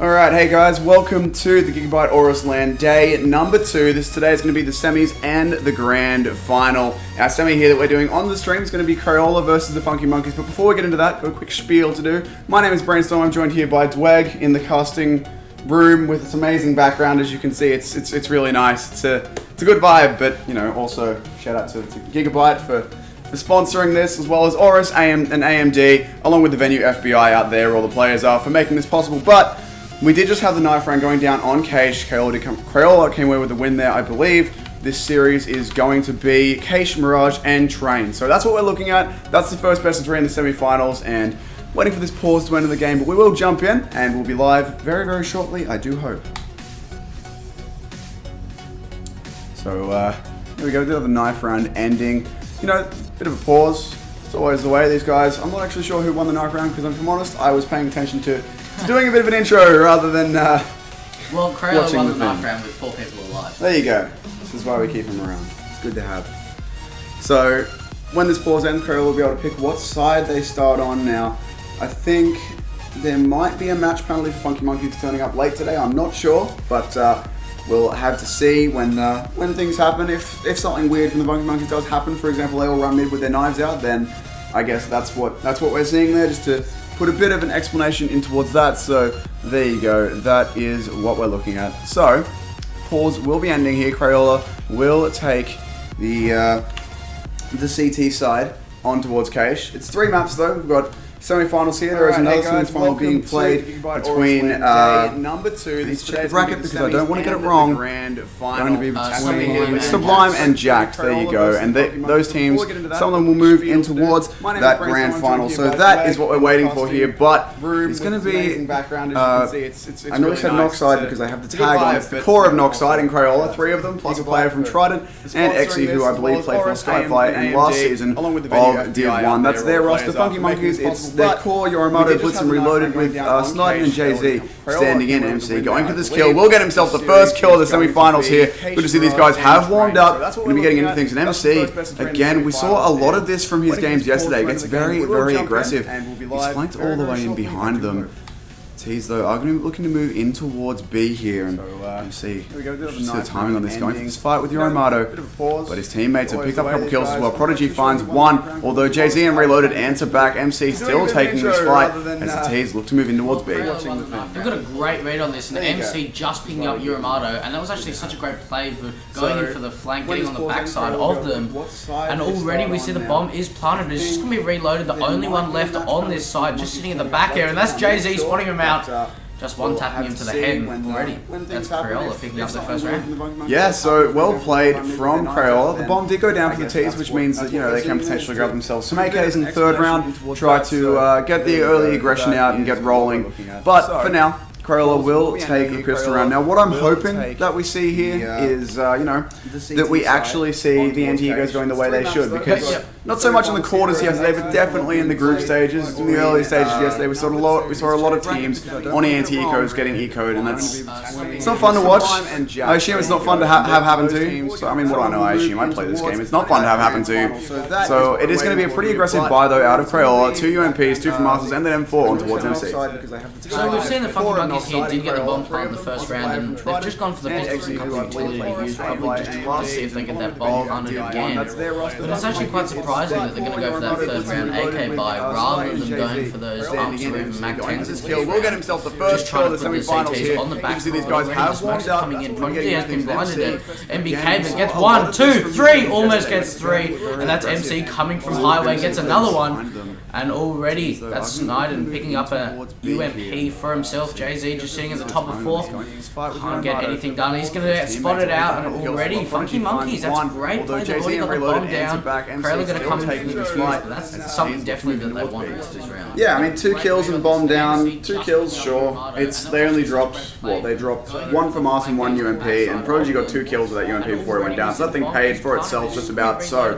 Alright, hey guys, welcome to the Gigabyte AORUS LAN day number 2. Today is going to be the semis and the grand final. Our semi here that we're doing on the stream is going to be Crayola versus the Funky Monkeys. But before we get into that, got a quick spiel to do. My name is Brainstorm. I'm joined here by Dweg in the casting room with this amazing background. As you can see, it's really nice. It's a good vibe, but you know, also shout out to Gigabyte for sponsoring this, as well as AORUS and AMD, along with the venue FBI out there, where all the players are, for making this possible. But we did just have the knife round going down on Cage. Crayola came away with the win there, I believe. This series is going to be Cage, Mirage, and Train. So that's what we're looking at. That's the first best of 3 in the semifinals, and waiting for this pause to end of the game. But we will jump in, and we'll be live very, very shortly, I do hope. So here we go, we did have the knife round ending. You know, bit of a pause. It's always the way, these guys. I'm not actually sure who won the knife round, because if I'm honest, I was paying attention to doing a bit of an intro rather than well, Crayola won the knife round with 4 people alive. There you go. This is why we keep him around. It's good to have. So, when this pause ends, Crayola will be able to pick what side they start on now. I think there might be a match penalty for Funky Monkeys turning up late today. I'm not sure, but we'll have to see when things happen. If something weird from the Funky Monkeys does happen, for example, they all run mid with their knives out, then I guess that's what we're seeing there, just to put a bit of an explanation in towards that. So there you go, that is what we're looking at. So pause will be ending here. Crayola will take the CT side on towards Cage. It's 3 maps though. We've got semi-finals here. There is another semi-final being played between number 2. Let's check the bracket because I don't want to get it wrong. Going to be between Sublime and Jacked. There you go. And those teams, some of them will move in towards that grand final. So that is what we're waiting for here. But it's going to be. I know I said Noxide because I have the tag on. It's the core of Noxide and Crayola. 3 of them, plus a player from Trident and Exy, who I believe played for Skyfly and last season of Div 1. That's their roster. Funky Monkeys. It's their core, Yoromoto, Blitz and Reloaded with Sniden and Jay-Z standing in MC. Going for this kill, will get himself the first kill of the semi-finals here. Good to see these guys have warmed up. Going to be getting into things. And MC, again, we saw a lot of this from his games yesterday. He gets very, very aggressive. He's flanked all the way in behind them. Tees though are going to be looking to move in towards B here, and see the timing on this, going for this fight with Yoromoto, but his teammates have picked up a couple kills as well. Prodigy finds 1, although Jay-Z and Reloaded answer back. MC still taking this fight as the Tees look to move in towards B. We've got a great read on this, and MC just picking up Yoromoto, and that was actually such a great play for going in for the flank, getting on the backside of them, and already we see the bomb is planted. It's just going to be Reloaded, the only one left on this side, just sitting in the back here, and that's Jay-Z spotting him out. Just one tapping him to the head already. That's Crayola picking up the first round. Yeah, so well played from Crayola. The bomb did go down for the Tees, which means that, you know, they can potentially grab themselves some AKs in the 3rd round, try to get the early aggression out and get rolling. But for now, Crayola will take the pistol round. Now, what I'm hoping that we see here is, you know, that we actually see the anti-egos going the way they should, because not so much in the quarters yesterday, but definitely in the group stages, in the early stages yesterday, we saw a lot of teams on anti-ecos getting ecoed, and it's not fun to watch. I assume it's not fun to have happen to you. So, I mean, what do I know? I assume I play this game. It's not fun to have happen to you. So it is going to be a pretty aggressive buy, though, out of Crayola. 2 UMPs, 2 from Masters, and then M4 on towards MC. So we've seen the Funky Monkeys here did get the bomb plant in the first round, and they've just gone for the pistols and a couple of utility views, probably just to see if they get that bomb planted again. But it's actually quite surprising that they're going to go for that 3rd round AK buy rather than going for those arms or even Mag 10s. Will get himself the first kill of the semi-finals here. On the back See these guys have warmed up. Coming in. Prodigy has been blinded, and MBK but gets 1, 2, 3, almost gets 3, and that's MC coming from Highway, gets another one. And already, that's Sniden picking up a UMP for himself. Jay-Z just sitting at the top of 4. Can't get anything done. He's going to get spotted out, and already, Funky Monkeys, that's great play. They've already got the bomb down. Crayola going to come in for this fight, but that's something definitely that they wanted to this round. Yeah, I mean, 2 kills and bomb down. 2 kills, sure. They only dropped, they dropped 1 for Mars and 1 UMP, and Prodigy got 2 kills with that UMP before it went down. So that thing paid for itself just about, so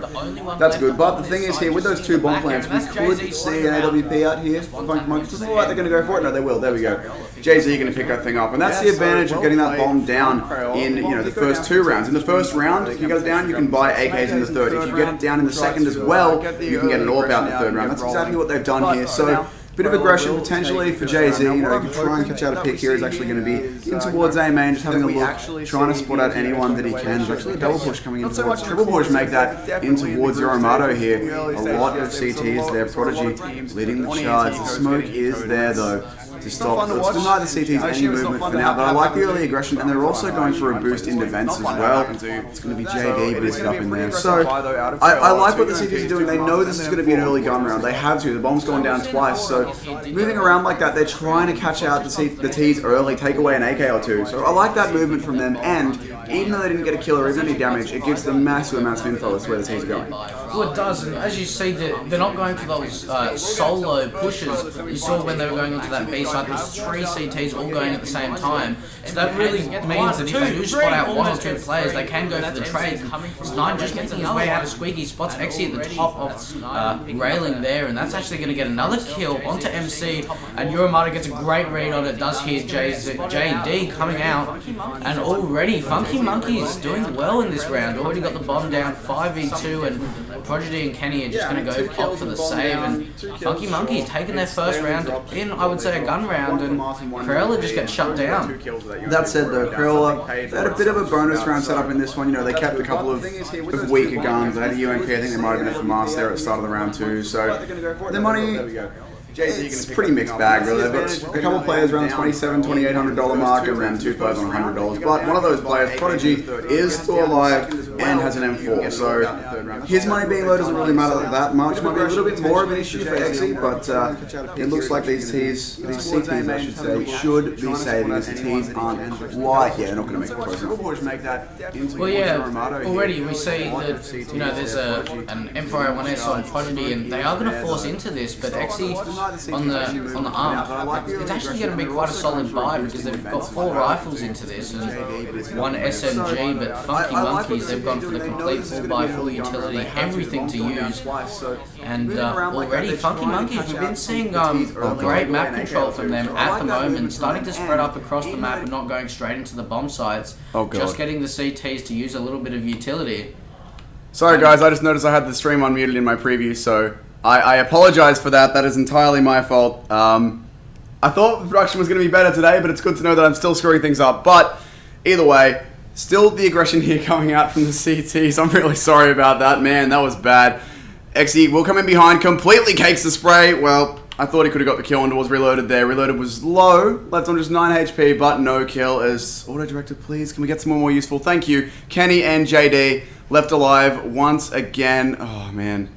that's good. But the thing is here, with those 2 bomb plants, we could see an AWP out here for Funky Monkeys. Doesn't look like they're going to go for it. No, they will. There we go. Jay-Z going to pick that thing up, and that's the advantage of getting that bomb down in, you know, the first 2 rounds. In the first round, if you get it down, you can buy AKs in the 3rd. If you get it down in the 2nd as well, you can get an AWP out in the 3rd round. That's exactly what they've done here. So Bit of aggression potentially for Jay-Z. You know, he could try and catch out a pick here. He's actually going to be in towards A main, just having a look, trying to spot out anyone that he can. There's actually a double push coming in towards triple push, make that in towards Yoromato here. A lot of CTs there. Prodigy leading the charge. The smoke is there though to stop. Let's deny the CTs any movement for now, but I like the early aggression, and they're also going for a boost in defense as well. It's going to be JD boosted up in there. So I like what the CTs are doing. They know this is going to be an early gun round. They have to. The bomb's gone down twice, so moving around like that, they're trying to catch out the T's early, take away an AK or two. So I like that movement from them, and even though they didn't get a kill or even any damage, it gives them massive amounts of info as to where the T's are going. Well, it does, and as you see, they're not going for those solo pushes. You saw when they were going into that B side, there's 3 CTs all going at the same time. So that really means that if they do spot out 1 or 2 players, they can go for the trade. Snide just making his way out of Squeaky, spots Exy at the top of railing there, and that's actually going to get another kill onto MC, and Yoromato gets a great read on it, does hear JD coming out, and already Funky Monkey's doing well in this round. Already got the bomb down 5v2, and Prodigy and Kenny are just going to go pop for the save, and Funky Monkey's taking their first round in, I would say, a gun round, and Crayola just gets shut down. That said though, Crayola, they had a bit of a bonus round set up in this one. You know, they kept a couple of weaker guns. They had a UMP, I think they might have been a FAMAS there at the start of the round too, so the money, it's pretty mixed bag really. They've got a couple of players around the $2,800 mark, and then 2 players on $100. But one of those players, Prodigy, is still alive and has an M4. So his money being low doesn't really matter that much. Might be a little bit more of an issue for Exy, but it looks like these CTs, I should say, should be saving us. The T's aren't quite yet. They're not going to make it close. Well, yeah, already we see that, you know, there's an M4A1S on Prodigy, and they are going to force into this, but Exy on the arm, it's actually going to be quite a solid buy because they've got 4 rifles into this and 1 SMG, but Funky Monkeys, they've gone for the complete full buy, full utility, everything to use, and already Funky Monkeys, we've been seeing great map control from them at the moment, starting to spread up across the map and not going straight into the bomb sites, just getting the CTs to use a little bit of utility. Sorry guys, I just noticed I had the stream unmuted in my preview, so I apologize for that. That is entirely my fault. I thought the production was going to be better today, but it's good to know that I'm still screwing things up. But either way, still the aggression here coming out from the CTs. I'm really sorry about that, man. That was bad. Exy will come in behind, completely cakes the spray. Well, I thought he could have got the kill and was reloaded there. Reloaded was low, left on just 9 HP, but no kill. As auto-directed, please, can we get some more useful? Thank you. Kenny and JD left alive once again. Oh, man.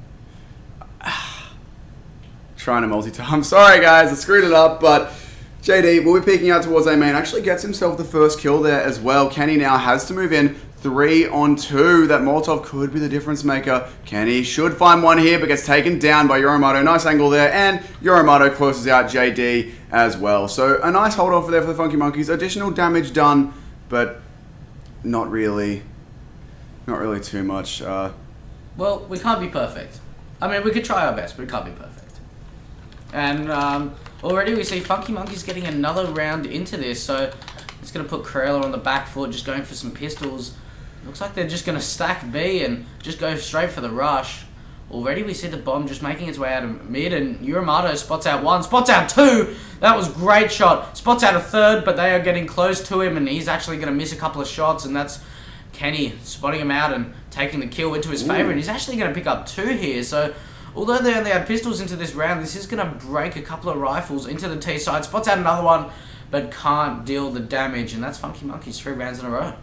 Trying to multitask. I'm sorry guys, I screwed it up, but JD will be peeking out towards A main. Actually gets himself the first kill there as well. Kenny now has to move in 3 on 2. That Molotov could be the difference maker. Kenny should find one here, but gets taken down by Yoromato. Nice angle there, and Yoromato closes out JD as well. So a nice hold off there for the Funky Monkeys. Additional damage done, but not really too much. Well, we can't be perfect. I mean, we could try our best, but we can't be perfect. And already we see Funky Monkeys getting another round into this, so it's going to put Crayola on the back foot, just going for some pistols. Looks like they're just going to stack B and just go straight for the rush. Already we see the bomb just making its way out of mid, and Yoromato spots out 1, spots out 2. That was a great shot. Spots out a 3rd, but they are getting close to him, and he's actually going to miss a couple of shots, and that's Kenny spotting him out and taking the kill into his favor, and he's actually going to pick up 2 here, so although they only had pistols into this round, this is going to break a couple of rifles into the T side. Spots out another one, but can't deal the damage. And that's Funky Monkeys 3 rounds in a row.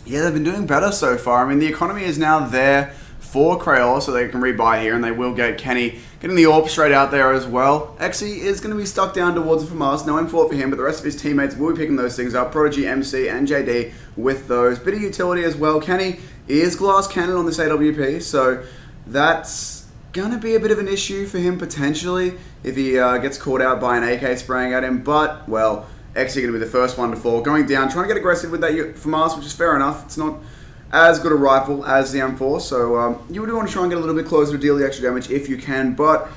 Yeah, they've been doing better so far. I mean, the economy is now there for Crayola, so they can rebuy here, and they will get Kenny getting the AWP straight out there as well. Exy is going to be stuck down towards the FAMAS. No M4 for him, but the rest of his teammates will be picking those things up. Prodigy, MC, and JD with those. Bit of utility as well. Kenny is glass cannon on this AWP, so that's gonna be a bit of an issue for him potentially if he gets caught out by an AK spraying at him, but well, Exy gonna be the first one to fall. Going down, trying to get aggressive with that FAMAS, which is fair enough. It's not as good a rifle as the M4, so you would want to try and get a little bit closer to deal the extra damage if you can, but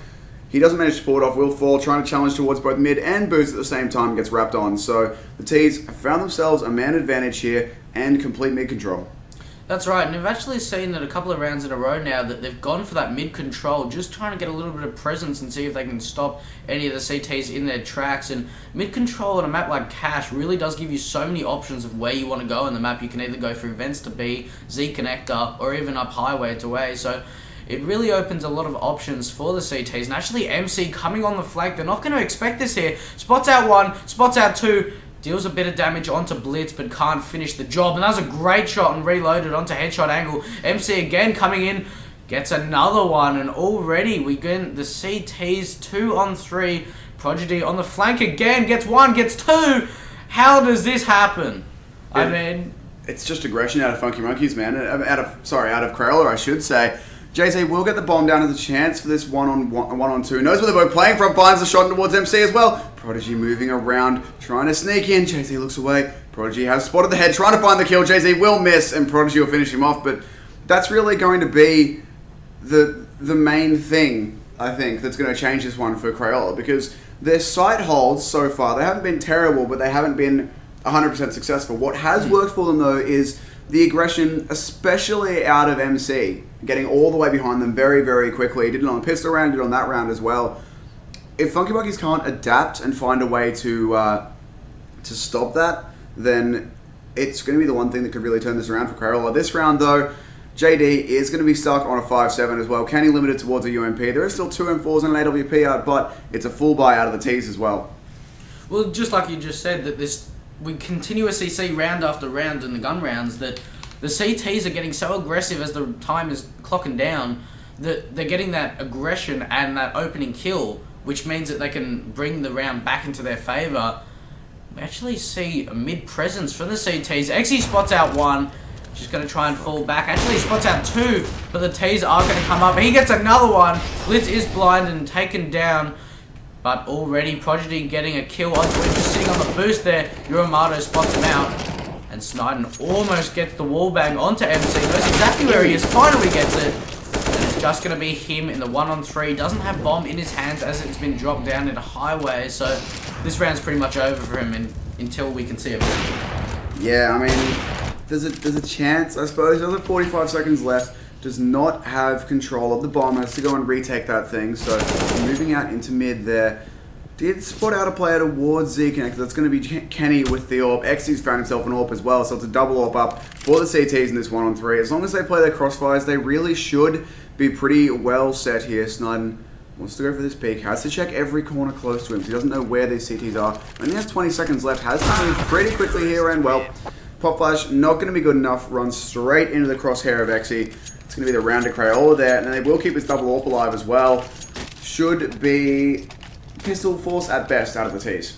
he doesn't manage to pull it off. Will fall, trying to challenge towards both mid and boost at the same time, gets wrapped on. So the T's have found themselves a man advantage here and complete mid control. That's right, and we've actually seen that a couple of rounds in a row now that they've gone for that mid-control, just trying to get a little bit of presence and see if they can stop any of the CTs in their tracks. And mid-control on a map like Cache really does give you so many options of where you want to go on the map. You can either go through vents to B, Z connector, or even up highway to A. So it really opens a lot of options for the CTs. And actually MC coming on the flank, they're not going to expect this here. Spots out 1, spots out 2. Deals a bit of damage onto Blitz, but can't finish the job. And that was a great shot and reloaded onto headshot angle. MC again coming in, gets another one. And already we get the CTs 2 on 3. Prodigy on the flank again, gets 1, gets 2. How does this happen? I mean... It's just aggression out of Funky Monkeys, man. Out of Crayola, I should say. JZ will get the bomb down as a chance for this one on two. Knows where they're both playing from, finds the shot towards MC as well. Prodigy moving around, trying to sneak in. JZ looks away. Prodigy has spotted the head, trying to find the kill. JZ will miss, and Prodigy will finish him off. But that's really going to be the main thing, I think, that's going to change this one for Crayola, because their site holds so far, they haven't been terrible, but they haven't been 100% successful. What has worked for them, though, is the aggression, especially out of MC, getting all the way behind them very, very quickly. He did it on the pistol round, did it on that round as well. If Funky Monkeys can't adapt and find a way to stop that, then it's going to be the one thing that could really turn this around for Crayola. This round, though, JD is going to be stuck on a 5-7 as well. Kenny limited towards a UMP. There is still 2 M4s and an AWP out, but it's a full buy out of the T's as well. Well, just like you just said, that we continuously see round after round in the gun rounds that the CTs are getting so aggressive as the time is clocking down that they're getting that aggression and that opening kill, which means that they can bring the round back into their favour. We actually see a mid-presence from the CTs. XE spots out 1. She's going to try and fall back. Actually, he spots out 2, but the T's are going to come up. He gets another one. Blitz is blind and taken down. But already Prodigy getting a kill onto him, just sitting on the boost there. Urimato spots him out. And Snyden almost gets the wallbang onto MC. Knows exactly where he is. Finally gets it. And it's just going to be him in the 1-on-3. Doesn't have bomb in his hands as it's been dropped down into highway. So this round's pretty much over for him until we can see him. Yeah, I mean, there's a chance, I suppose. There's 45 seconds left. Does not have control of the bomb, has to go and retake that thing, so moving out into mid there. Did spot out a player towards Z connector. That's going to be Kenny with the AWP. XC's found himself an AWP as well, so it's a double AWP up for the CTs in this 1-on-3. As long as they play their crossfires, they really should be pretty well set here. Snyden wants to go for this peek, has to check every corner close to him, so he doesn't know where these CTs are. Only has 20 seconds left, has to move pretty quickly here, and well, pop flash not going to be good enough, runs straight into the crosshair of XE. It's going to be the round to Crayola there, and they will keep this double AWP alive as well. Should be pistol force at best out of the T's.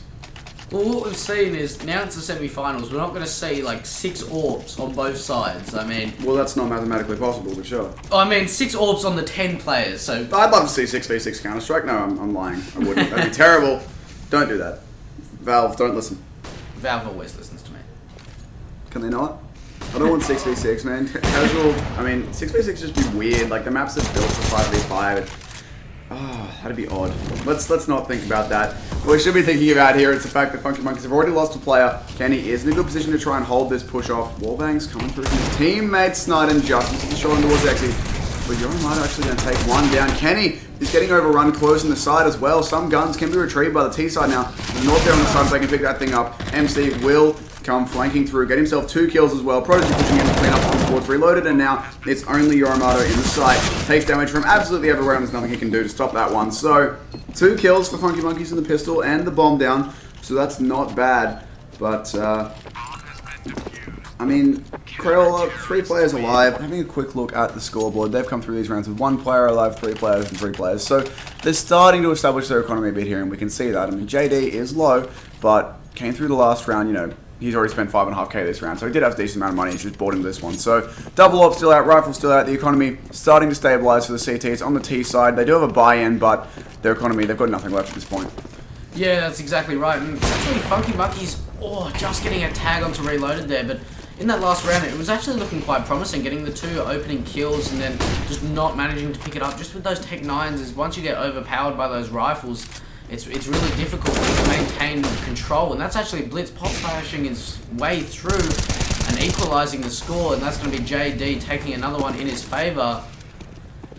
Well, what we've seen is, now it's the semi-finals, we're not going to see like 6 AWPs on both sides. I mean... Well, that's not mathematically possible, but sure. I mean, 6 AWPs on the 10 players, so... I'd love to see 6v6 Counter-Strike. No, I'm lying. I wouldn't. That'd be terrible. Don't do that. Valve, don't listen. Valve always listens to me. Can they not? I don't want 6v6, man. Casual... I mean, 6v6 just be weird. Like, the maps are built for 5v5. That'd be odd. Let's not think about that. What we should be thinking about here is the fact that Funky Monkeys have already lost a player. Kenny is in a good position to try and hold this push off. Wallbang's coming through from his teammate Snyden, just into the shoulder towards Exy. But Yorimido actually going to take one down. Kenny is getting overrun close in the side as well. Some guns can be retrieved by the T side now. The North there on the side, so they can pick that thing up. MC will come flanking through, get himself 2 kills as well. Prodigy pushing in to clean up on towards reloaded, and now it's only Yorimido in the site. Takes damage from absolutely everywhere, and there's nothing he can do to stop that one. So, 2 kills for Funky Monkeys in the pistol and the bomb down, so that's not bad. But, I mean, Crayola, 3 players alive. Having a quick look at the scoreboard, they've come through these rounds with 1 player alive, 3 players, and 3 players. So, they're starting to establish their economy a bit here, and we can see that. I mean, JD is low, but came through the last round, you know, he's already spent 5.5k this round, so he did have a decent amount of money. He just bought into this one. So, double AWP still out, rifle still out. The economy starting to stabilize for the CTs on the T side. They do have a buy-in, but their economy, they've got nothing left at this point. Yeah, that's exactly right. And actually, Funky Monkeys, just getting a tag onto reloaded there, but in that last round, it was actually looking quite promising, getting the 2 opening kills and then just not managing to pick it up. Just with those Tech 9s, is once you get overpowered by those rifles, it's really difficult to maintain control, and that's actually Blitz pop flashing his way through, and and equalizing the score, and that's going to be JD taking another one in his favor.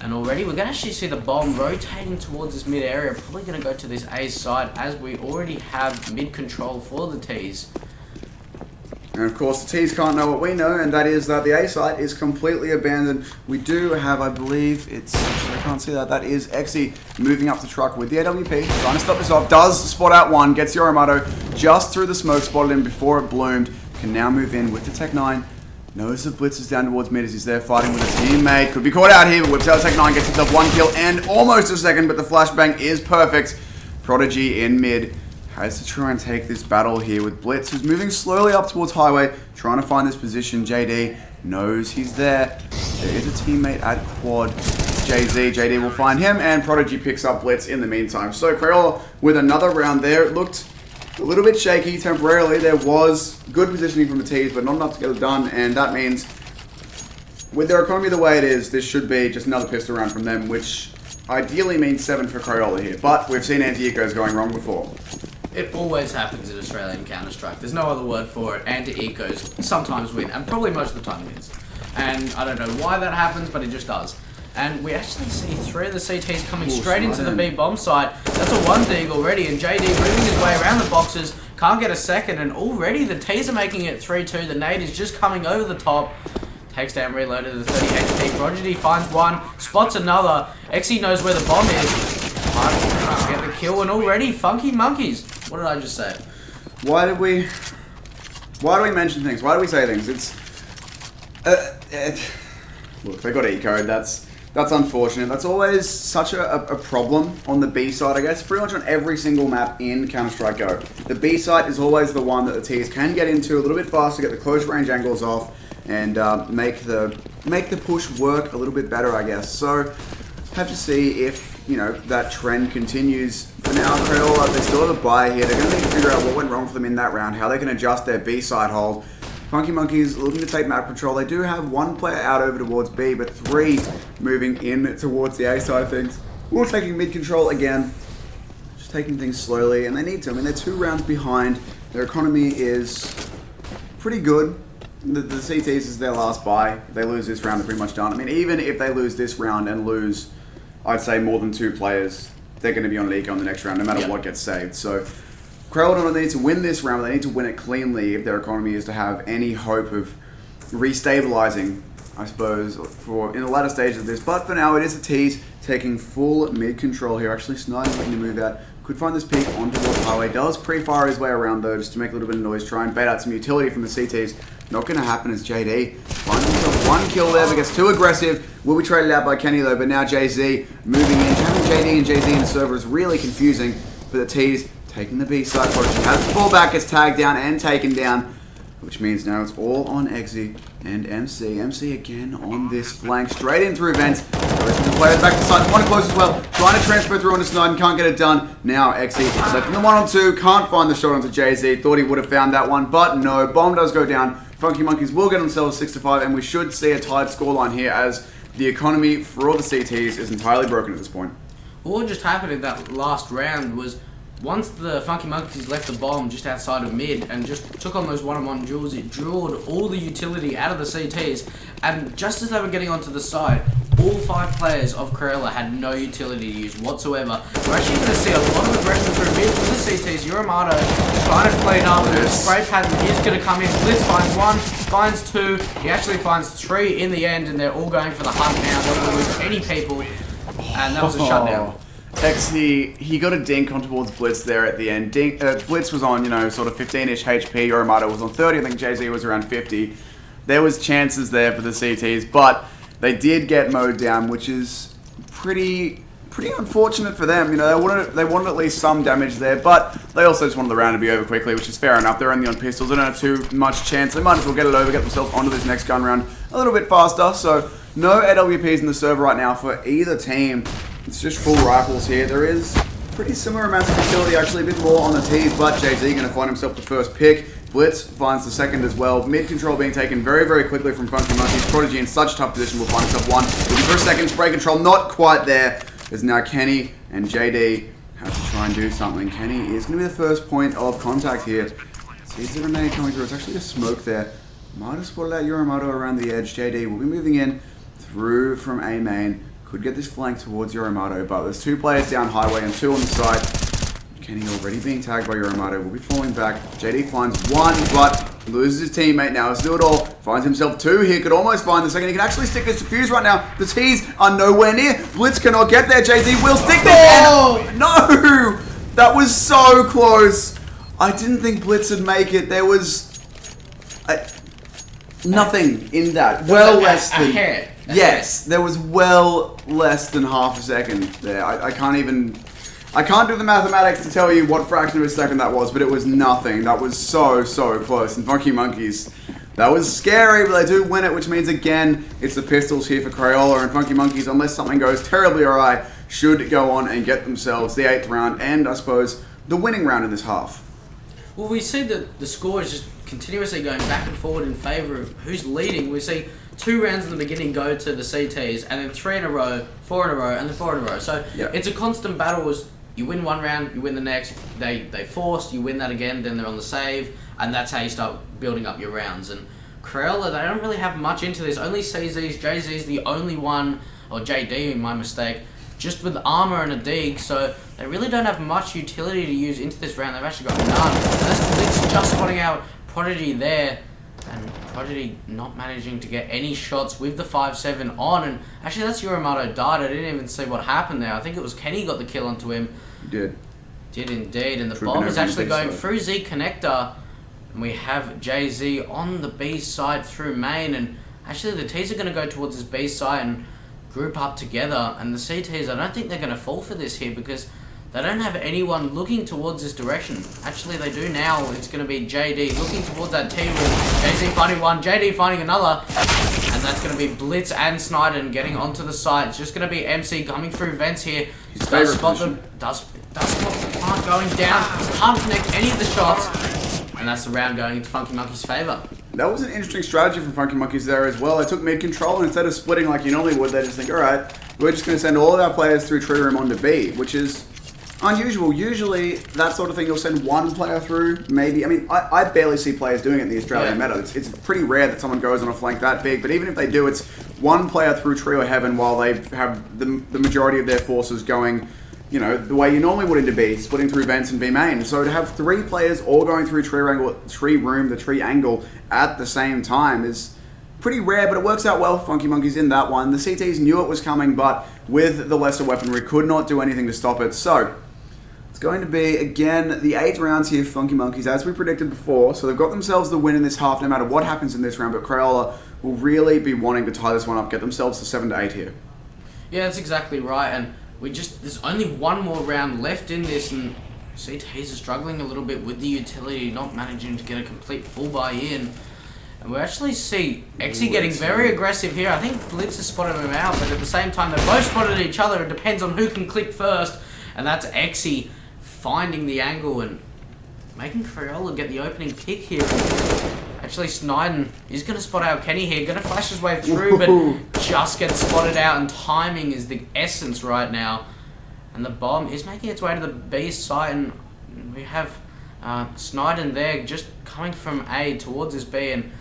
And already we're going to actually see the bomb rotating towards this mid area, probably going to go to this A side as we already have mid control for the T's. And of course the T's can't know what we know, and that is that the A site is completely abandoned. We do have, I believe, I can't see that, that is Exy moving up the truck with the AWP, trying to stop this off, does spot out one, gets Yoramato just through the smoke, spotted him before it bloomed, can now move in with the Tech 9. Knows the blitz is down towards mid as he's there fighting with a teammate. Could be caught out here, but whips out Tech 9, gets himself one kill and almost a second, but the flashbang is perfect. Prodigy in mid has to try and take this battle here with Blitz, who's moving slowly up towards Highway, trying to find this position. JD knows he's there. There is a teammate at quad. JZ. JD will find him, and Prodigy picks up Blitz in the meantime. So Crayola with another round there. It looked a little bit shaky temporarily. There was good positioning from the T's, but not enough to get it done, and that means with their economy the way it is, this should be just another pistol round from them, which ideally means 7 for Crayola here. But we've seen anti-ecos going wrong before. It always happens in Australian Counter-Strike. There's no other word for it. Anti-ecos sometimes win, and probably most of the time wins. And I don't know why that happens, but it just does. And we actually see 3 of the CTs coming straight into the B bomb site. That's a 1 dig already, and JD moving his way around the boxes. Can't get a second, and already the T's are making it 3-2. The nade is just coming over the top. Takes down reloaded to the 30 HP. Prodigy finds one, spots another. Exy knows where the bomb is. Get the kill, and already Funky Monkeys. What did I just say? Why do we mention things? Why do we say things? It's look, they got eco'd. That's unfortunate. That's always such a problem on the B side, I guess. Pretty much on every single map in Counter-Strike Go. The B site is always the one that the T's can get into a little bit faster, get the close range angles off, and make the push work a little bit better, I guess. So have to see if that trend continues. For now, Crayola, they still have a buy here. They're going to need to figure out what went wrong for them in that round, how they can adjust their B side hold. Funky Monkeys looking to take map control. They do have 1 player out over towards B, but 3 moving in towards the A side of things. We're taking mid control again, just taking things slowly, and they need to. I mean, they're 2 rounds behind. Their economy is pretty good. The CTs is their last buy. If they lose this round, they're pretty much done. I mean, even if they lose this round and lose, I'd say, more than 2 players, they're going to be on Eco in the next round, no matter what gets saved. So Crayola need to win this round, but they need to win it cleanly if their economy is to have any hope of restabilizing, I suppose, in the latter stage of this. But for now, it is the T's taking full mid control here. Actually, Snyder's looking to move out. Could find this peak on towards Highway. Does pre-fire his way around, though, just to make a little bit of noise. Try and bait out some utility from the CTs. Not going to happen as JD finds himself 1 kill there, but gets too aggressive. Will be traded out by Kenny, though, but now JZ moving in. Having JD and JZ in the server is really confusing for the T's. Taking the B side, Prodigy has to fall back, gets tagged down and taken down, which means now it's all on Exy and MC. MC again on this flank, straight in through vents. The rest of the players back to the side, want to close as well, trying to transfer through onto Sniden, can't get it done. Now Exy left in the 1-on-2, can't find the shot onto JZ, thought he would have found that one, but no, bomb does go down. Funky Monkeys will get themselves 6-5, and we should see a tied scoreline here as the economy for all the CTs is entirely broken at this point. What just happened in that last round was once the Funky Monkeys left the bomb just outside of mid and just took on those 1-on-1 duels, it drilled all the utility out of the CTs, and just as they were getting onto the side, all 5 players of Crayola had no utility to use whatsoever. We're actually going to see a lot of aggression through mid from the CTs. Yoramato trying to play it up, and the spray pattern is going to come in. Blitz finds 1, finds 2, he actually finds 3 in the end, and they're all going for the hunt now. They don't lose any people, and that was a shutdown. Exy, he got a dink on towards Blitz there at the end. Blitz was on, sort of 15-ish HP. Yoramato was on 30. I think JZ was around 50. There was chances there for the CTs, but they did get mowed down, which is pretty unfortunate for them. They wanted at least some damage there, but they also just wanted the round to be over quickly, which is fair enough. They're only on pistols. They don't have too much chance. They might as well get it over, get themselves onto this next gun round a little bit faster. So no AWPs in the server right now for either team. It's just full rifles here. There is pretty similar amounts of utility, actually a bit more on the T's, but JZ going to find himself the first pick. Blitz finds the second as well. Mid control being taken very, very quickly from Funky Monkeys. Prodigy in such a tough position will find himself 1. Looking for a second. Spray control not quite there. There's now Kenny and JD have to try and do something. Kenny is going to be the first point of contact here. Sees the grenade coming through. It's actually a smoke there Might have spotted out Yorimoto around the edge. JD will be moving in through from A main. Could get this flank towards Yorimoto, but there's 2 players down highway and 2 on the side. Kenny already being tagged by Yorimoto. Will be falling back. JD finds 1, but loses his teammate now. Let's do it all. Finds himself 2 here. Could almost find the second. He can actually stick his defuse right now. The T's are nowhere near. Blitz cannot get there. JD will stick there. Oh! No! That was so close. I didn't think Blitz would make it. There was nothing in that. Well less than... Yes, there was well less than half a second there. I can't do the mathematics to tell you what fraction of a second that was, but it was nothing. That was so close. And Funky Monkeys, that was scary, but they do win it, which means again, it's the pistols here for Crayola, and Funky Monkeys, unless something goes terribly awry, should go on and get themselves the 8th round, and I suppose, the winning round in this half. Well, we see that the score is just continuously going back and forward in favour of who's leading. We see 2 rounds in the beginning go to the CTs, and then 3 in a row, 4 in a row, and then 4 in a row. So it's a constant battle. You win one round, you win the next. They forced, you win that again, then they're on the save, and that's how you start building up your rounds. And Crayola, they don't really have much into this. Only CZ's, JZ's the only one, or JD, my mistake, just with armor and a dig, so they really don't have much utility to use into this round. They've actually got none. That's Blitz just spotting out Prodigy there, and Prodigy not managing to get any shots with the 5-7 on. And actually, that's Yorimoto died. I didn't even see what happened there. I think it was Kenny got the kill onto him. He did. Did indeed, and the bomb is actually going through Z connector, and we have JZ on the B side through main, and actually the T's are going to go towards this B side and group up together, and the CTs, I don't think they're going to fall for this here because they don't have anyone looking towards this direction. Actually, they do now. It's going to be JD looking towards that T room. JD finding one, JD finding another, and that's going to be Blitz and Snyder getting onto the side. It's just going to be MC coming through vents here. Does spot them, does spot the plant going down, can't connect any of the shots, and that's the round going into Funky Monkey's favour. That was an interesting strategy from Funky Monkeys there as well. They took mid control, and instead of splitting like you normally would, they just think, alright, we're just going to send all of our players through Tree Room onto B, which is unusual. Usually, that sort of thing, you'll send one player through, maybe. I mean, I barely see players doing it in the Australian meta. It's pretty rare that someone goes on a flank that big, but even if they do, it's one player through Tree or Heaven while they have the majority of their forces going, you know, the way you normally would into B, splitting through vents and B main. So to have 3 players all going through Tree Room, the Tree Angle at the same time is pretty rare, but it works out well for Funky Monkeys in that one. The CTs knew it was coming, but with the lesser weaponry, could not do anything to stop it. So it's going to be, again, the 8 rounds here for Funky Monkeys, as we predicted before. So they've got themselves the win in this half, no matter what happens in this round, but Crayola will really be wanting to tie this one up, get themselves to 7 to 8 here. Yeah, that's exactly right, and there's only one more round left in this, and CTs are struggling a little bit with the utility, not managing to get a complete full buy-in. And we actually see Exy getting very aggressive here. I think Blitz has spotted him out, but at the same time, they both spotted each other. It depends on who can click first, and that's Exy finding the angle and making Crayola get the opening pick here. Actually, Snyden is going to spot out Kenny here, going to flash his way through, but just gets spotted out, and timing is the essence right now. And the bomb is making its way to the B side, and we have Snyden there just coming from A towards this B, and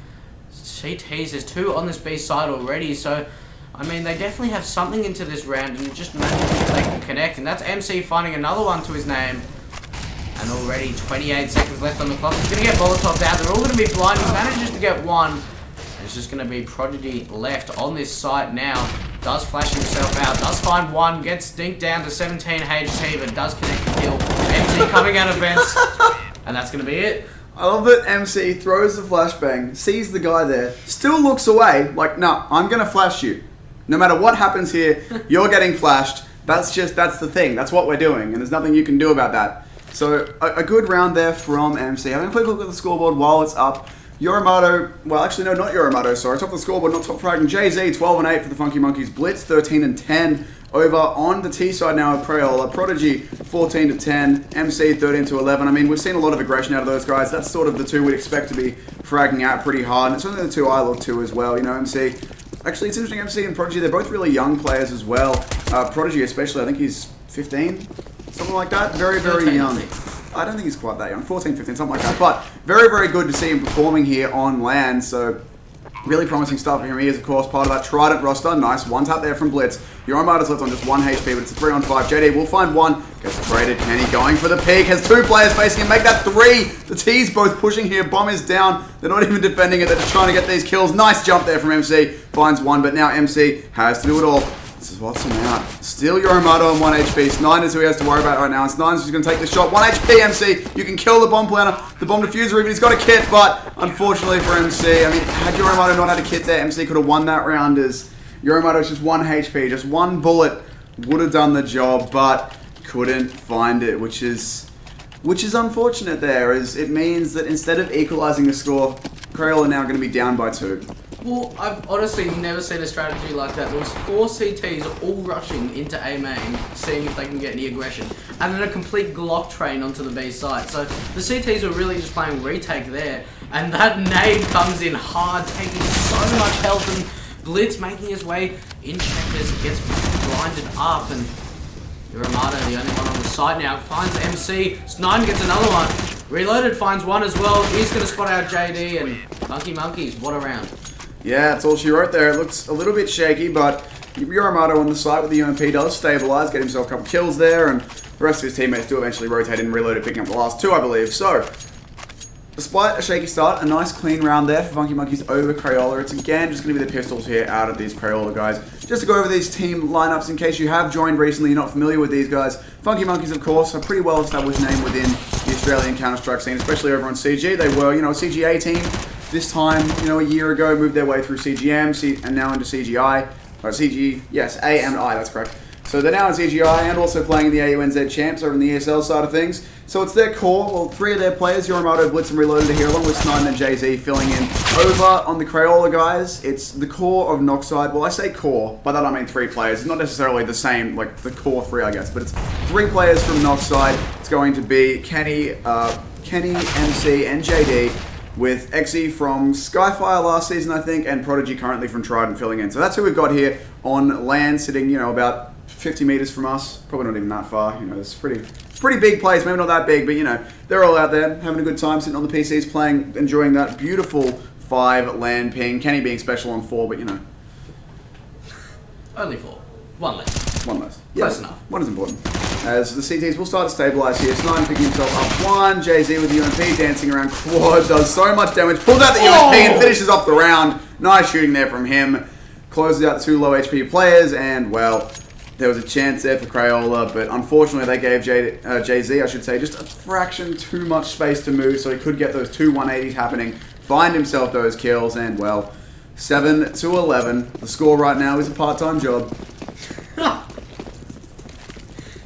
CTs, there's 2 on this B side already, so I mean, they definitely have something into this round, and just managing if they can connect, and that's MC finding another one to his name. And already 28 seconds left on the clock. He's going to get Molotovs out. They're all going to be blind. He manages to get one. And it's just going to be Prodigy left on this site now. Does flash himself out. Does find one. Gets dinked down to 17 HP, but does connect the kill. MC coming out of vents. And that's going to be it. I love that MC throws the flashbang, sees the guy there, still looks away, like, no, I'm going to flash you. No matter what happens here, you're getting flashed. That's the thing. That's what we're doing, and there's nothing you can do about that. So, a good round there from MC. Having a quick look at the scoreboard while it's up. Yorimoto, well actually no, not Yorimoto, sorry. Top of the scoreboard, not top fragging. JZ, 12 and 8 for the Funky Monkeys. Blitz, 13 and 10. Over on the T side now with Crayola. Prodigy, 14 to 10. MC, 13 to 11. I mean, we've seen a lot of aggression out of those guys. That's sort of the 2 we'd expect to be fragging out pretty hard. And it's only the 2 I look to as well. You know, MC. Actually, it's interesting, MC and Prodigy, they're both really young players as well. Prodigy especially, I think he's 15. Something like that. Very, very young. I don't think he's quite that young. 14, 15, something like that. But very, very good to see him performing here on LAN. So really promising stuff for him. He is, of course, part of that Trident roster. Nice one tap there from Blitz. Euromarder's left on just 1 HP, but it's a 3-on-5. JD will find one. Gets traded. Kenny going for the peak. Has 2 players facing him. Make that 3. The T's both pushing here. Bomb is down. They're not even defending it. They're just trying to get these kills. Nice jump there from MC. Finds one, but now MC has to do it all. This is what's him out. Still Euromarder on 1 HP. Snide is who he has to worry about right now. And Snide's just going to take the shot. 1 HP, MC. You can kill the bomb planner, the bomb diffuser, even he's got a kit, but unfortunately for MC, I mean, had Euromarder not had a kit there, MC could have won that round as Euromarder was just 1 HP. Just 1 bullet would have done the job, but couldn't find it, which is unfortunate there, as it means that instead of equalizing the score, Crayola are now going to be down by 2. Well, I've honestly never seen a strategy like that. There was 4 CTs all rushing into A main, seeing if they can get any aggression, and then a complete Glock train onto the B side. So the CTs were really just playing retake there, and that nade comes in hard, taking so much health, and Blitz making his way in checkers, gets blinded up, and Euromarder, the only one on the side now, finds MC. Snide gets another one. Reloaded finds one as well. He's going to spot out JD, and Monkey Monkeys, what a round. Yeah, that's all she wrote there. It looks a little bit shaky, but Euromarder on the side with the UMP does stabilize, get himself a couple kills there, and the rest of his teammates do eventually rotate and reload it, picking up the last 2, I believe. So, despite a shaky start, a nice clean round there for Funky Monkeys over Crayola. It's again just going to be the pistols here out of these Crayola guys. Just to go over these team lineups in case you have joined recently, you're not familiar with these guys. Funky Monkeys, of course, a pretty well-established name within the Australian Counter-Strike scene, especially over on CG. They were, a CGA team. This time, a year ago, moved their way through CGM, and now into CGI. Or CG, yes, A and I, that's correct. So they're now in CGI and also playing in the AUNZ Champs over in the ESL side of things. So it's their core, well, 3 of their players, Euromarder, Blitz, and Reloaded, are here, along with Snide and Jay-Z filling in. Over on the Crayola guys, it's the core of Noxide. Well, I say core, by that I mean 3 players. It's not necessarily the same, like the core 3, I guess, but it's 3 players from Noxide. It's going to be Kenny, MC, and JD, with Xe from Skyfire last season, I think, and Prodigy currently from Trident filling in. So that's who we've got here on LAN, sitting, about 50 meters from us. Probably not even that far. It's pretty big place. Maybe not that big, but they're all out there having a good time, sitting on the PCs, playing, enjoying that beautiful 5 LAN ping. Kenny being special on 4, but Only 4. 1 less. 1 less. Close enough. 1 is important. As the CTs will start to stabilize here. Snide picking himself up 1. Jay-Z with the UMP dancing around quad. Does so much damage. Pulls out the UMP and finishes off the round. Nice shooting there from him. Closes out 2 low HP players. And, well, there was a chance there for Crayola. But unfortunately, they gave Jay-Z, I should say, just a fraction too much space to move. So he could get those 2 180s happening. Find himself those kills. And, well, 7-11. The score right now is a part-time job.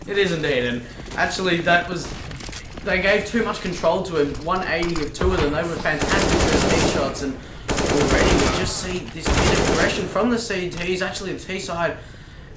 It is indeed, and actually they gave too much control to him. 180 with 2 of them, they were fantastic first shots, and already we just see this bit of aggression from the CTs, actually the T side,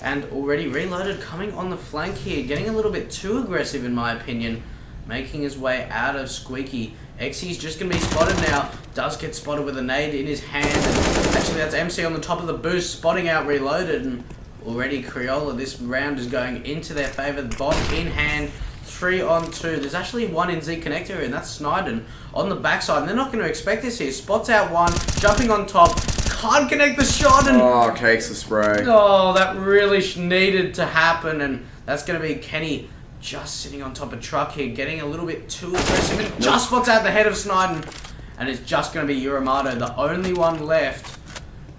and already Reloaded coming on the flank here, getting a little bit too aggressive in my opinion, making his way out of Squeaky. Xe's just going to be spotted now, does get spotted with a nade in his hand, and actually that's MC on the top of the boost, spotting out Reloaded, and already Crayola, this round is going into their favour. The bomb in hand, 3 on 2. There's actually 1 in Z connector, and that's Sniden on the backside. And they're not going to expect this here. Spots out 1, jumping on top, can't connect the shot, and cakes the spray. Oh, that really needed to happen, and that's going to be Kenny just sitting on top of truck here, getting a little bit too aggressive, and just spots out the head of Sniden, and it's just going to be Euromarder, the only one left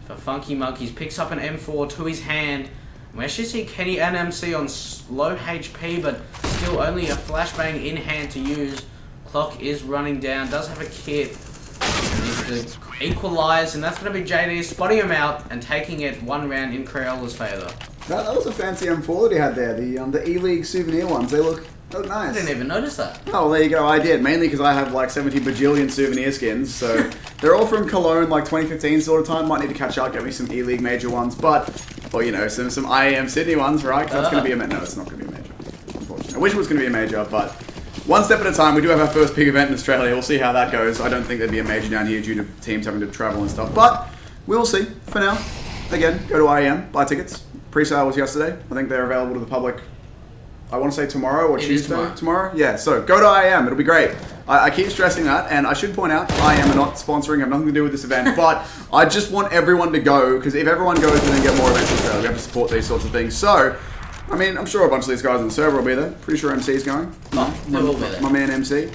for Funky Monkeys. Picks up an M4 to his hand. We actually see Kenny and MC on low HP, but still only a flashbang in hand to use. Clock is running down, does have a kit. Needs to equalize, and that's going to be JD spotting him out and taking it 1 round in Crayola's favour. That was a fancy M4 that he had there, the E-League souvenir ones. They look nice. I didn't even notice that. Oh, well, there you go. I did, mainly because I have like 70 bajillion souvenir skins, so they're all from Cologne, like 2015 sort of time. Might need to catch up, get me some E-League major ones, but, well, some IAM Sydney ones, right? That's going to be a no, it's not going to be a major, unfortunately. I wish it was going to be a major, but one step at a time. We do have our first big event in Australia. We'll see how that goes. I don't think there'd be a major down here due to teams having to travel and stuff, but we'll see. For now, again, go to IAM, buy tickets. Pre-sale was yesterday. I think they're available to the public I want to say tomorrow or Tuesday. Tomorrow. Yeah, so go to IAM. It'll be great. I keep stressing that, and I should point out, IAM are not sponsoring, have nothing to do with this event, but I just want everyone to go, because if everyone goes, we then get more events in Australia. We have to support these sorts of things. So, I mean, I'm sure a bunch of these guys on the server will be there. Pretty sure MC's going. They will be there. My man MC.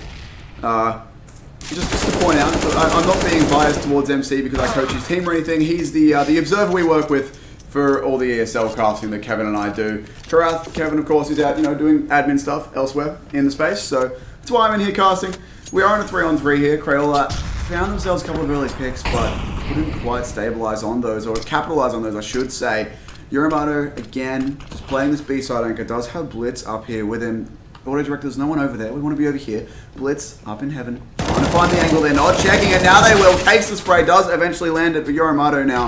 Just to point out, I'm not being biased towards MC because I coach his team or anything. He's the observer we work with for all the ESL casting that Kevin and I do. Karath, Kevin, of course, is out, doing admin stuff elsewhere in the space, so that's why I'm in here casting. We are in a 3-on-3 here. Crayola found themselves a couple of early picks, but couldn't quite stabilize on those, or capitalize on those, I should say. Yuramato, again, just playing this B-side anchor, does have Blitz up here with him. Auto director, there's no one over there. We want to be over here. Blitz up in heaven. Trying to find the angle. They're not checking it. Now they will. Takes the spray. Does eventually land it. But Yuramato now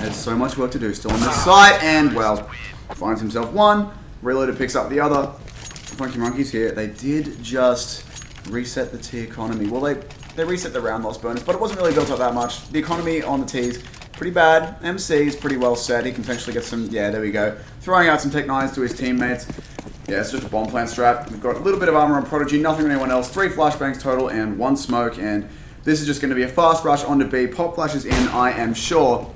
has so much work to do. Still on the site. And, well, finds himself one. Reloaded picks up the other. Funky Monkeys here. They did just reset the T economy. Well, they reset the round loss bonus, but it wasn't really built up that much. The economy on the T's pretty bad. MC is pretty well set. He can potentially get some, yeah, there we go. Throwing out some Tech 9s to his teammates. Yeah, it's just a bomb plant strat. We've got a little bit of armor on Prodigy, nothing on anyone else. 3 flashbangs total and 1 smoke, and this is just going to be a fast rush onto B. Pop flashes in, I am sure.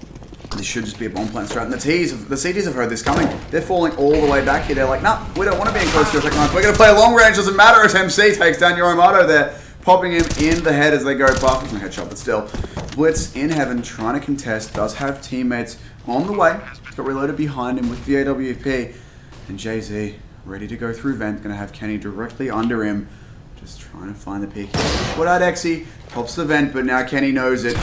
This should just be a bomb plant strat. And the CTs have heard this coming. They're falling all the way back here. They're like, nah, we don't want to be in close to a Tech 9. We're going to play long range. Doesn't matter as MC takes down Yuramato there. Popping him in the head as they go buff. No headshot, but still. Blitz in heaven, trying to contest. Does have teammates on the way. Got reloaded behind him with VAWP. And Jay-Z ready to go through vent. Gonna have Kenny directly under him. Just trying to find the peak. Put out Exy. Pops the vent, but now Kenny knows it.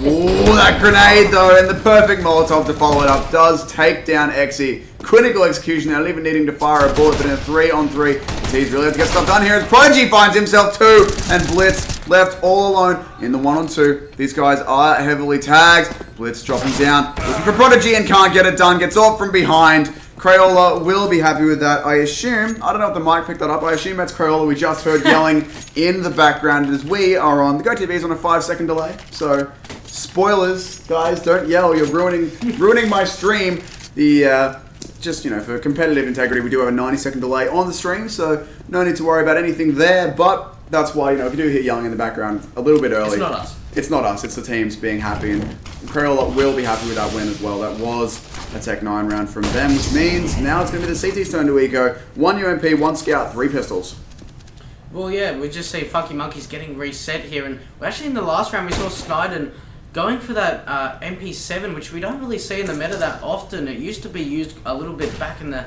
Oh, that grenade though, and the perfect Molotov to follow it up. Does take down Exy. Critical execution, not even needing to fire a bullet, but in a 3-on-3. He's really have to get stuff done here as Prodigy finds himself 2, and Blitz left all alone in the 1-on-2. These guys are heavily tagged. Blitz dropping down, looking for Prodigy and can't get it done. Gets off from behind. Crayola will be happy with that, I assume. I don't know if the mic picked that up. I assume that's Crayola. We just heard yelling in the background as we are on. The GoTV is on a 5-second delay. So, spoilers, guys, don't yell. You're ruining my stream. Just, for competitive integrity, we do have a 90-second delay on the stream, so no need to worry about anything there. But that's why, if you do hear yelling in the background a little bit early. It's not us. It's not us. It's the teams being happy, and Crayola will be happy with that win as well. That was a Tech 9 round from them, which means now it's going to be the CT's turn to eco. 1 UMP, 1 scout, 3 pistols. Well, yeah, we just see Funky Monkeys getting reset here, and actually in the last round we saw Snyden going for that MP7, which we don't really see in the meta that often. It used to be used a little bit back in the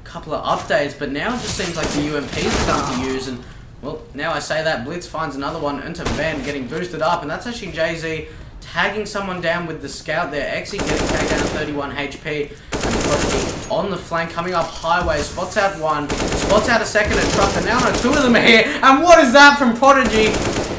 couple of updates, but now it just seems like the UMPs are starting to use, and well, now I say that, Blitz finds another one into Van, getting boosted up, and that's actually Jay-Z tagging someone down with the scout there. Exy getting tagged down 31 HP, and Prodigy on the flank, coming up highway, spots out 1, spots out a second at truck, and now 2 of them are here, and what is that from Prodigy?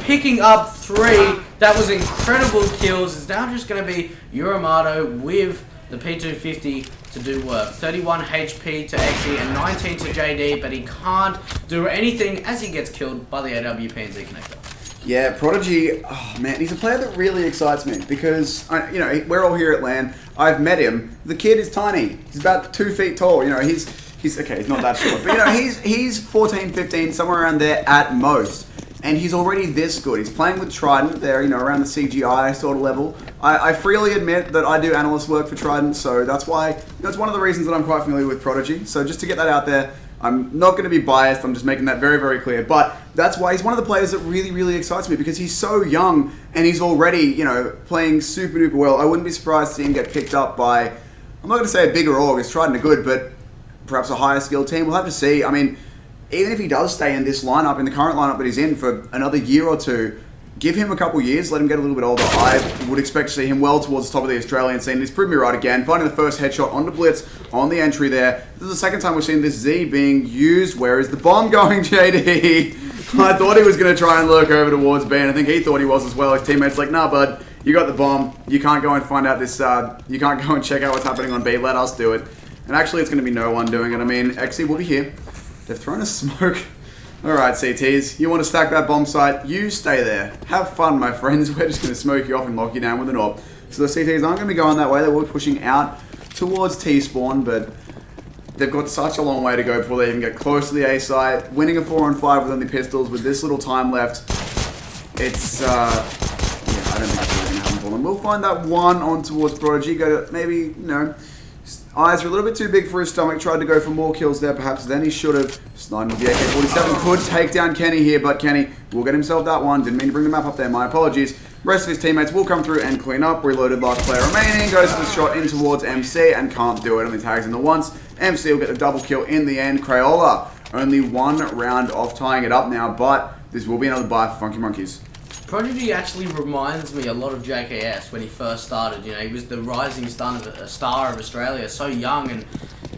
Picking up 3, that was incredible kills. It's now just going to be Yuramato with the P250 to do work. 31 HP to Exy and 19 to JD, but he can't do anything as he gets killed by the AWP and Z connector. Yeah, Prodigy, oh man, he's a player that really excites me because, we're all here at LAN. I've met him. The kid is tiny. He's about 2 feet tall. He's okay, he's not that short. But, he's 14, 15, somewhere around there at most. And he's already this good. He's playing with Trident there, around the CGI sort of level. I freely admit that I do analyst work for Trident, so that's why, that's one of the reasons that I'm quite familiar with Prodigy. So just to get that out there, I'm not going to be biased, I'm just making that very, very clear. But that's why he's one of the players that really, really excites me because he's so young and he's already, playing super duper well. I wouldn't be surprised to see him get picked up by, I'm not going to say a bigger org, because Trident are good, but perhaps a higher skilled team. We'll have to see. I mean, even if he does stay in this lineup, in the current lineup that he's in for another year or 2, give him a couple years, let him get a little bit older. I would expect to see him well towards the top of the Australian scene. He's proved me right again, finding the first headshot onto Blitz on the entry there. This is the second time we've seen this Z being used. Where is the bomb going, JD? I thought he was going to try and lurk over towards B, and I think he thought he was as well. His teammates like, nah, bud, you got the bomb. You can't go and find out this, you can't go and check out what's happening on B. Let us do it. And actually, it's going to be no one doing it. I mean, Exy will be here. They've thrown a smoke. Alright, CTs, you want to stack that bomb site? You stay there. Have fun, my friends. We're just going to smoke you off and lock you down with an AWP. So the CTs aren't going to be going that way. They were pushing out towards T-spawn, but they've got such a long way to go before they even get close to the A site. Winning a 4-on-5 with only pistols with this little time left, it's, yeah, I don't think that's really going to happen for them. We'll find that one on towards Prodigy. Go to maybe, you know, eyes are a little bit too big for his stomach. Tried to go for more kills there, perhaps, than he should have. Sniping with the AK-47 could take down Kenny here, but Kenny will get himself that one. Didn't mean to bring the map up there, my apologies. Rest of his teammates will come through and clean up. Reloaded, last player remaining. Goes for the shot in towards MC and can't do it. Only tags in the once. MC will get the double kill in the end. Crayola, only one round off tying it up now, but this will be another buy for Funky Monkeys. Prodigy actually reminds me a lot of JKS when he first started. You know, he was the rising star of Australia, so young, and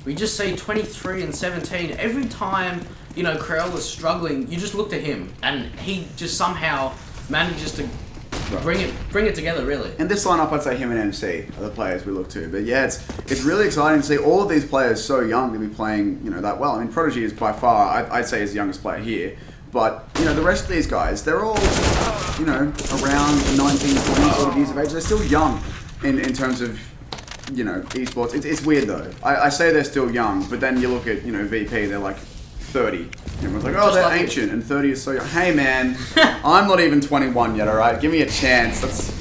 we just see 23 and 17. Every time, you know, Crayola's struggling, you just look to him, and he just somehow manages to bring it together, really. And this lineup, I'd say him and MC are the players we look to. But yeah, it's really exciting to see all of these players so young to be playing, you know, that well. I mean, Prodigy is by far, I'd say, his youngest player here. But, you know, the rest of these guys, they're all, you know, around 19, 20 sort of years of age. They're still young in terms of, you know, esports. It's weird, though. I say they're still young, but then you look at, you know, VP, they're like 30. Everyone's like, oh, just they're like ancient, and 30 is so young. Hey, man, I'm not even 21 yet, all right? Give me a chance.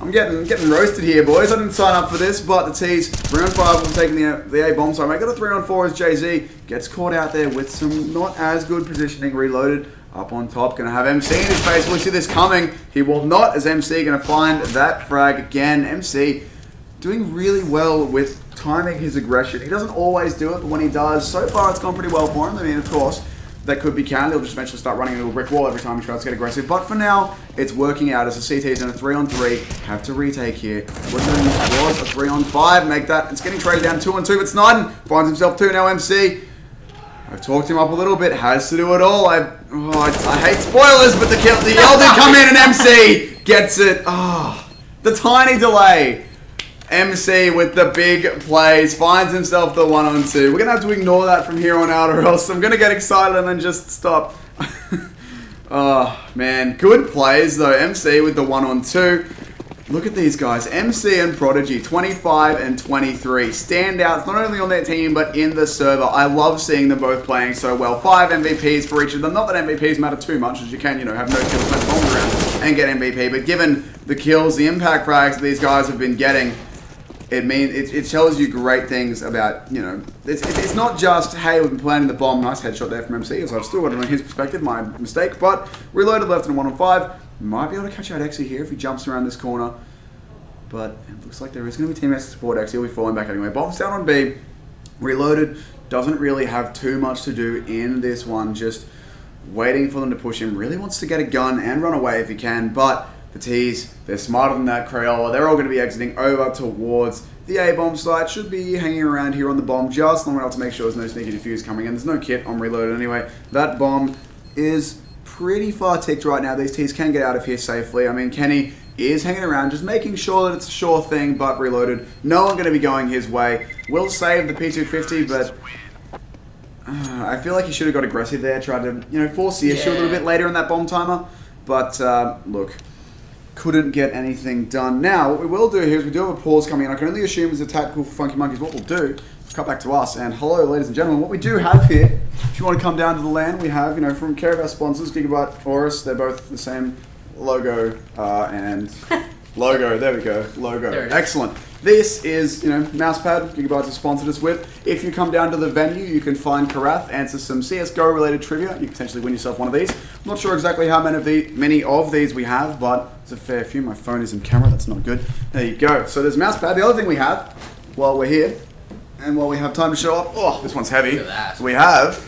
I'm getting roasted here, boys. I didn't sign up for this, but the T's, round 5, we're taking the A bomb. So I got a 3-on-4 as Jay-Z gets caught out there with some not as good positioning. Reloaded up on top, gonna have MC in his face. We'll see this coming. He will not, as MC gonna find that frag again. MC doing really well with timing his aggression. He doesn't always do it, but when he does, so far it's gone pretty well for him. I mean, of course, that could be counted. He'll just eventually start running into a brick wall every time he tries to get aggressive. But for now, it's working out as the CT's in a 3-on-3. Have to retake here. Woodman was a 3-on-5. Make that. It's getting traded down 2-on-2, but Snyden finds himself 2 now. MC. I've talked him up a little bit. Has to do it all. I hate spoilers, but the yell did come in and MC gets it. Oh, the tiny delay. MC with the big plays, finds himself the 1-on-2. We're going to have to ignore that from here on out, or else I'm going to get excited and then just stop. Oh, man. Good plays, though. MC with the 1-on-2. Look at these guys. MC and Prodigy, 25 and 23. Standouts, not only on their team, but in the server. I love seeing them both playing so well. 5 MVPs for each of them. Not that MVPs matter too much, as you can, you know, have no kills, no bombs around and get MVP. But given the kills, the impact frags these guys have been getting, it tells you great things about, you know, it's not just, hey, we've been planting the bomb, nice headshot there from MC, as I've still got it on his perspective, my mistake, but reloaded left and 1-on-5, might be able to catch out Exy here if he jumps around this corner, but it looks like there is going to be teammates to support Exy. He'll be falling back anyway. Bomb's down on B, reloaded, doesn't really have too much to do in this one, just waiting for them to push him, really wants to get a gun and run away if he can, but the T's, they're smarter than that. Crayola, they're all going to be exiting over towards the A-bomb site. Should be hanging around here on the bomb just long enough to make sure there's no sneaky defuse coming in. There's no kit on reloaded anyway. That bomb is pretty far ticked right now. These T's can get out of here safely. I mean, Kenny is hanging around, just making sure that it's a sure thing, but reloaded. No one going to be going his way. Will save the P250, but I feel like he should have got aggressive there. Tried to, you know, force the issue a little bit later in that bomb timer. But, look, couldn't get anything done. Now, what we will do here is we do have a pause coming in. I can only assume it's a tactical for Funky Monkeys. What we'll do, cut back to us, and hello, ladies and gentlemen. What we do have here, if you want to come down to the LAN, we have, you know, from care of our sponsors, Gigabyte, AORUS, they're both the same logo and logo. There we go, logo. Excellent. This is, you know, mousepad Gigabyte has sponsored us with. If you come down to the venue, you can find Karath, answer some CSGO related trivia. You can potentially win yourself one of these. I'm not sure exactly how many of these we have, but it's a fair few. My phone is in camera, that's not good. There you go. So there's mousepad. The other thing we have, while we're here, and while we have time to show off, oh, this one's heavy. Look at that. We have,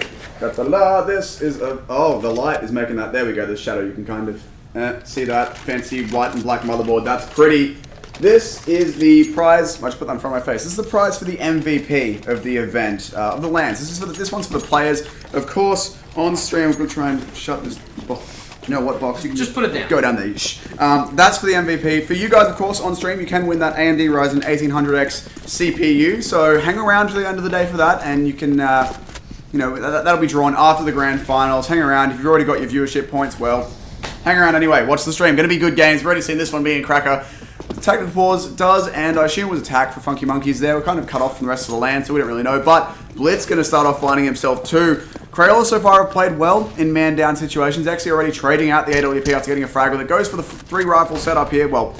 this is oh, the light is making that, there we go, the shadow, you can kind of see that fancy white and black motherboard. That's pretty. This is the prize. I just put that in front of my face. This is the prize for the MVP of the event, of the LANs. This one's for the players. Of course, on stream, we're going to try and shut this box. You know what box? You can just put it down. Go down there. That's for the MVP. For you guys, of course, on stream, you can win that AMD Ryzen 1800X CPU. So hang around to the end of the day for that, and you can, you know, that'll be drawn after the grand finals. Hang around. If you've already got your viewership points, well, hang around anyway. Watch the stream. Going to be good games. We've already seen this one being a cracker. tactical pause does, and I assume it was attack for Funky Monkeys there. We're kind of cut off from the rest of the LAN, so we don't really know. But Blitz going to start off finding himself too. Crayola so far have played well in man-down situations. Actually already trading out the AWP after getting a frag. It goes for the 3-rifle setup here. Well,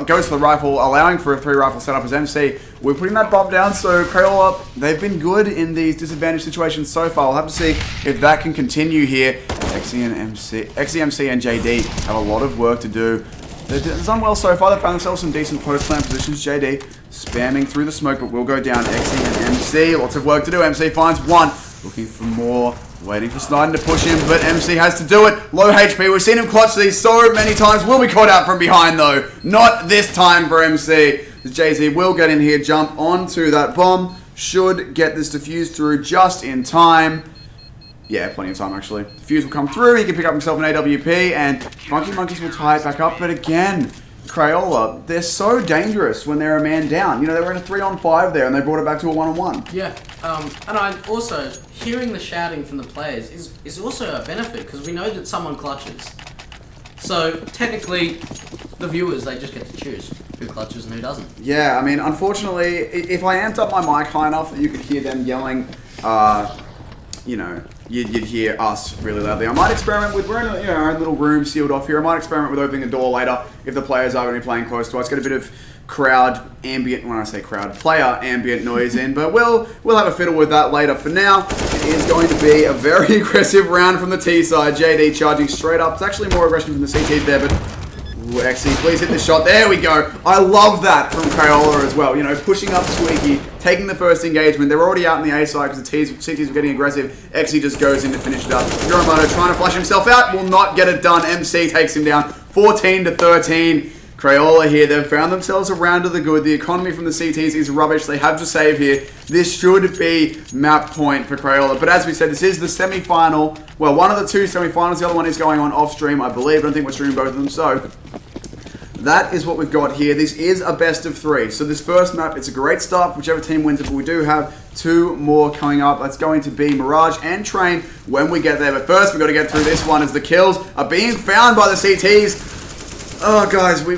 goes for the rifle, allowing for a 3-rifle setup as MC. We're putting that bomb down, so Crayola, they've been good in these disadvantaged situations so far. We'll have to see if that can continue here. XE and JD have a lot of work to do. They've done well so far. They've found themselves some decent post-plant positions. JD spamming through the smoke, but will go down. XE and MC, lots of work to do. MC finds one, looking for more. Waiting for Snyden to push him, but MC has to do it. Low HP. We've seen him clutch these so many times. Will be caught out from behind, though. Not this time for MC. Jay-Z will get in here, jump onto that bomb. Should get this defused through just in time. Yeah, plenty of time, actually. Defuse will come through. He can pick up himself an AWP, and Funky Monkeys will tie it back up. But again, Crayola, they're so dangerous when they're a man down. You know, they were in a 3-on-5 there, and they brought it back to a 1-on-1. Yeah, and I also, hearing the shouting from the players is also a benefit, because we know that someone clutches. So, technically, the viewers, they just get to choose who clutches and who doesn't. Yeah, I mean, unfortunately, if I amped up my mic high enough that you could hear them yelling, you know, you'd hear us really loudly. I might experiment with, we're in our own little room sealed off here. I might experiment with opening the door later if the players are going to be playing close to us. Get a bit of crowd ambient, when I say crowd, player ambient noise in, but we'll have a fiddle with that later. For now, it is going to be a very aggressive round from the T side. JD charging straight up. It's actually more aggression from the CT there, but XE, please hit the shot. There we go. I love that from Crayola as well. You know, pushing up Squeaky, taking the first engagement. They're already out in the A side because the CTs were getting aggressive. XE just goes in to finish it up. Yoromoto trying to flush himself out. Will not get it done. MC takes him down 14-13. Crayola here, they've found themselves a round of the good. The economy from the CTs is rubbish. They have to save here. This should be map point for Crayola. But as we said, this is the semi-final. Well, one of the two semi-finals. The other one is going on off stream, I believe. I don't think we're streaming both of them. So that is what we've got here. This is a best of 3. So this first map, it's a great start for whichever team wins it. But we do have 2 more coming up. That's going to be Mirage and Train when we get there. But first, we've got to get through this one as the kills are being found by the CTs. Oh, guys,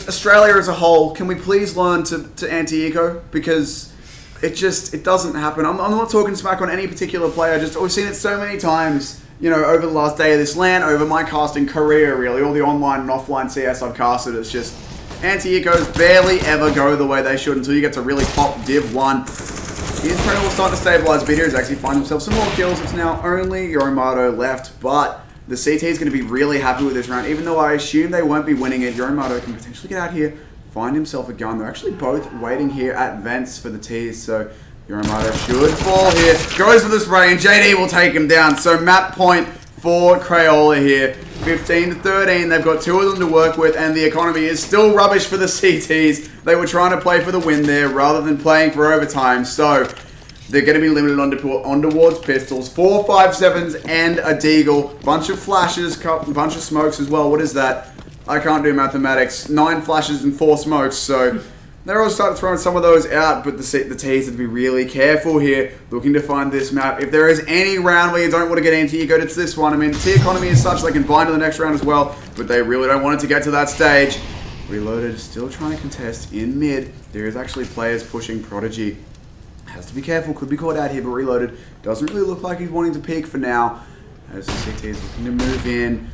Australia as a whole, can we please learn to anti-eco? Because it doesn't happen. I'm not talking smack on any particular player. We've seen it so many times, you know, over the last day of this LAN, over my casting career, really. All the online and offline CS I've casted, it's just anti-ecos barely ever go the way they should until you get to really pop Div 1. Here's Crayola starting to stabilize, but here's actually find himself some more kills. It's now only Yoromoto left, but the CT is going to be really happy with this round, even though I assume they won't be winning it. Yoromoto can potentially get out here, find himself a gun. They're actually both waiting here at vents for the T's, so Yoromoto should fall here. Goes for the spray, and JD will take him down. So map point for Crayola here. 15-13, they've got 2 of them to work with, and the economy is still rubbish for the CTs. They were trying to play for the win there, rather than playing for overtime, so they're going to be limited on towards pistols. 4 5.7s and a deagle. Bunch of flashes, bunch of smokes as well. What is that? I can't do mathematics. 9 flashes and 4 smokes. So they're all starting throwing some of those out, but the T's have to be really careful here, looking to find this map. If there is any round where you don't want to get anti-eco, it's this one. I mean, T economy is such they can bind to the next round as well, but they really don't want it to get to that stage. Reloaded, still trying to contest in mid. There is actually players pushing Prodigy. Has to be careful, could be caught out here, but Reloaded doesn't really look like he's wanting to peek for now. As the CT is looking to move in.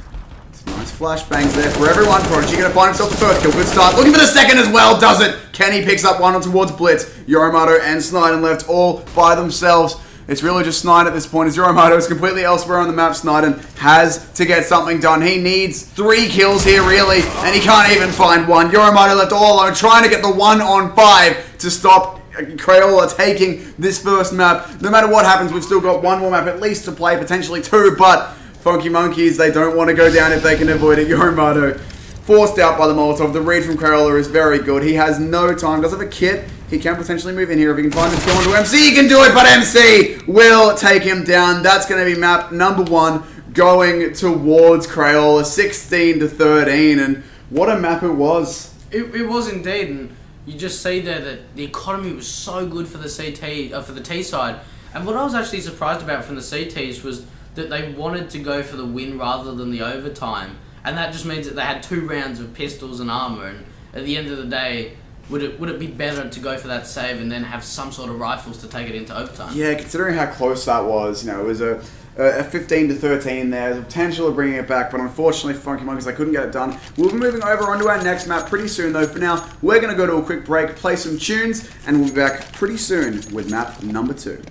It's nice flashbangs there for everyone. Prodigy going to find himself the first kill. Good start. Looking for the second as well, does it? Kenny picks up one on towards Blitz. Yoromoto and Snyden left all by themselves. It's really just Snyden at this point. As Yoromoto is completely elsewhere on the map, Snyden has to get something done. He needs 3 kills here, really, and he can't even find one. Yoromoto left all alone, trying to get the 1-on-5 to stop Crayola taking this first map. No matter what happens, we've still got 1 more map at least to play, potentially 2, but Funky Monkeys, they don't want to go down if they can avoid it. Yoromoto forced out by the Molotov. The read from Crayola is very good. He has no time, does have a kit. He can potentially move in here if he can find his kill onto MC. He can do it, but MC will take him down. That's going to be map number 1 going towards Crayola, 16-13, and what a map it was. It was indeed, and you just see there that the economy was so good for the for the T side. And what I was actually surprised about from the CTs was that they wanted to go for the win rather than the overtime. And that just means that they had 2 rounds of pistols and armor. And at the end of the day, would it be better to go for that save and then have some sort of rifles to take it into overtime? Yeah, considering how close that was, you know, it was a 15-13 there, the potential of bringing it back, but unfortunately for Funky Monkeys, they couldn't get it done. We'll be moving over onto our next map pretty soon, though. For now, we're going to go to a quick break, play some tunes, and we'll be back pretty soon with map number 2.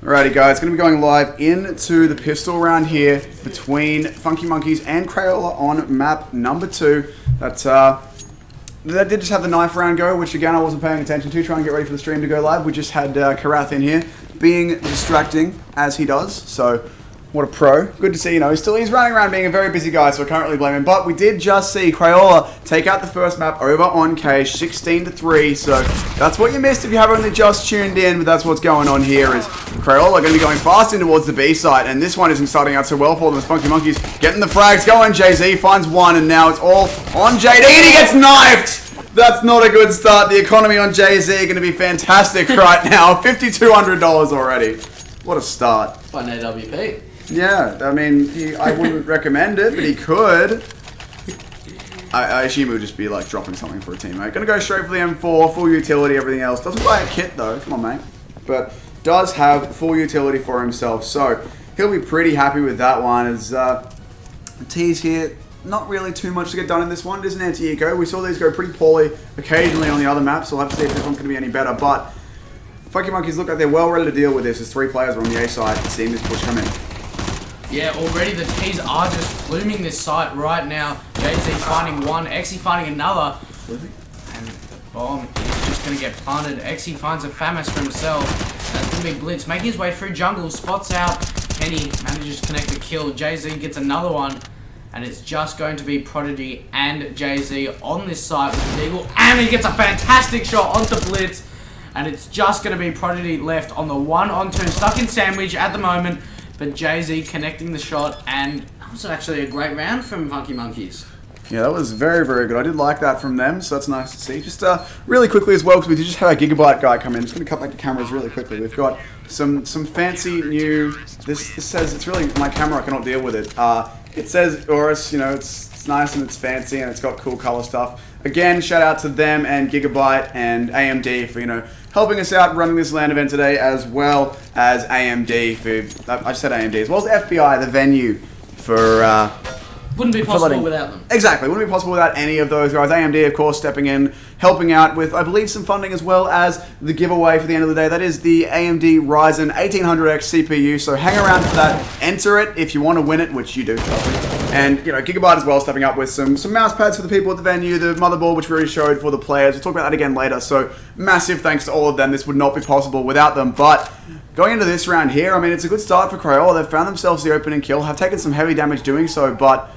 Alrighty guys, going to be going live into the pistol round here between Funky Monkeys and Crayola on map number 2. That did just have the knife round go, which again I wasn't paying attention to, trying to get ready for the stream to go live. We just had Karath in here, being distracting as he does, so what a pro. Good to see, he's running around being a very busy guy, so I can't really blame him. But we did just see Crayola take out the first map over on Cage, 16-3, so that's what you missed if you have only just tuned in, but that's what's going on here is Crayola going to be going fast in towards the B side, and this one isn't starting out so well for them as Funky Monkeys getting the frags going. Jay-Z finds one, and now it's all on JD, and he gets knifed! That's not a good start. The economy on Jay-Z going to be fantastic right now. $5,200 already. What a start. Fun AWP. Yeah, I mean, I wouldn't recommend it, but he could. I assume it would just be like dropping something for a teammate. Gonna go straight for the M4, full utility, everything else. Doesn't buy a kit though, come on mate. But does have full utility for himself, so he'll be pretty happy with that one. As the T's here, not really too much to get done in this one. It is an anti-eco. We saw these go pretty poorly occasionally on the other maps, so we'll have to see if this one's gonna be any better. But Funky Monkeys look like they're well ready to deal with this as 3 players are on the A side and seeing this push come in. Yeah, already the T's are just fluming this site right now. Jay-Z finding one, Exy finding another. And the bomb is just going to get planted. Exy finds a FAMAS for himself. That's going to be Blitz. Making his way through jungle, spots out. Kenny manages to connect the kill. Jay-Z gets another one. And it's just going to be Prodigy and Jay-Z on this site with the Eagle. And he gets a fantastic shot onto Blitz. And it's just going to be Prodigy left on the 1-on-2. Stuck in sandwich at the moment. But Jay-Z connecting the shot, and that was actually a great round from Funky Monkeys. Yeah, that was very, very good. I did like that from them, so that's nice to see. Just really quickly as well, because we did just have our Gigabyte guy come in. Just going to cut back the cameras really quickly. We've got some fancy new... This says, it's really... My camera, I cannot deal with it. It says AORUS, it's nice and it's fancy and it's got cool color stuff. Again, shout out to them and Gigabyte and AMD for, helping us out running this LAN event today, as well as AMD for, I just said AMD, as well as FBI, the venue for... Wouldn't be possible without them. Exactly, wouldn't be possible without any of those guys. AMD, of course, stepping in, helping out with, I believe, some funding as well as the giveaway for the end of the day. That is the AMD Ryzen 1800X CPU, so hang around for that. Enter it if you want to win it, which you do. And, Gigabyte as well, stepping up with some mouse pads for the people at the venue, the motherboard, which we already showed for the players. We'll talk about that again later, so massive thanks to all of them. This would not be possible without them, but going into this round here, I mean, it's a good start for Crayola. They've found themselves the opening kill, have taken some heavy damage doing so, but...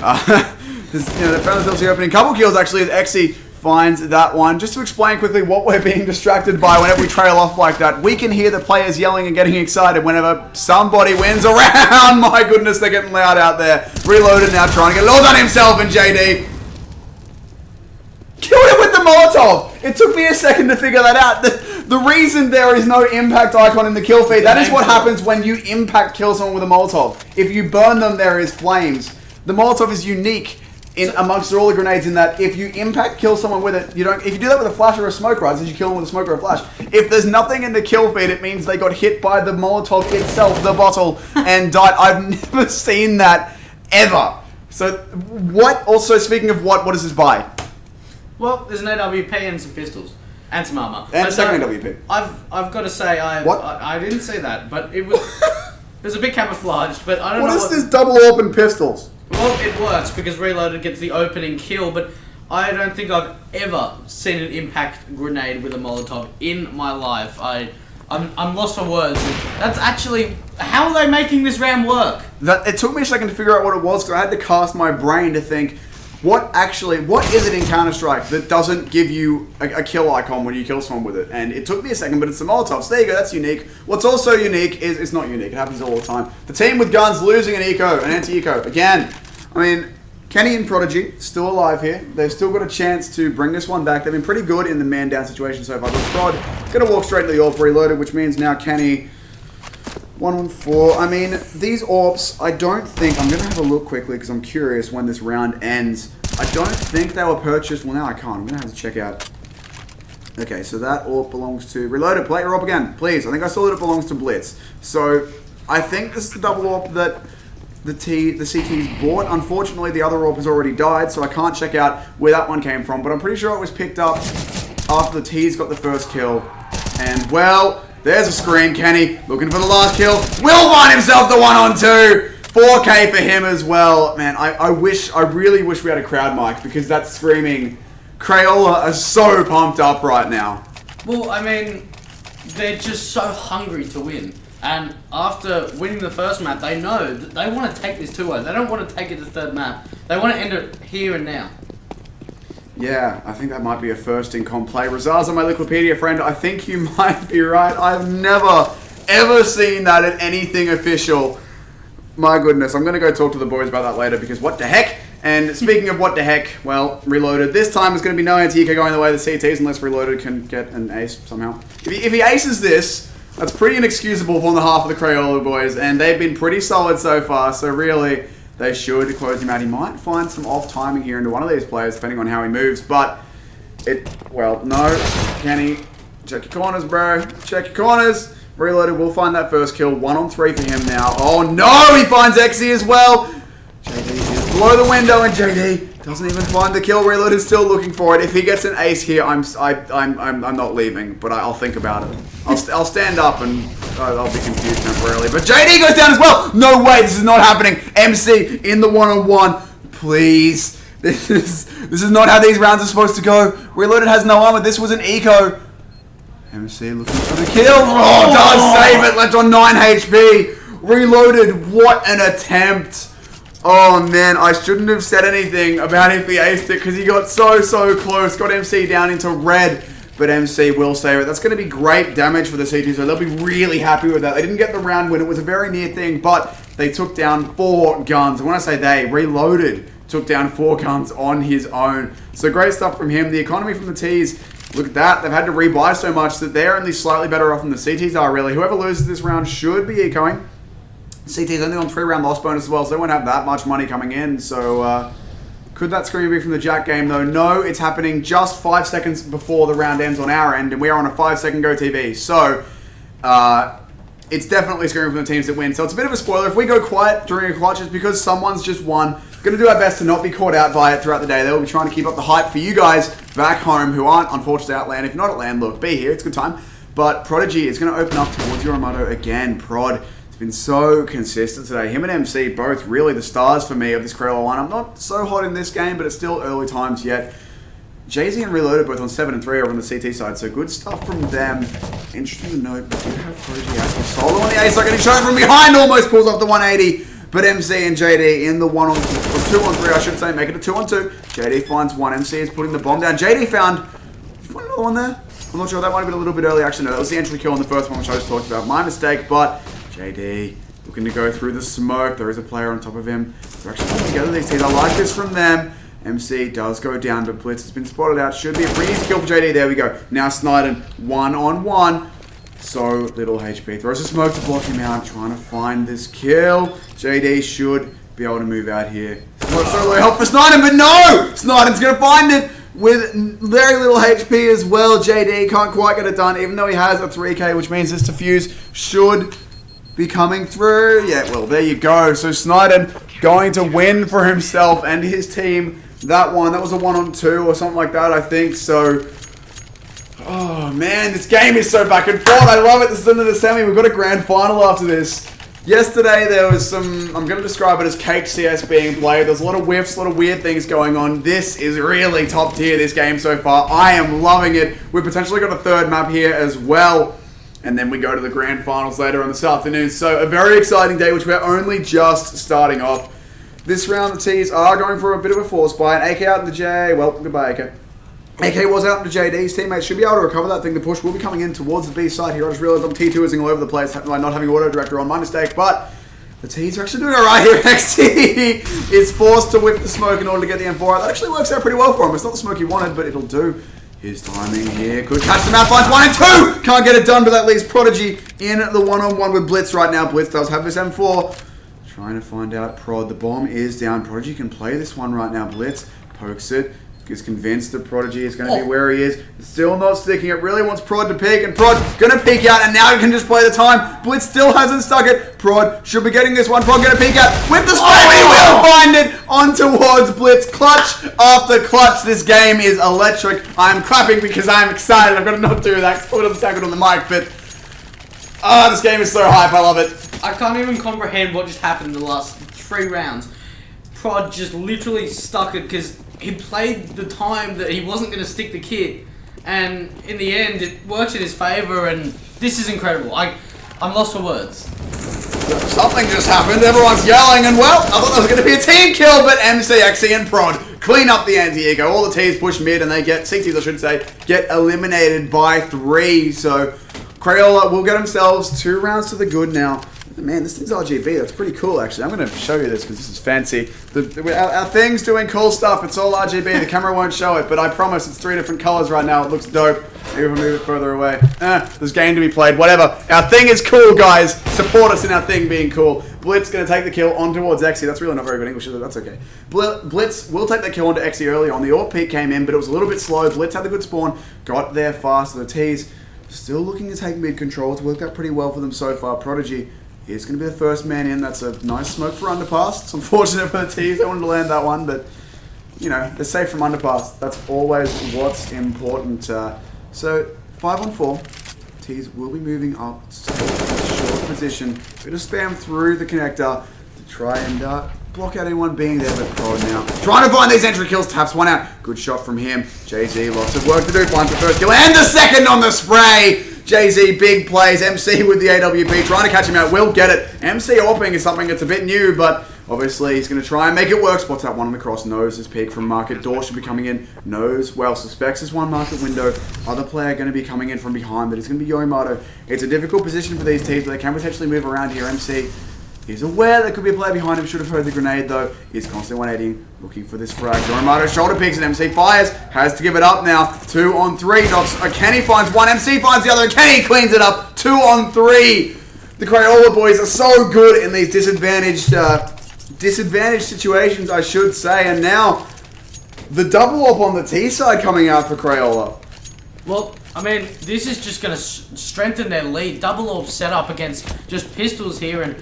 they found themselves the opening couple kills actually as Exy finds that one. Just to explain quickly what we're being distracted by whenever we trail off like that, we can hear the players yelling and getting excited whenever somebody wins a round. My goodness, they're getting loud out there. Reloaded now, trying to get loads on himself, and JD killed him with the Molotov. It took me a second to figure that out. The reason there is no impact icon in the kill feed, that is what happens when you impact kill someone with a Molotov. If you burn them, there is flames. The Molotov is unique amongst all the grenades in that if you impact kill someone with it, you don't. If you do that with a flash or a smoke, right, since you kill them with a smoke or a flash, if there's nothing in the kill feed, it means they got hit by the Molotov itself, the bottle, and died. I've never seen that ever. So what? Also, speaking of what does this buy? Well, there's an AWP and some pistols and some armor. And a second AWP. I've got to say I didn't see that, but it was it was a bit camouflaged. But I don't know what is this double open pistols? Well, it works because Reloaded gets the opening kill, but I don't think I've ever seen an impact grenade with a Molotov in my life. I'm lost for words. That's actually... How are they making this round work? It took me a second to figure out what it was, because I had to cast my brain to think, what is it in Counter-Strike that doesn't give you a kill icon when you kill someone with it? And it took me a second, but it's the Molotov. So there you go, that's unique. What's also unique is, it's not unique, it happens all the time. The team with guns losing an anti-eco. Again, I mean, Kenny and Prodigy still alive here. They've still got a chance to bring this one back. They've been pretty good in the man-down situation so far. But Prod going to walk straight to the AWP Reloaded, which means now Kenny 114. I mean, these AWPs, I don't think... I'm going to have a look quickly because I'm curious when this round ends. I don't think they were purchased... Well, now I can't. I'm going to have to check out... Okay, so that AWP belongs to... Reloaded, play your AWP again, please. I think I saw that it belongs to Blitz. So, I think this is the double AWP that... The CT's bought. Unfortunately, the other AWP has already died, so I can't check out where that one came from. But I'm pretty sure it was picked up after the T's got the first kill. And, well, There's a screen. Kenny looking for the last kill. Will find himself the 1-on-2. 4K for him as well. Man, I really wish we had a crowd mic because that screaming Crayola are so pumped up right now. Well, I mean, they're just so hungry to win. And after winning the first map, they know that they want to take this 2-0. They don't want to take it to the third map. They want to end it here and now. Yeah, I think that might be a first in comp play. Razaza, my Liquipedia friend, I think you might be right. I've never, ever seen that at anything official. My goodness, I'm going to go talk to the boys about that later because what the heck? And speaking of what the heck, well, Reloaded. This time it's going to be no anti-eco going the way of the CTs unless Reloaded can get an ace somehow. If he aces this, that's pretty inexcusable on the half of the Crayola boys, and they've been pretty solid so far, so really, they should close him out. He might find some off timing here into one of these players, depending on how he moves, but well, no. Kenny, check your corners, bro. Check your corners. Reloaded will find that first kill. 1-on-3 for him now. Oh no, he finds Exy as well. JD is below the window, and JD doesn't even find the kill. Reload is still looking for it. If he gets an ace here, I'm not leaving, but I'll think about it. I'll stand up and I'll be confused temporarily. But JD goes down as well. No way, this is not happening. MC in the 1-on-1, please. This is not how these rounds are supposed to go. Reloaded has no armor. This was an eco. MC looking for the kill. Oh, does save it. Left on 9 HP. Reloaded. What an attempt. Oh, man. I shouldn't have said anything about if he aced it because he got so close. Got MC down into red. But MC will save it. That's going to be great damage for the C2, so they'll be really happy with that. They didn't get the round win. It was a very near thing, but they took down 4 guns. And when I say they, Reloaded took down 4 guns on his own. So great stuff from him. The economy from the T's, look at that. They've had to rebuy so much that they're only slightly better off than the CTs are, really. Whoever loses this round should be ecoing. CT's only on 3-round loss bonus as well, so they won't have that much money coming in. So, could that screen be from the Jack game, though? No, it's happening just 5 seconds before the round ends on our end, and we are on a 5-second Go TV. So, it's definitely screaming from the teams that win. So it's a bit of a spoiler. If we go quiet during a clutch, it's because someone's just won. Going to do our best to not be caught out by it throughout the day. They will be trying to keep up the hype for you guys back home who aren't, unfortunately, at LAN. If you're not at LAN, look, be here. It's a good time. But Prodigy is going to open up towards Yoromoto again. Prod has been so consistent today. Him and MC, both really the stars for me of this Crayola line. I'm not so hot in this game, but it's still early times yet. Jay-Z and Reloaded both on 7 and 3 over on the CT side, so good stuff from them. Interesting to note, but do have Prodigy out for solo on the ace, like getting shown from behind, almost pulls off the 180. But MC and JD in the 2-on-3, I should say, make it a 2-on-2. JD finds one, MC is putting the bomb down. JD found another one there. I'm not sure, that might have been a little bit early. Actually, no, that was the entry kill on the first one, which I just talked about. My mistake, but JD looking to go through the smoke. There is a player on top of him. They're actually putting together these teams. I like this from them. MC does go down, but Blitz has been spotted out. Should be a pretty easy kill for JD. There we go. Now Sniden, 1-on-1. So little HP. Throws a smoke to block him out. Trying to find this kill. JD should be able to move out here. Smoke solo help for Sniden, but no! Sniden's going to find it with very little HP as well. JD can't quite get it done, even though he has a 3K, which means this defuse should be coming through. Yeah, well, there you go. So Sniden going to win for himself and his team. That one, that was a 1-on-2 or something like that, I think. So, oh man, this game is so back and forth. I love it. This is into the semi. We've got a grand final after this. Yesterday, there was some, I'm going to describe it as cake CS being played. There's a lot of whiffs, a lot of weird things going on. This is really top tier, this game so far. I am loving it. We've potentially got a third map here as well. And then we go to the grand finals later on this afternoon. So, a very exciting day, which we're only just starting off. This round, the T's are going for a bit of a force buy. And AK out in the J. Well, goodbye, AK. AK was out in the JD's teammates. Should be able to recover that thing. The push will be coming in towards the B side here. I just realized I'm T2-ing all over the place by not having auto director on. My mistake, but the T's are actually doing alright here. XT is forced to whip the smoke in order to get the M4 out. That actually works out pretty well for him. It's not the smoke he wanted, but it'll do. His timing here. Could catch the map. Finds 1 and 2. Can't get it done, but that leaves Prodigy in the 1-on-1 with Blitz right now. Blitz does have this M4. Trying to find out Prod. The bomb is down. Prodigy can play this one right now. Blitz pokes it. Is convinced that Prodigy is going to be where he is. Still not sticking. It really wants Prod to peek, and Prod going to peek out, and now he can just play the time. Blitz still hasn't stuck it. Prod should be getting this one. Prod going to peek out. Whip the spray, but he will find it on towards Blitz. Clutch after clutch. This game is electric. I'm clapping because I'm excited. I've got to not do that. I would have tackled on the mic, but Ah, this game is so hype. I love it. I can't even comprehend what just happened in the last 3 rounds. Prod just literally stuck it because he played the time that he wasn't going to stick the kit. And in the end, it works in his favor, and this is incredible. I'm lost for words. Something just happened. Everyone's yelling, and well, I thought that was going to be a team kill, but MC, XE, and Prod clean up the anti-eco. All the T's push mid, and they get, CTs I should say, get eliminated by 3. So Crayola will get themselves 2 rounds to the good now. Man, this thing's RGB. That's pretty cool, actually. I'm going to show you this because this is fancy. Our thing's doing cool stuff. It's all RGB. The camera won't show it, but I promise it's 3 different colors right now. It looks dope. Maybe if I move it further away. There's game to be played. Whatever. Our thing is cool, guys. Support us in our thing being cool. Blitz going to take the kill on towards XE. That's really not very good English, is it? That's okay. Blitz will take the kill onto XE early on. The AWP peak came in, but it was a little bit slow. Blitz had the good spawn. Got there fast. The T's still looking to take mid control. It's worked out pretty well for them so far. Prodigy is going to be the first man in. That's a nice smoke for underpass. It's unfortunate for the T's. They wanted to land that one, but, you know, they're safe from underpass. That's always what's important. So, 5-on-4. T's will be moving up to a short position. Bit of spam through the connector to try and block out anyone being there, but Prod now trying to find these entry kills. Taps one out. Good shot from him. Jay-Z, lots of work to do. Finds the first kill and the second on the spray. Jay-Z, big plays. MC with the AWP, trying to catch him out. Will get it. MC AWPing is something that's a bit new, but obviously he's going to try and make it work. Spots that one on the cross. Knows his peak from market. Door should be coming in. Knows, well, suspects his one market window. Other player going to be coming in from behind, but it's going to be Yorimato. It's a difficult position for these teams, but they can potentially move around here. MC is aware there could be a player behind him. Should have heard the grenade, though. He's constantly 180, looking for this frag. Yorimato shoulder picks and MC fires. Has to give it up now. 2-on-3. Knocks. Kenny finds one. MC finds the other. And Kenny cleans it up. 2-on-3. The Crayola boys are so good in these disadvantaged situations, I should say. And now, the double up on the T side coming out for Crayola. Well, I mean, this is just going to strengthen their lead. Double AWP set up against just pistols here, and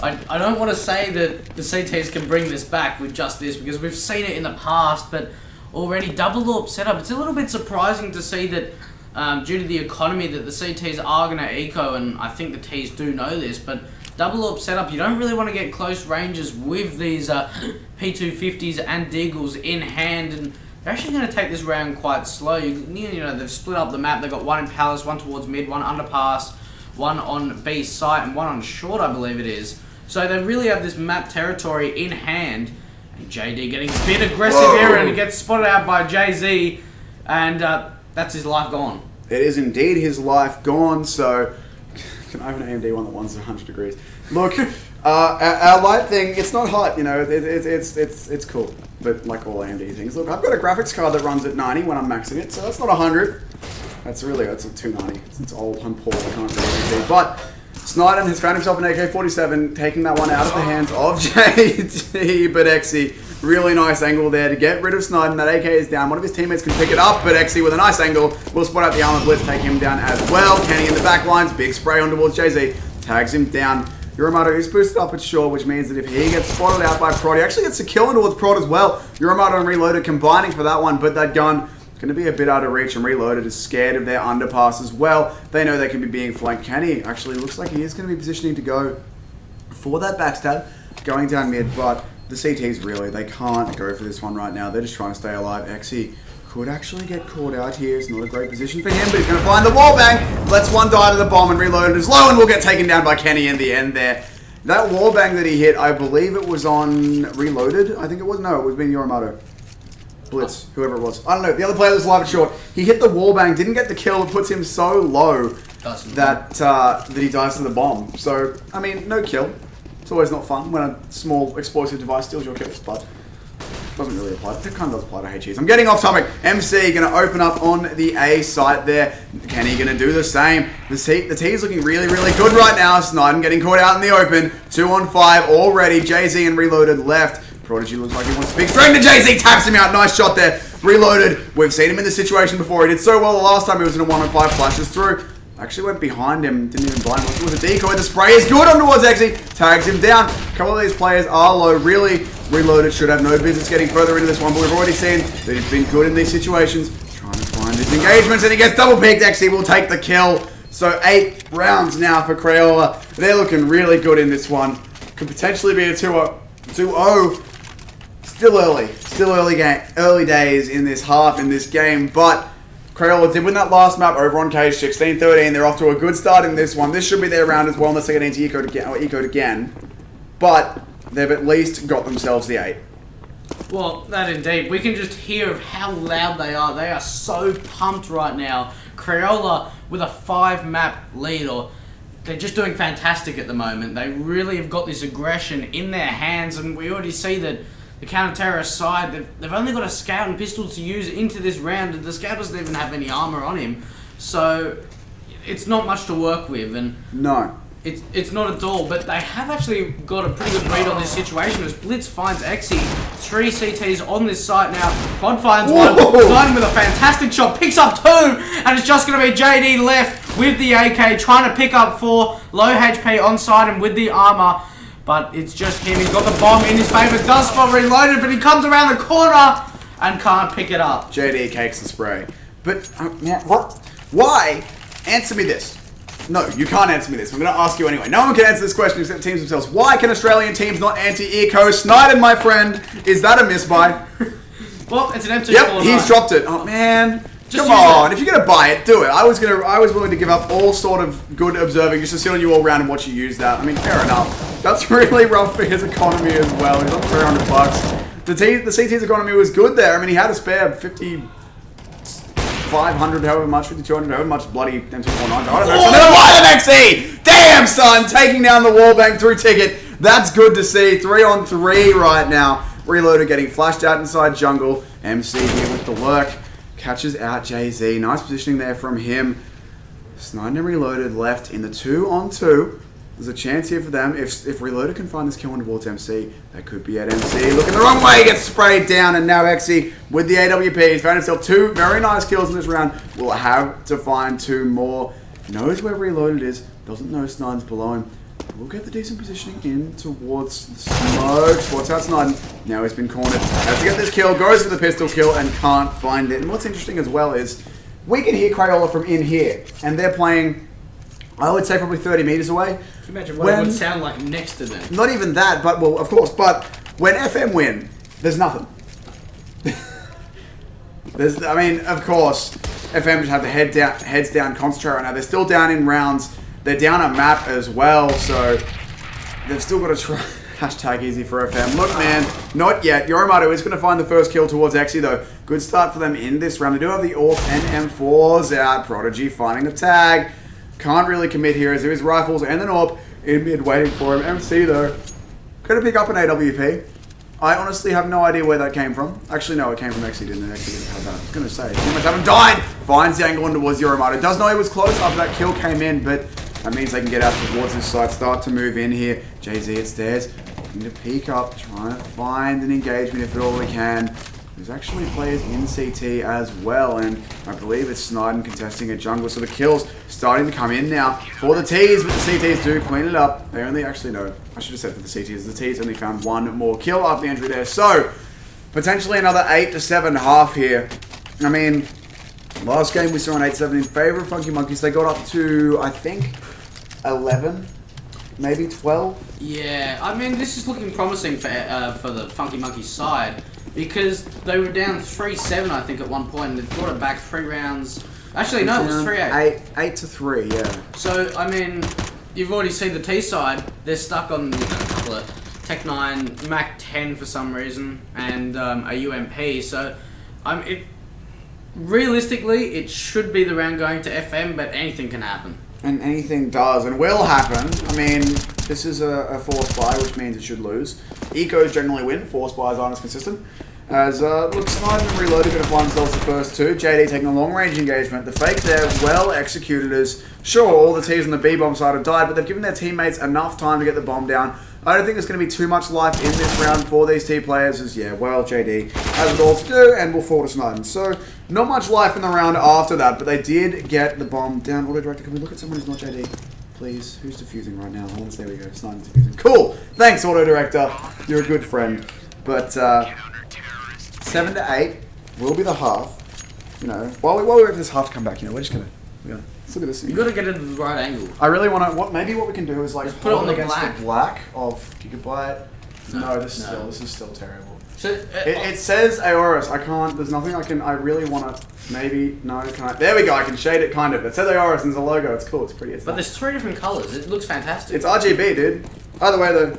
I don't want to say that the CTs can bring this back with just this, because we've seen it in the past, but already double AWP setup. It's a little bit surprising to see that due to the economy that the CTs are going to eco, and I think the Ts do know this, but double AWP setup, you don't really want to get close ranges with these P250s and Deagles in hand, and they're actually going to take this round quite slow. You know, they've split up the map. They've got one in Palace, one towards mid, one underpass, one on B site, and one on short, I believe it is. So they really have this map territory in hand. And JD getting a bit aggressive here, and he gets spotted out by Jay-Z, and that's his life gone. It is indeed his life gone, so can I have an AMD one that runs 100 degrees? Look, our light thing, it's not hot, you know, it's cool, but like all AMD things. Look, I've got a graphics card that runs at 90 when I'm maxing it, so that's not 100. That's a 290. It's old, I'm poor, I can't really see. But Snyden has found himself an AK-47, taking that one out of the hands of JD, but XE, really nice angle there to get rid of Snyden. That AK is down. One of his teammates can pick it up, but XE with a nice angle will spot out the armor blitz, take him down as well. Kenny in the back lines, big spray on towards Jay-Z, tags him down. Yorimato is boosted up at short, which means that if he gets spotted out by Prod, he actually gets a kill on towards Prod as well. Yorimato and Reloaded combining for that one, but that gun going to be a bit out of reach, and Reloaded is scared of their underpass as well. They know they can be being flanked. Kenny actually looks like he is going to be positioning to go for that backstab, going down mid, but the CTs really, they can't go for this one right now. They're just trying to stay alive. XE could actually get caught out here. It's not a great position for him, but he's going to find the wall bang. Lets one die to the bomb, and Reloaded is low and will get taken down by Kenny in the end there. That wall bang that he hit, I believe it was on Reloaded. I think it was. No, it was being Yorimato. Blitz, whoever it was. I don't know. The other player was alive at short. He hit the wall bang, didn't get the kill. It puts him so low that he dies to the bomb. So, I mean, no kill. It's always not fun when a small explosive device steals your kills, but it doesn't really apply. It kind of does apply to HEs. I'm getting off topic. MC going to open up on the A site there. Kenny going to do the same. The T is looking really, really good right now. Snyden getting caught out in the open. 2-on-5 already. Jay-Z and Reloaded left. Prodigy looks like he wants to speak straight to Jay-Z, taps him out, nice shot there. Reloaded, we've seen him in this situation before. He did so well the last time he was in a 1-on-5, flashes through. Actually went behind him, didn't even blind him. It was a decoy, the spray is good on towards XE, tags him down. A couple of these players are low, really. Reloaded should have no business getting further into this one, but we've already seen that he's been good in these situations. Trying to find his engagements, and he gets double picked. XE will take the kill. So 8 rounds now for Crayola. They're looking really good in this one. Could potentially be a 2-0. Still early days in this half, in this game, but Crayola did win that last map over on Cage 16-13. They're off to a good start in this one. This should be their round as well unless they get into ecoed again. But they've at least got themselves the 8. Well, that indeed. We can just hear of how loud they are. They are so pumped right now. Crayola with a 5-map lead, or they're just doing fantastic at the moment. They really have got this aggression in their hands, and we already see that the counter-terrorist side, they've only got a scout and pistols to use into this round, and the scout doesn't even have any armor on him. So it's not much to work with, and no. It's not at all, but they have actually got a pretty good read on this situation as Blitz finds Exy. 3 CTs on this site now. Quad finds one. Snyden with a fantastic shot. Picks up 2, and it's just going to be JD left with the AK, trying to pick up 4. Low HP on side and with the armor, but it's just him. He's got the bomb in his favor. Does spot reloaded, but he comes around the corner and can't pick it up. JD cakes the spray. But, what? Why? Answer me this. No, you can't answer me this. I'm going to ask you anyway. No one can answer this question except teams themselves. Why can Australian teams not anti-eco? Snyden, my friend, is that a misbuy? Well, it's an M2. Yep, he's dropped it. Oh man, just come on! If you're gonna buy it, do it. I was willing to give up all sort of good observing just to sit on you all around and watch you use that. I mean, fair enough. That's really rough for his economy as well. He's on $300. The CT's economy was good there. I mean, he had a spare 50. 500, however much, 5200, however much bloody M249. I don't know. So then why the XE? Damn, son! Taking down the wallbang through ticket. That's good to see. 3-on-3 right now. Reloader getting flashed out inside jungle. MC here with the lurk. Catches out Jay-Z. Nice positioning there from him. Snyden and Reloaded left in the 2-on-2. There's a chance here for them. If Reloader can find this kill on towards MC, that could be at MC. Looking the wrong way, gets sprayed down, and now Exy with the AWP. He's found himself 2 very nice kills in this round. Will have to find 2 more. Knows where Reloaded is. Doesn't know Snyden's below him. We'll get the decent positioning in towards the smoke. Spots out Snyden. Now he's been cornered. Has to get this kill. Goes for the pistol kill and can't find it. And what's interesting as well is we can hear Crayola from in here, and they're playing, I would say, probably 30 meters away. Can you imagine what it would sound like next to them? Not even that, but, well, of course, but when FM win, there's nothing. I mean, of course, FM just have the heads down, concentrate right now. They're still down in rounds. They're down a map as well, so they've still got to try. Hashtag easy for FM. Look, man, not yet. Yoramato is going to find the first kill towards Exy, though. Good start for them in this round. They do have the AWP and M4s out. Prodigy finding the tag. Can't really commit here as there is rifles and an AWP in mid waiting for him. MC, though, going to pick up an AWP. I honestly have no idea where that came from. Actually, no, it came from Exy, didn't it? Exy didn't have that. I was going to say, teammates haven't died. Finds the angle in towards Yoramato. Does know he was close after that kill came in, but that means they can get out towards this side, start to move in here. Jay-Z at stairs, looking to peek up, trying to find an engagement if at all they can. There's actually players in CT as well, and I believe it's Snyden contesting a jungle, so the kills starting to come in now for the T's, but the CTs do clean it up. They only actually, no, I should have said for the CTs. The T's only found 1 more kill after the entry there, so potentially another 8 to 7 half here. I mean, last game we saw an 8-7 in favor of Funky Monkeys. They got up to, I think, 11, maybe 12. Yeah, I mean, this is looking promising for the Funky Monkeys side, because they were down 3-7, I think, at one point, and they've brought it back 3 rounds. Actually, no, it was 3-8. 8 to 3, yeah. So, I mean, you've already seen the T side. They're stuck on a couple of Tech 9, Mac 10 for some reason, and a UMP. So, realistically, it should be the round going to FM, but anything can happen. And anything does and will happen. I mean, this is a force buy, which means it should lose. Ecos generally win. Force buys aren't as consistent. As looks Snyden and Reloaded going to find themselves the first 2. JD taking a long-range engagement. The fake there, well executed as, sure, all the T's on the B-bomb side have died, but they've given their teammates enough time to get the bomb down. I don't think there's going to be too much life in this round for these T players, as, yeah, well, JD has it all to do and will fall to Snyden. So, not much life in the round after that, but they did get the bomb down. Auto Director, can we look at someone who's not JD? Please, who's defusing right now? Oh, there we go, Snyden's defusing. Cool! Thanks, Auto Director. You're a good friend. But, 7 to 8 will be the half. You know, while we wait for this half to come back, you know, we're just gonna Let's look at this. You got to get it at the right angle. I really want to. Maybe what we can do is like just put it on the against black. the black of Gigabyte. No, this is still terrible. So, it says AORUS. I can't. There's nothing I can. I really want to. Maybe no. Can I? There we go. I can shade it kind of. It says AORUS and there's a logo. It's cool. It's pretty. But there's 3 different colors. It looks fantastic. It's RGB, dude. Either way, though.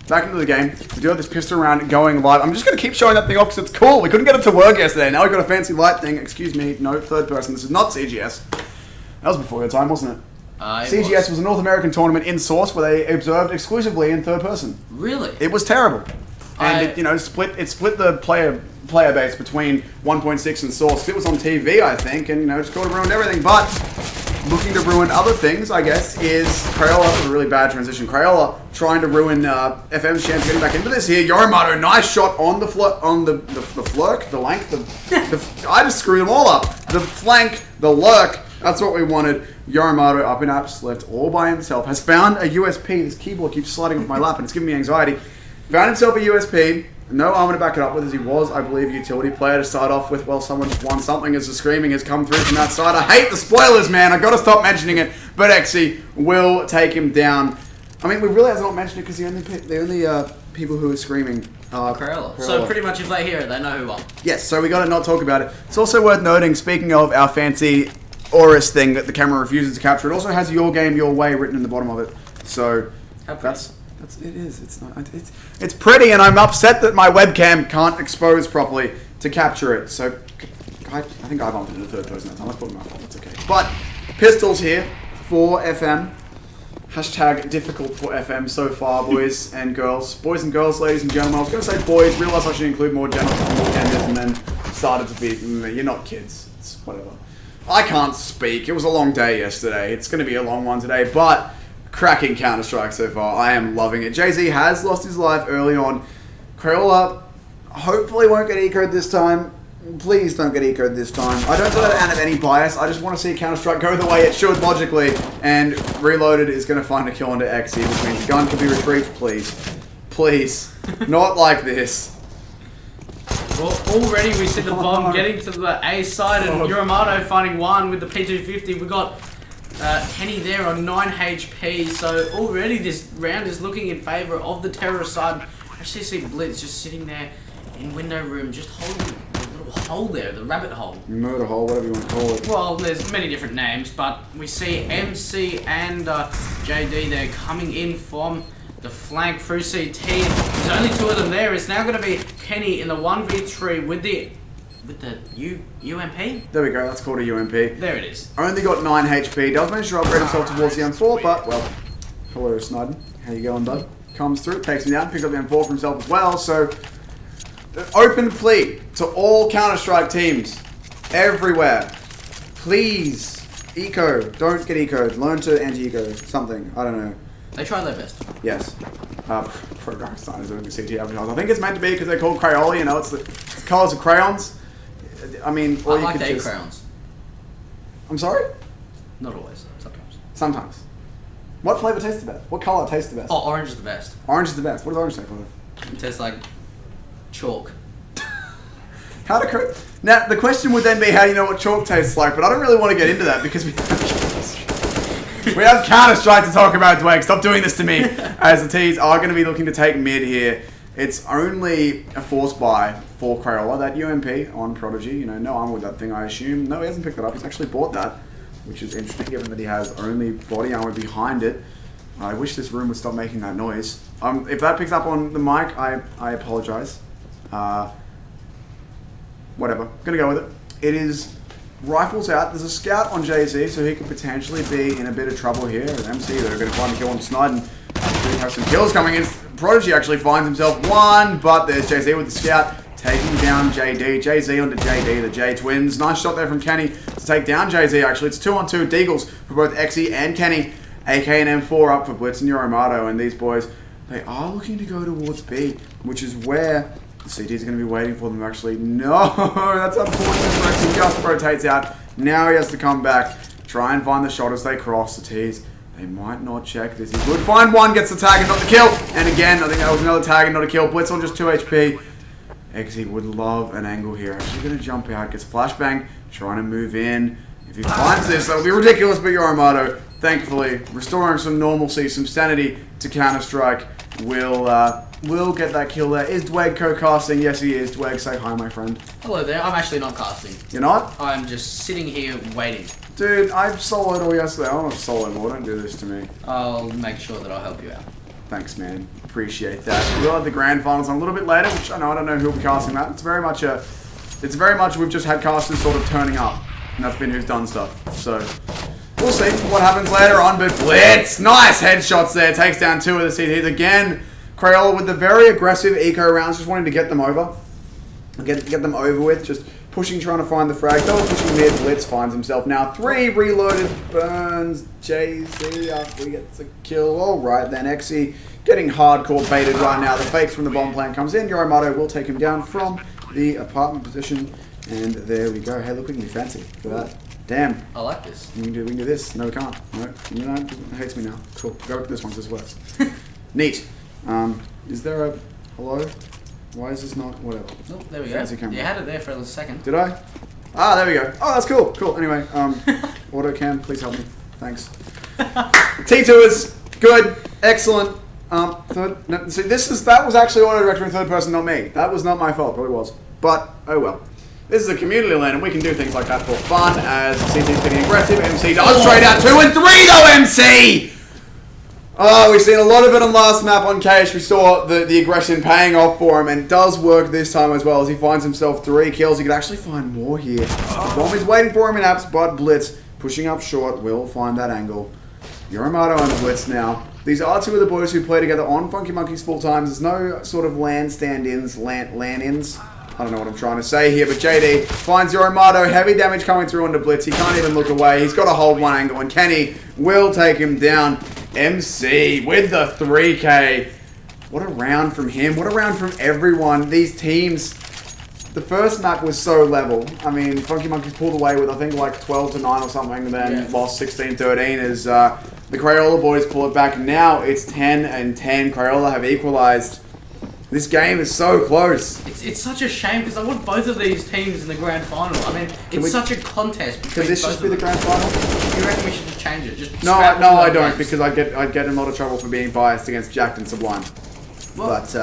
Back into the game. We do have this pistol round going live. I'm just going to keep showing that thing off because it's cool. We couldn't get it to work yesterday. Now we've got a fancy light thing. Excuse me. No, third person. This is not CGS. That was before your time, wasn't it? CGS was a North American tournament in Source where they observed exclusively in third person. Really? It was terrible. And it split the player base between 1.6 and Source. It was on TV, I think, and just kind of ruined everything. But looking to ruin other things, I guess, is Crayola. That was a really bad transition. Crayola trying to ruin FM's chance of getting back into this here. Yoramato, nice shot on the flurk, the length, I just screwed them all up. The flank, the lurk. That's what we wanted. Yoramato up in apps left all by himself. Has found a USP. This keyboard keeps sliding off my lap and it's giving me anxiety. Found himself a USP. No armor to back it up with as he was, I believe, a utility player to start off with. Well, someone just won something as the screaming has come through from that side. I hate the spoilers, man. I've got to stop mentioning it. But Exy will take him down. I mean, we really have not mentioned it because the only people who are screaming are Crayola. So pretty much if they hear it, they know who won. Yes, so we got to not talk about it. It's also worth noting, speaking of our fancy AORUS thing that the camera refuses to capture, it also has your game, your way written in the bottom of it. So it is. It's not. It's pretty, and I'm upset that my webcam can't expose properly to capture it. So I think I bumped into the third person that time. I thought my fault. It's okay. But pistols here for FM. Hashtag difficult for FM so far, boys and girls. Boys and girls, ladies and gentlemen. I was going to say boys. Realised I should include more genders, and then started to be. You're not kids. It's whatever. I can't speak. It was a long day yesterday. It's going to be a long one today, but cracking Counter-Strike so far. I am loving it. Jay-Z has lost his life early on. Crayola hopefully won't get ecoed this time. Please don't get ecoed this time. I don't say that out of any bias. I just want to see Counter-Strike go the way it should logically. And Reloaded is going to find a kill onto Exy, which means the gun can be retrieved, please. Please. Not like this. Well, already we see the bomb getting to the A side and Yoramato finding one with the P250. We got Kenny there on 9 HP, so already this round is looking in favour of the terrorist side. I actually see Blitz just sitting there in window room, just holding the little hole there, the rabbit hole. Murder hole, whatever you want to call it. Well, there's many different names, but we see MC and JD there coming in from the flank through CT. There's only 2 of them there. It's now going to be Kenny in the 1v3 with the UMP? There we go, that's called a UMP. There it is. Only got 9 HP. Does manage to upgrade himself towards the M4, but, well, hello, Sniden. How you going, bud? Comes through, takes him down, picks up the M4 for himself as well. So, open plea to all Counter-Strike teams, everywhere. Please, eco. Don't get ecoed. Learn to anti-eco. Something. I don't know. They try their best. Yes. Program designers doing the CT advertising. I think it's meant to be because they're called Crayola, it's the colours of crayons. I mean, or I you like could the just... crayons. I'm sorry? Not always. Sometimes. Sometimes. What flavour tastes the best? What colour tastes the best? Oh, orange is the best. Orange is the best. What does orange taste like? It tastes like chalk. How to now, the question would then be, how do you know what chalk tastes like? But I don't really want to get into that because we have Counter-Strike to talk about, Dwayne. Stop doing this to me. As the T's are going to be looking to take mid here. It's only a force buy for Crayola. That UMP on Prodigy, no armor with that thing, I assume. No, he hasn't picked that up. He's actually bought that, which is interesting given that he has only body armor behind it. I wish this room would stop making that noise. If that picks up on the mic, I apologize. Whatever. Gonna go with it. It is rifles out. There's a scout on Jay-Z, so he could potentially be in a bit of trouble here. And MC, they're going to find a kill on Sniden. Have some kills coming in. Prodigy actually finds himself one, but there's Jay-Z with the scout taking down JD. Jay-Z onto JD, the J twins. Nice shot there from Kenny to take down Jay-Z, actually. It's 2-on-2 Deagles for both Exy and Kenny. AK and M4 up for Blitz and Yoramato, and these boys, they are looking to go towards B, which is where the CT's going to be waiting for them, actually. No, that's unfortunate. He just rotates out. Now he has to come back, try and find the shot as they cross the T's. They might not check this. He would find one, gets the tag and not the kill. And again, I think that was another tag and not a kill. Blitz on just 2 HP. Exy would love an angle here. Actually going to jump out, gets flashbang, trying to move in. If he finds this, that'll be ridiculous, but Yoramato, thankfully, restoring some normalcy, some sanity to Counter-Strike, will get that kill there. Is Dweg co-casting? Yes, he is. Dweg, say hi, my friend. Hello there. I'm actually not casting. You're not? I'm just sitting here waiting. Dude, I soloed all yesterday. I want to solo more. Don't do this to me. I'll make sure that I'll help you out. Thanks, man. Appreciate that. We'll have the grand finals on a little bit later, which I don't know who'll be casting that. It's very much we've just had casters sort of turning up, and that's been who's done stuff. So we'll see what happens later on. But Blitz, nice headshots there. Takes down 2 of the CTs again. Crayola with the very aggressive eco rounds, just wanting to get them over, get them over with. Just pushing, trying to find the frag. Double pushing mid. Blitz finds himself now 3 reloaded. Burns JZ after he gets a kill. All right then, Exy getting hardcore baited right now. The fakes from the bomb plant comes in. Yoramato will take him down from the apartment position, and there we go. Hey, look, we can be fancy for that. Damn. I like this. We can do this. No, we can't. No, you know, it hates me now. Cool. Go with this one because this works. Neat. Is there a hello? Why is this not whatever? Oh, there we go. You had it there for a second. Did I? Ah, there we go. Oh, that's cool. Cool. Anyway, AutoCam, please help me. Thanks. T2 is good, excellent. See, that was actually auto-directed in third person, not me. That was not my fault. Probably was. But oh well. This is a community LAN, and we can do things like that for fun. As CT's getting aggressive, MC does trade out 2 and 3 though. MC. Oh, we've seen a lot of it on last map on Cash. We saw the aggression paying off for him, and it does work this time as well as he finds himself 3 kills. He could actually find more here. The bomb is waiting for him in apps, but Blitz pushing up short will find that angle. Yoramato and Blitz now. These are 2 of the boys who play together on Funky Monkeys full time. There's no sort of LAN stand-ins, LAN-ins. I don't know what I'm trying to say here, but JD finds Yoramato. Heavy damage coming through onto Blitz. He can't even look away. He's got to hold one angle, and Kenny will take him down. MC with the 3K. What a round from him. What a round from everyone. These teams. The first map was so level. I mean, Funky Monkeys pulled away with, I think, like 12-9 or something, and then lost 16-13 as the Crayola boys pull it back. Now it's 10-10. Crayola have equalized. This game is so close. It's such a shame because I want both of these teams in the grand final. I mean, it's such a contest between Can this just be the grand final? You reckon we should just change it? Just no, I don't, because I'd get in a lot of trouble for being biased against Jacked and Sublime. Well, but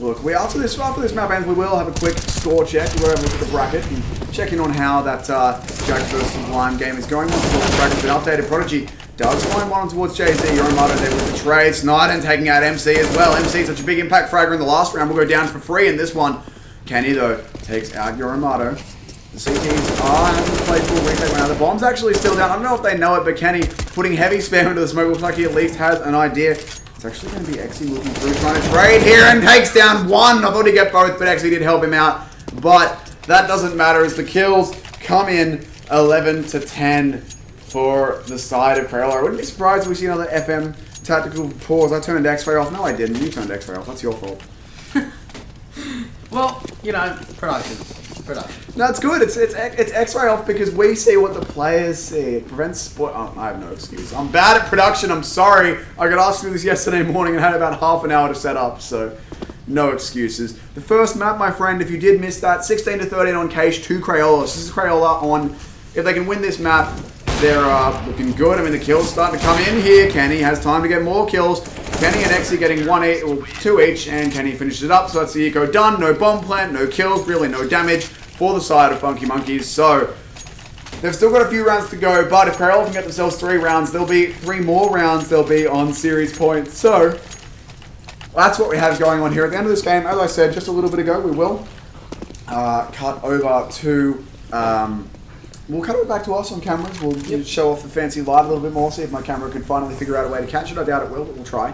look, after this map ends, we will have a quick score check. We'll have a look at the bracket and check in on how that Jacked versus Sublime game is going. Once the bracket's been updated, Prodigy does find one towards JZ. Yoramato there with the trade. Snyder taking out MC as well. MC such a big impact fragger in the last round. Will go down for free in this one. Kenny though takes out Yoramato. The CTs are having to play full retake right now. The bomb's actually still down. I don't know if they know it, but Kenny putting heavy spam into the smoke. Looks like he at least has an idea. It's actually going to be Exy looking through, trying to trade here and takes down 1. I thought he'd get both, but Exy did help him out. But that doesn't matter as the kills come in 11-10 for the side of Crayola. I wouldn't be surprised if we see another FM tactical pause. I turned X-Ray off. No, I didn't. You turned X-Ray off. That's your fault. Well, you know, production. No, it's good. It's X-Ray off because we see what the players see. It prevents sport. Oh, I have no excuse. I'm bad at production. I'm sorry. I got asked to do this yesterday morning and had about half an hour to set up, so no excuses. The first map, my friend, if you did miss that, 16-13 on Cage to Crayola. This is Crayola on. If they can win this map, they're looking good. I mean, the kills starting to come in here. Kenny has time to get more kills. Kenny and Exy getting 2 each, and Kenny finishes it up. So that's the eco done. No bomb plant, no kills, really no damage for the side of Funky Monkeys. So they've still got a few rounds to go, but if Crayola can get themselves 3 rounds, there'll be 3 more rounds. They'll be on series points. So that's what we have going on here at the end of this game. As I said just a little bit ago, we will cut over to. We'll cut it back to us on cameras. We'll show off the fancy light a little bit more, see if my camera can finally figure out a way to catch it. I doubt it will, but we'll try.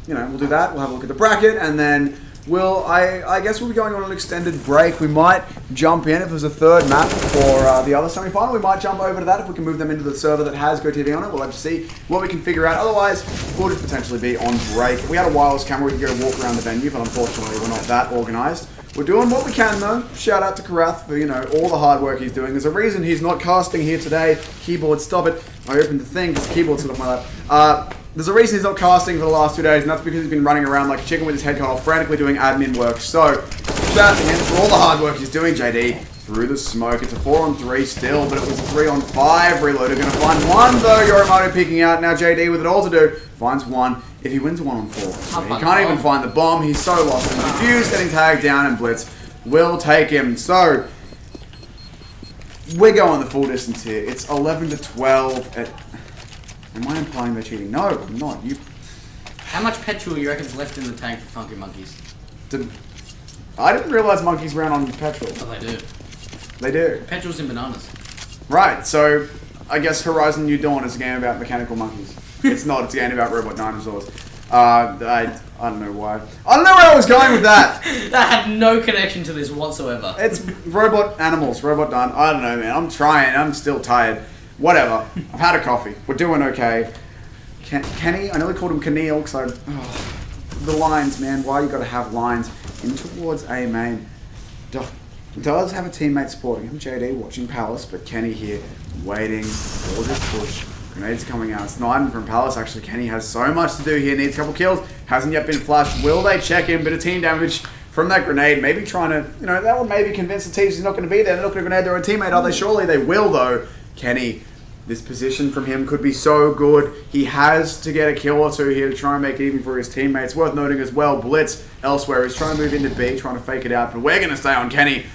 We'll do that. We'll have a look at the bracket, and then I guess we'll be going on an extended break. We might jump in if there's a third map for the other semi-final. We might jump over to that if we can move them into the server that has GoTV on it. We'll have to see what we can figure out. Otherwise, we'll just potentially be on break. If we had a wireless camera, we could go walk around the venue, but unfortunately, we're not that organised. We're doing what we can though. Shout out to Karath for, all the hard work he's doing. There's a reason he's not casting here today. Keyboard, stop it. I opened the thing because the keyboard's sort of my lap. There's a reason he's not casting for the last 2 days, and that's because he's been running around like a chicken with his head cut off, frantically doing admin work. So, shout out to him for all the hard work he's doing, JD. through the smoke. It's a 4-on-3 still, but it was a 3-on-5. Reloader going to find one, though. Yorimoto peeking out. Now JD with it all to do. Finds one. If he wins a 1-on-4, he can't even find the bomb. He's so lost and confused, getting tagged down, and Blitz will take him. So, we're going the full distance here. It's 11-12. Am I implying they're cheating? No, I'm not. How much petrol you reckon's left in the tank for Funky Monkeys? I didn't realize monkeys ran on petrol. Oh, they do. They do. Petrol's in bananas. Right, so I guess Horizon New Dawn is a game about mechanical monkeys. It's not, it's a game about robot dinosaurs. I don't know why. I don't know where I was going with that. That had no connection to this whatsoever. It's robot animals, robot done. I don't know, man. I'm trying. I'm still tired. Whatever. I've had a coffee. We're doing okay. Kenny, I nearly called him Keneal because the lines, man. Why you got to have lines in towards A main? Does have a teammate supporting him. JD watching Palace, but Kenny here waiting for this push. Grenades coming out. Snyden from Palace. Actually, Kenny has so much to do here. Needs a couple kills. Hasn't yet been flashed. Will they check him? Bit of team damage from that grenade. Maybe trying to, that would maybe convince the team he's not going to be there. They're not going to grenade their own teammate, are they? Surely they will, though. Kenny, this position from him could be so good. He has to get a kill or two here to try and make it even for his teammates. Worth noting as well, Blitz elsewhere. He's trying to move into B, trying to fake it out, but we're going to stay on Kenny.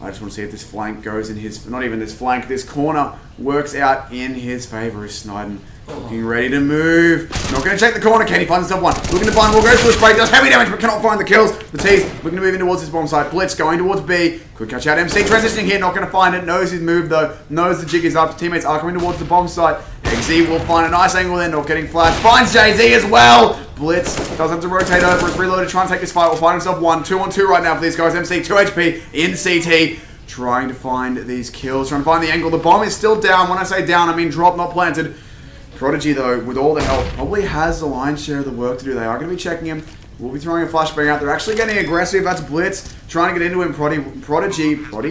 I just want to see if this flank goes in his, not even this flank, this corner works out in his favour. Is Snyden looking ready to move. Not going to check the corner. Kenny finds himself one. Looking to find, will go for a spray. Does heavy damage, but cannot find the kills. The T's looking to move in towards his bomb site. Blitz going towards B. Could catch out MC. Transitioning here, not going to find it. Knows his move though. Knows the jig is up. His teammates are coming towards the bomb site. XZ will find a nice angle there, not getting flashed. Finds JZ as well. Blitz does have to rotate over. His reload to try and take this fight. Will find himself one. 2-on-2 right now for these guys. MC 2 HP in CT. Trying to find these kills, trying to find the angle. The bomb is still down. When I say down, I mean drop, not planted. Prodigy, though, with all the help, probably has the lion's share of the work to do. They are going to be checking him. We'll be throwing a flashbang out. They're actually getting aggressive. That's Blitz trying to get into him. Prodigy will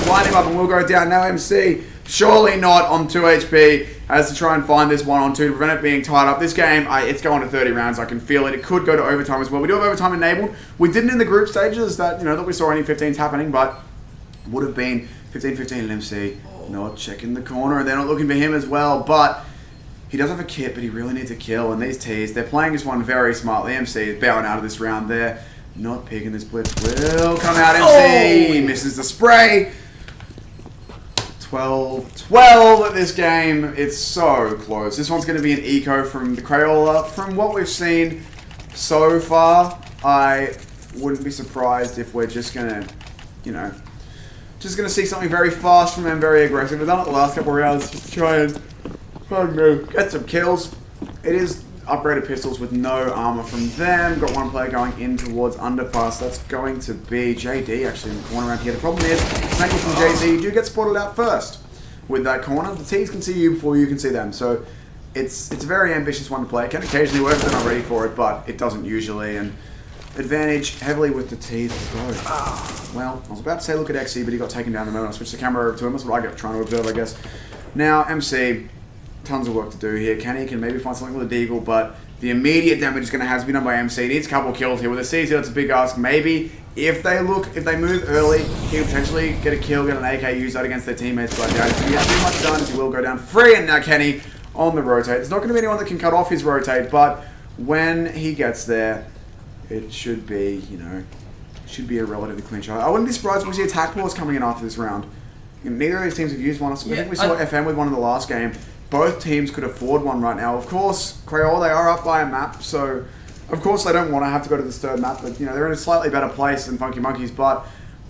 find him up and will go down. Now MC, surely not on 2 HP. Has to try and find this 1-on-2 to prevent it being tied up. This game, it's going to 30 rounds. I can feel it. It could go to overtime as well. We do have overtime enabled. We didn't in the group stages that we saw any 15s happening, but would have been 15-15 and MC. Not checking the corner, and they're not looking for him as well, but he does have a kit, but he really needs a kill, and these T's, they're playing this one very smartly. MC is bowing out of this round there. Not picking this Blitz. Will come out MC. He misses the spray. 12-12 at this game. It's so close. This one's going to be an eco from the Crayola. From what we've seen so far, I wouldn't be surprised if we're just going to, just going to see something very fast from them, very aggressive. We've done it the last couple of rounds just to try and get some kills. It is upgraded pistols with no armor from them. Got one player going in towards underpass. That's going to be JD actually in the corner around here. The problem is, thank you from JD, you do get spotted out first with that corner. The T's can see you before you can see them. So it's a very ambitious one to play. It can occasionally work if they're not ready for it, but it doesn't usually. And advantage heavily with the T's as well. Well, I was about to say look at XE, but he got taken down the moment I switched the camera over to him. That's what I get trying to observe, I guess. Now, MC, tons of work to do here. Kenny can maybe find something with a deagle, but the immediate damage is going to have to be done by MC. He needs a couple of kills here. With a CZ, that's a big ask. Maybe if they move early, he can potentially get a kill, get an AK, use that against their teammates. But yeah, if he has too much done, he will go down free. And now Kenny on the rotate. There's not going to be anyone that can cut off his rotate, but when he gets there, it should be, should be a relatively clean shot. I wouldn't be surprised if we see attack balls coming in after this round. Neither of these teams have used one. I think we saw FM with one in the last game. Both teams could afford one right now. Of course, Crayola, they are up by a map, so of course they don't want to have to go to this third map, but they're in a slightly better place than Funky Monkeys, but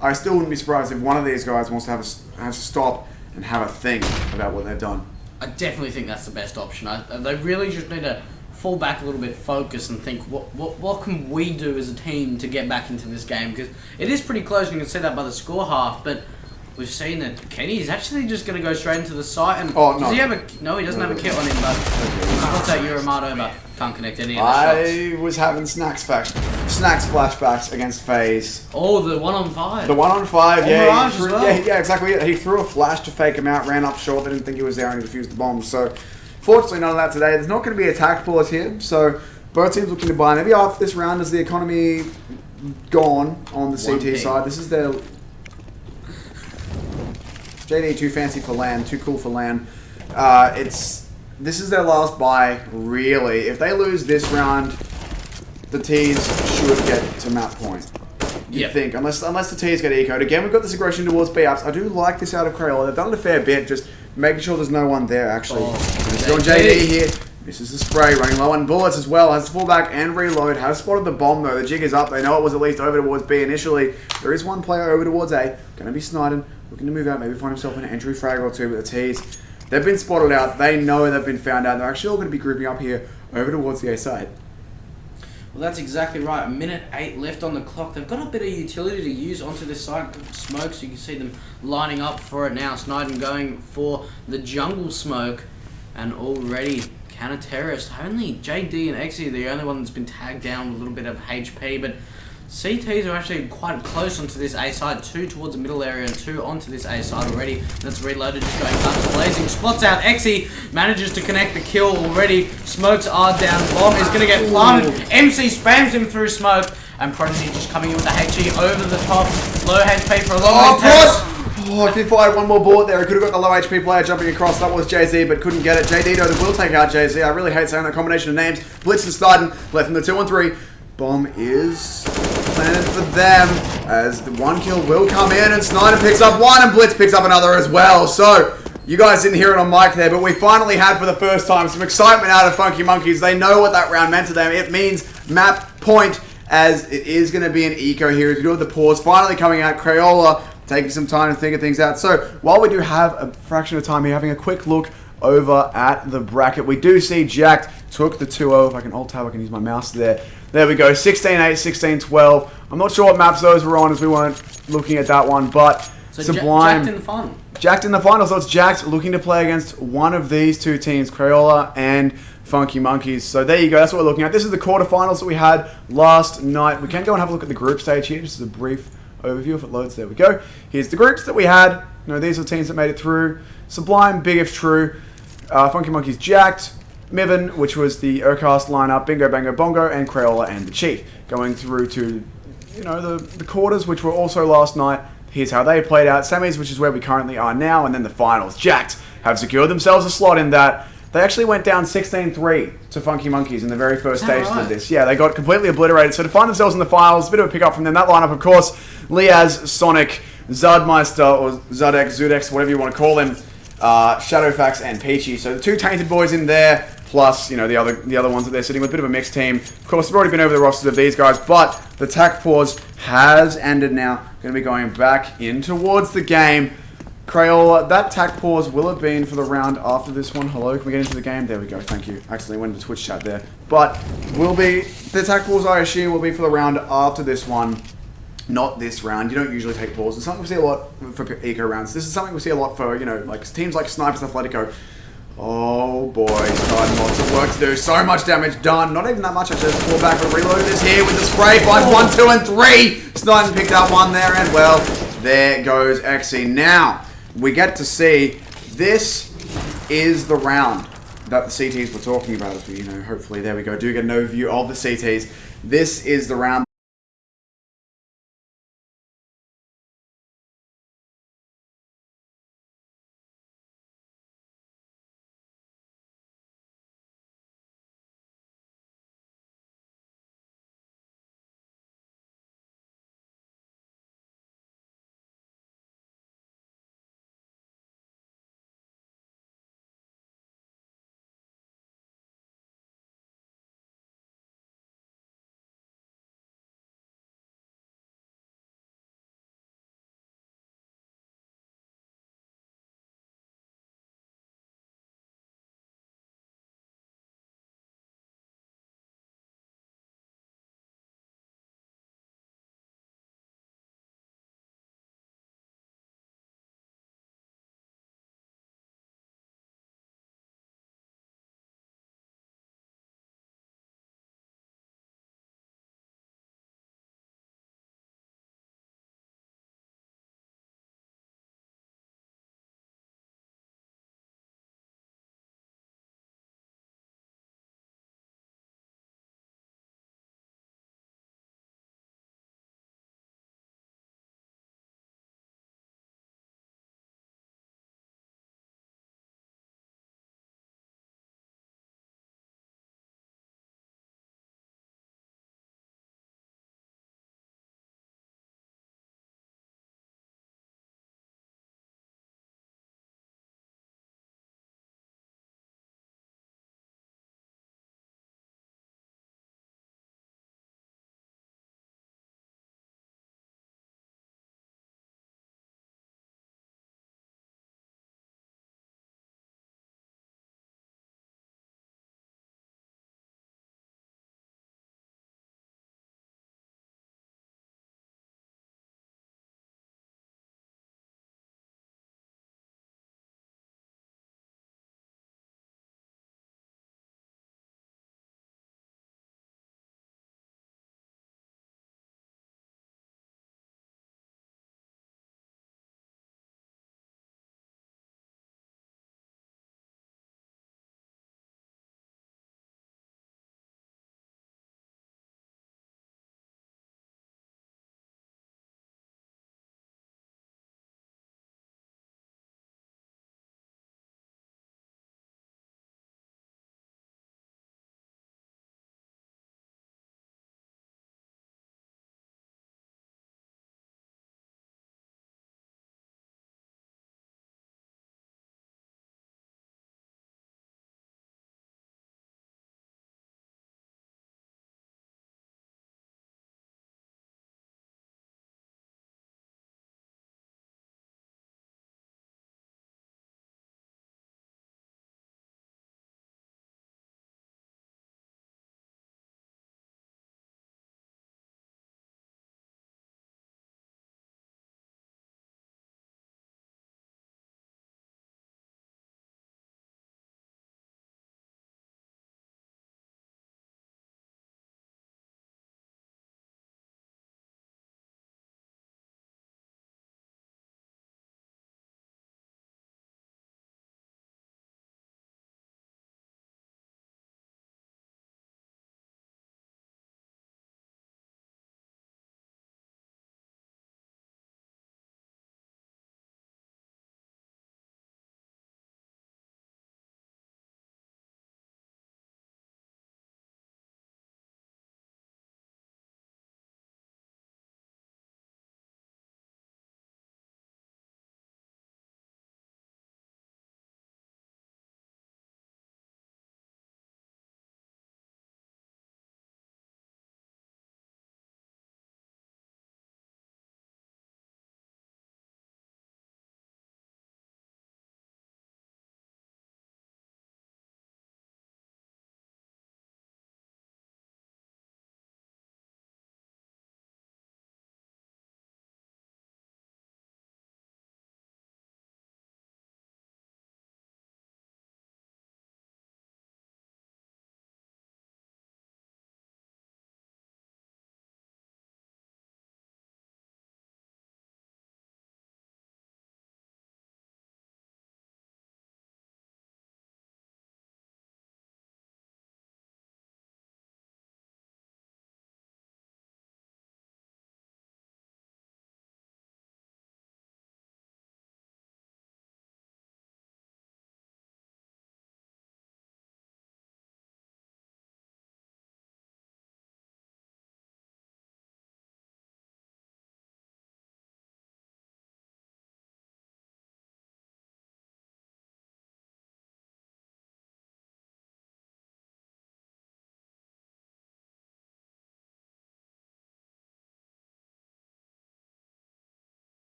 I still wouldn't be surprised if one of these guys wants to has to stop and have a think about what they've done. I definitely think that's the best option. They really just need to fall back a little bit, focus, and think what can we do as a team to get back into this game, because it is pretty close. You can see that by the score half, but we've seen that Kenny is actually just going to go straight into the site. And does he have he doesn't have a kit on him, but what's that Yorimoto, but can't connect any of the shots. I was having snacks flashbacks against FaZe. Oh, the 1-on-5. The 1-on-5, yeah. Mirage as well. Yeah, exactly. He threw a flash to fake him out, ran up short, they didn't think he was there, and he defused the bomb. So, fortunately, none of that today. There's not going to be attack pulls here, so both teams looking to buy. Maybe after this round, is the economy gone on the CT side? This is their... JD too fancy for LAN, too cool for LAN. This is their last bye, really. If they lose this round, the T's should get to map point. You think, unless the T's get ecoed. Again, we've got this aggression towards B-ups. I do like this out of Crayola. They've done it a fair bit, just making sure there's no one there, actually. Just on JD here. Misses the spray, running low on bullets as well. Has to fall back and reload. Has spotted the bomb, though. The jig is up. They know it was at least over towards B initially. There is one player over towards A. Going to be sniding. Looking to move out. Maybe find himself an entry frag or two with the T's. They've been spotted out. They know they've been found out. They're actually all going to be grouping up here over towards the A side. Well, that's exactly right. 1:08 left on the clock. They've got a bit of utility to use onto this side. Smoke, so you can see them lining up for it now. Sniden going for the jungle smoke. And already counter-terrorist. Only JD and Exy are the only one that's been tagged down with a little bit of HP. But CTs are actually quite close onto this A side. 2 towards the middle area and 2 onto this A side already. That's reloaded, just going up, blazing. Spots out Exy, manages to connect the kill already. Smokes are down. Bomb is going to get planted. MC spams him through smoke. And Prodigy just coming in with the HE over the top. Low HP for a long time. Oh, if he fired one more bullet there, he could have got the low HP player jumping across. That was Jay-Z, but couldn't get it. JD, though, will take out Jay-Z. I really hate saying that combination of names. Blitz and Sniden left in the 2-1-3. Bomb is planted for them as the 1 kill will come in, and Snyder picks up one and Blitz picks up another as well. So you guys didn't hear it on mic there, but we finally had for the first time some excitement out of Funky Monkeys. They know what that round meant to them. It means map point, as it is going to be an eco here. If you do have the pause finally coming out, Crayola taking some time to figure things out. So while we do have a fraction of time here, having a quick look over at the bracket, we do see Jacked took the 2-0. If I can alt tab, I can use my mouse there. There we go, 16-8, 16-12. I'm not sure what maps those were on as we weren't looking at that one, but so Sublime. Jacked in the final. Jacked in the final, so it's Jacked looking to play against one of these two teams, Crayola and Funky Monkeys. So there you go, that's what we're looking at. This is the quarterfinals that we had last night. We can go and have a look at the group stage here, just as a brief overview if it loads. There we go. Here's the groups that we had. You know, these are the teams that made it through. Sublime, Big If True, Funky Monkeys, Jacked, Miven, which was the Urcast lineup, Bingo Bango Bongo, and Crayola and the Chief. Going through to, you know, the quarters, which were also last night. Here's how they played out. Semis, which is where we currently are now, and then the finals. Jacked have secured themselves a slot in that. They actually went down 16-3 to Funky Monkeys in the very first stages of this. Yeah, they got completely obliterated. So to find themselves in the finals, a bit of a pick up from them. That lineup, of course, Liaz, Sonic, Zudmeister, or Zudex, Zudex, whatever you want to call him, Shadowfax, and Peachy. So the two tainted boys in there, plus, you know, the other ones that they're sitting with. A bit of a mixed team. Of course, we've already been over the rosters of these guys, but the tack pause has ended now. Going to be going back in towards the game. Crayola, that tack pause will have been for the round after this one. Hello, can we get into the game? There we go, thank you. Accidentally went into Twitch chat there. But will be, the tack pause I assume will be for the round after this one. Not this round. You don't usually take pauses. It's something we see a lot for eco rounds. This is something we see a lot for, you know, like teams like Snipers Athletico. Oh boy, starting lots of work to do. So much damage done. Not even that much. I just pull back, but reload is here with the spray. Finds 1, 2, and 3. Sniden picked up one there, and well, there goes Exy. Now, we get to see, this is the round that the CTs were talking about as we, you know, hopefully, there we go, do get an overview of the CTs. This is the round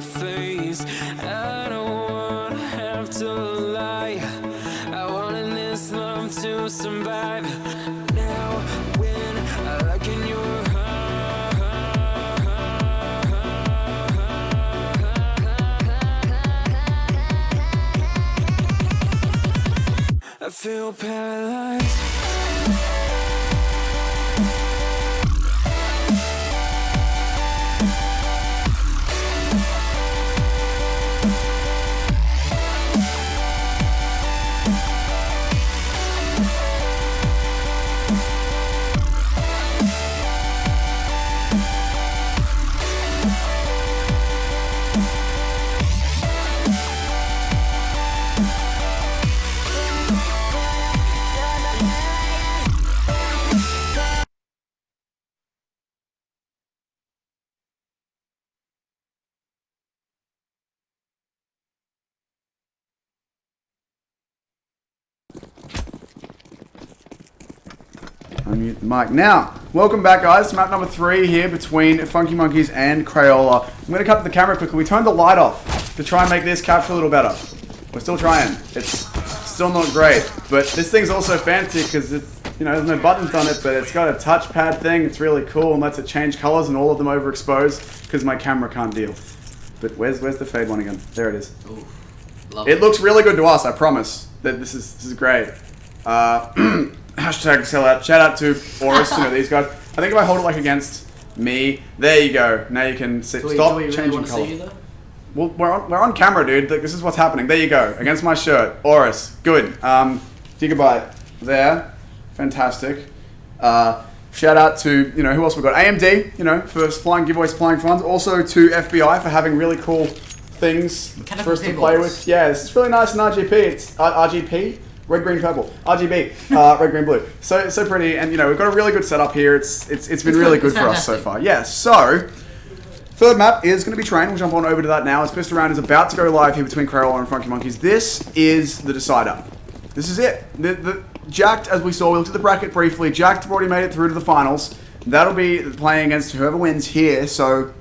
my face. I don't wanna have to lie. I wanted this love to survive. Now when I look in your I feel paralyzed. Unmute the mic. Now, welcome back, guys, to map number 3 here between Funky Monkeys and Crayola. I'm going to cut to the camera quickly. We turned the light off to try and make this capture a little better. We're still trying. It's still not great, but this thing's also fancy because it's, you know, there's no buttons on it, but it's got a touchpad thing. It's really cool and lets it change colors and all of them overexposed because my camera can't deal. But where's the fade one again? There it is. Ooh, it looks really good to us, I promise. That this is great. Hashtag sellout. Shout out to AORUS, you know, these guys. I think if I hold it like against me, there you go. Now you can see. Stop changing color. Well, we're on camera, dude. Like, this is what's happening. There you go. Against my shirt. AORUS. Good. Gigabyte. There. Fantastic. Shout out to, you know, who else we got? AMD, you know, for supplying giveaways, supplying funds. Also to FBI for having really cool things for us to play with. Yeah, it's really nice in RGB. It's RGB. Red, green, purple. RGB. Red, green, blue. So pretty, and you know, we've got a really good setup here. It's been really good for us so far. Yeah, so third map is going to be Train. We'll jump on over to that now. As Pissed Around is about to go live here between Crayola and Funky Monkeys. This is the decider. This is it. The Jacked, as we saw, we looked at the bracket briefly. Jacked have already made it through to the finals. That'll be playing against whoever wins here. So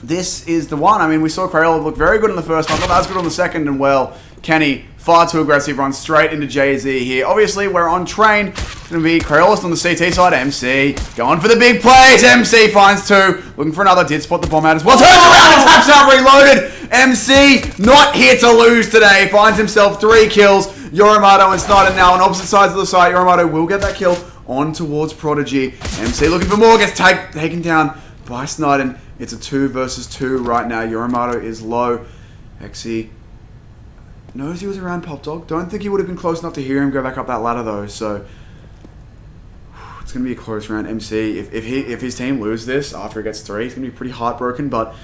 this is the one. I mean, we saw Crayola look very good in the first one, not as good on the second, and well, Kenny, far too aggressive, runs straight into Jay-Z here. Obviously, we're on Train. It's going to be Crayola on the CT side. MC going for the big plays. MC finds 2. Looking for another. Did spot the bomb out as well. Turns around and taps out reloaded. MC not here to lose today. Finds himself 3 kills. Yoramato and Snyder now on opposite sides of the site. Yoramato will get that kill on towards Prodigy. MC looking for more. Gets taken down by Snyder. It's a 2 versus 2 right now. Yoramato is low. Exy knows he was around Pop Dog. Don't think he would have been close enough to hear him go back up that ladder though. So it's going to be a close round. MC, if his team lose this after it gets 3, it's going to be pretty heartbroken. But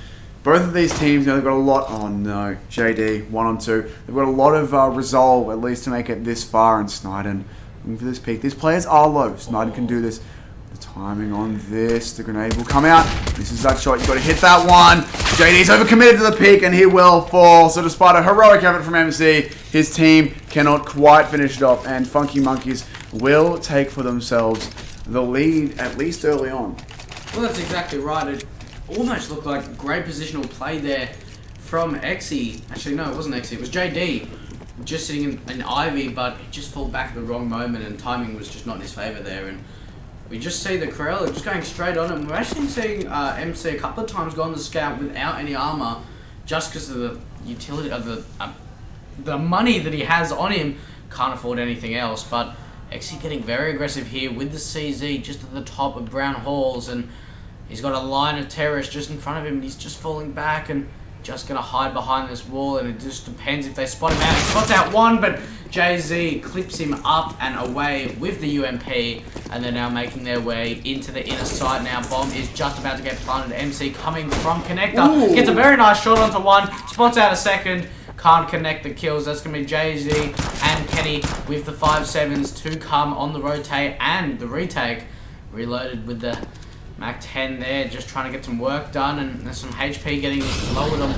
both of these teams, you know, they've got a lot. Oh no, JD 1 on 2. They've got a lot of resolve at least to make it this far. And Snyden looking for this peak. These players are low. Snyden can do this. The timing on this, the grenade will come out. This is that shot. You've got to hit that one. JD's overcommitted to the peak and he will fall. So despite a heroic effort from MC, his team cannot quite finish it off. And Funky Monkeys will take for themselves the lead, at least early on. Well, that's exactly right. It almost looked like great positional play there from Exy. Actually, no, it wasn't Exy. It was JD. Just sitting in Ivy, but he just fell back at the wrong moment and timing was just not in his favour there. And we just see the Crayola just going straight on him. We're actually seeing MC a couple of times go on the scout without any armor, just because of the utility of the money that he has on him. Can't afford anything else. But actually getting very aggressive here with the CZ just at the top of Brown Halls, and he's got a line of terrorists just in front of him. And he's just falling back and just gonna hide behind this wall. And it just depends if they spot him out. He spots out one, but Jay-Z clips him up and away with the UMP, and they're now making their way into the inner side now. Bomb is just about to get planted. MC coming from Connector. Ooh. Gets a very nice shot onto one, spots out a second, can't connect the kills. That's going to be Jay-Z and Kenny with the 5.7s to come on the rotate and the retake. Reloaded with the Mac 10 there, just trying to get some work done, and there's some HP getting lowered on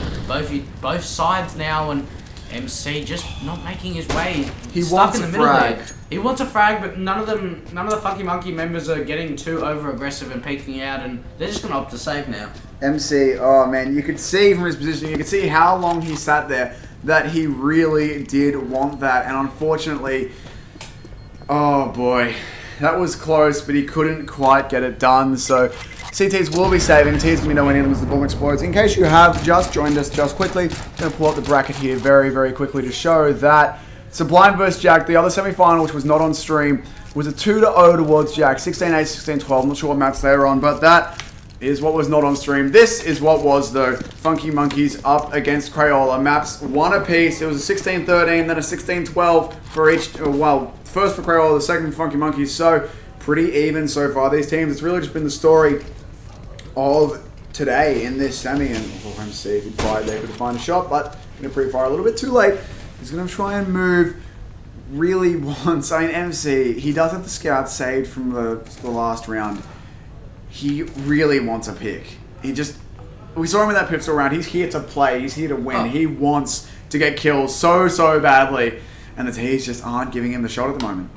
both sides now, and MC just not making his way. He stuck wants in the a middle frag. there. He wants a frag, but none of the Funky Monkey members are getting too over aggressive and peeking out, and they're just gonna opt to save now. MC, oh man, you could see from his position, you could see how long he sat there, that he really did want that, and unfortunately, oh boy, that was close, but he couldn't quite get it done. So CTs will be saving. T's gonna be nowhere near them as the bomb explodes. In case you have just joined us just quickly, I'm gonna pull up the bracket here very, very quickly to show that Sublime vs Jack, the other semi-final, which was not on stream, was a 2-0 towards Jack. 16-8, 16-12. I'm not sure what maps they were on, but that is what was not on stream. This is what was, though. Funky Monkeys up against Crayola. Maps one apiece. It was a 16-13, then a 16-12 for each. Well, first for Crayola, the second for Funky Monkeys. So pretty even so far. These teams, it's really just been the story of today in this semi. And we'll see if he'd fired there, could find a shot, but going to pre-fire a little bit too late. He's going to try and move. Really wants. I mean, MC, he does have the scout saved from the last round. He really wants a pick. We saw him in that pistol round. He's here to play. He's here to win. He wants to get kills so badly. And the T's just aren't giving him the shot at the moment.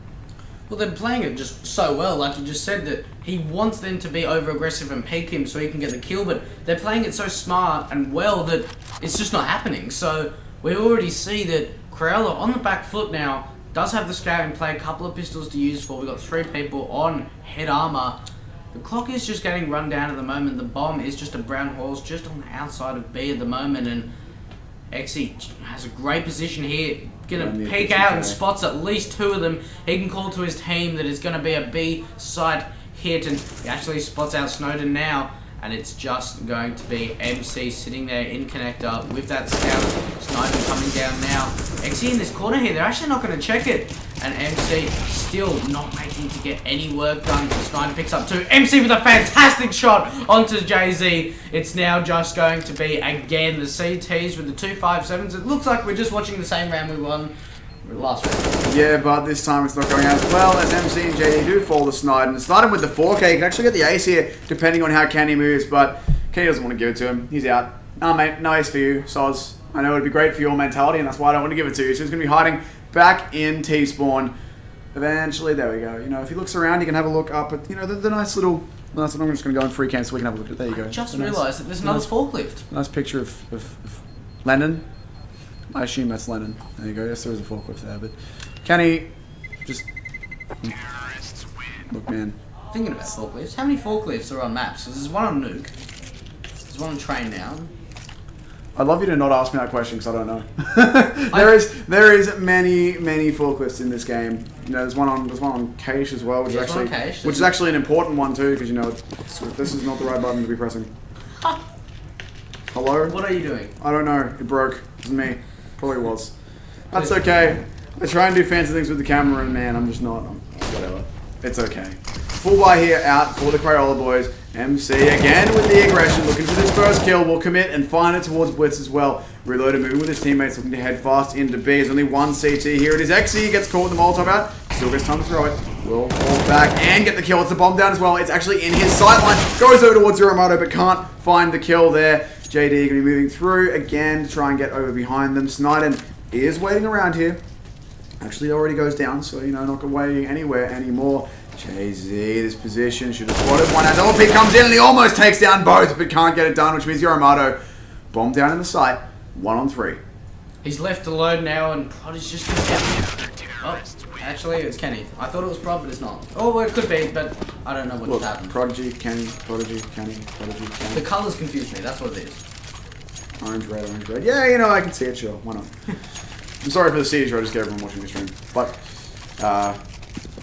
Well, they're playing it just so well. Like you just said, that he wants them to be over-aggressive and peek him so he can get the kill. But they're playing it so smart and well that it's just not happening. So we already see that Crayola on the back foot now does have the scout in play. A couple of pistols to use for. We've got 3 people on head armor. The clock is just getting run down at the moment. The bomb is just a brown horse just on the outside of B at the moment, and Exy has a great position here. Gonna peek out and spots at least 2 of them. He can call to his team that it's gonna be a B side hit, and he actually spots out Snowden now, and it's just going to be MC sitting there in connector with that scout. Snowden coming down now. Exy in this corner here, they're actually not gonna check it. And MC still not making to get any work done. Snyder picks up 2. MC with a fantastic shot onto Jay-Z. It's now just going to be, again, the CTs with the 2.57s. It looks like we're just watching the same round we won last round. Yeah, but this time it's not going as well as MC and JD do fall to Snyder. Snyder with the 4K. He can actually get the ace here, depending on how Kenny moves, but Kenny doesn't want to give it to him. He's out. Nah, mate, no ace for you, Soz. I know it'd be great for your mentality, and that's why I don't want to give it to you. So he's going to be hiding back in T-spawn. Eventually, there we go. You know, if he looks around, he can have a look up at, you know, the nice little... I'm just going to go in free cam so we can have a look at it. There you go. I just realised that there's another forklift. Nice picture of Lennon. I assume that's Lennon. There you go. Yes, there is a forklift there, but can he just... Look, man. Thinking about forklifts. How many forklifts are on maps? There's one on Nuke. There's one on Train now. I'd love you to not ask me that question because I don't know. there is many forklifts in this game. You know, there's one on Cache as well, which is actually an important one too, because you know this is not the right button to be pressing. Hello? What are you doing? I don't know. It broke. It was me. Probably was. That's okay. I try and do fancy things with the camera, and man, I'm just not. Whatever. It's okay. Full buy here out for the Crayola boys. MC again with the aggression, looking for this first kill. Will commit and find it towards Blitz as well. Reloaded, moving with his teammates, looking to head fast into B. There's only one CT here. It is Exy. Gets caught with the Molotov out. Still gets time to throw it. Will fall back and get the kill. It's the bomb down as well. It's actually in his sight line. Goes over towards Zoromoto, but can't find the kill there. JD going to be moving through again to try and get over behind them. Sniden is waiting around here. Actually already goes down, so you know, not waiting anywhere anymore. Jay-Z, this position should have spotted one as LP comes in and he almost takes down both, but can't get it done, which means Yoromato bomb down in the sight, 1 on 3. He's left alone now, and Prod is just gonna get. Oh, actually, it's Kenny. I thought it was Prod, but it's not. Oh, well, it could be, but I don't know what just happened. Prodigy, Kenny, Prodigy, Kenny, Prodigy, Kenny. The colours confuse me. That's what it is. Orange, red, orange, red. Yeah, you know, I can see it. Sure, why not? I'm sorry for the seizure. I just get everyone watching the stream, but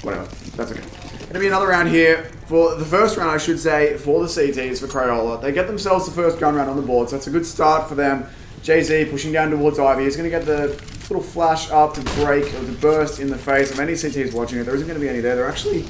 whatever. That's okay. Gonna be another round here for the first round, I should say, for the CTs for Crayola. They get themselves the first gun round on the board, so that's a good start for them. Jay-Z pushing down towards Ivy. He's gonna get the little flash up to break or to burst in the face of any CTs watching it. There isn't gonna be any there. They're actually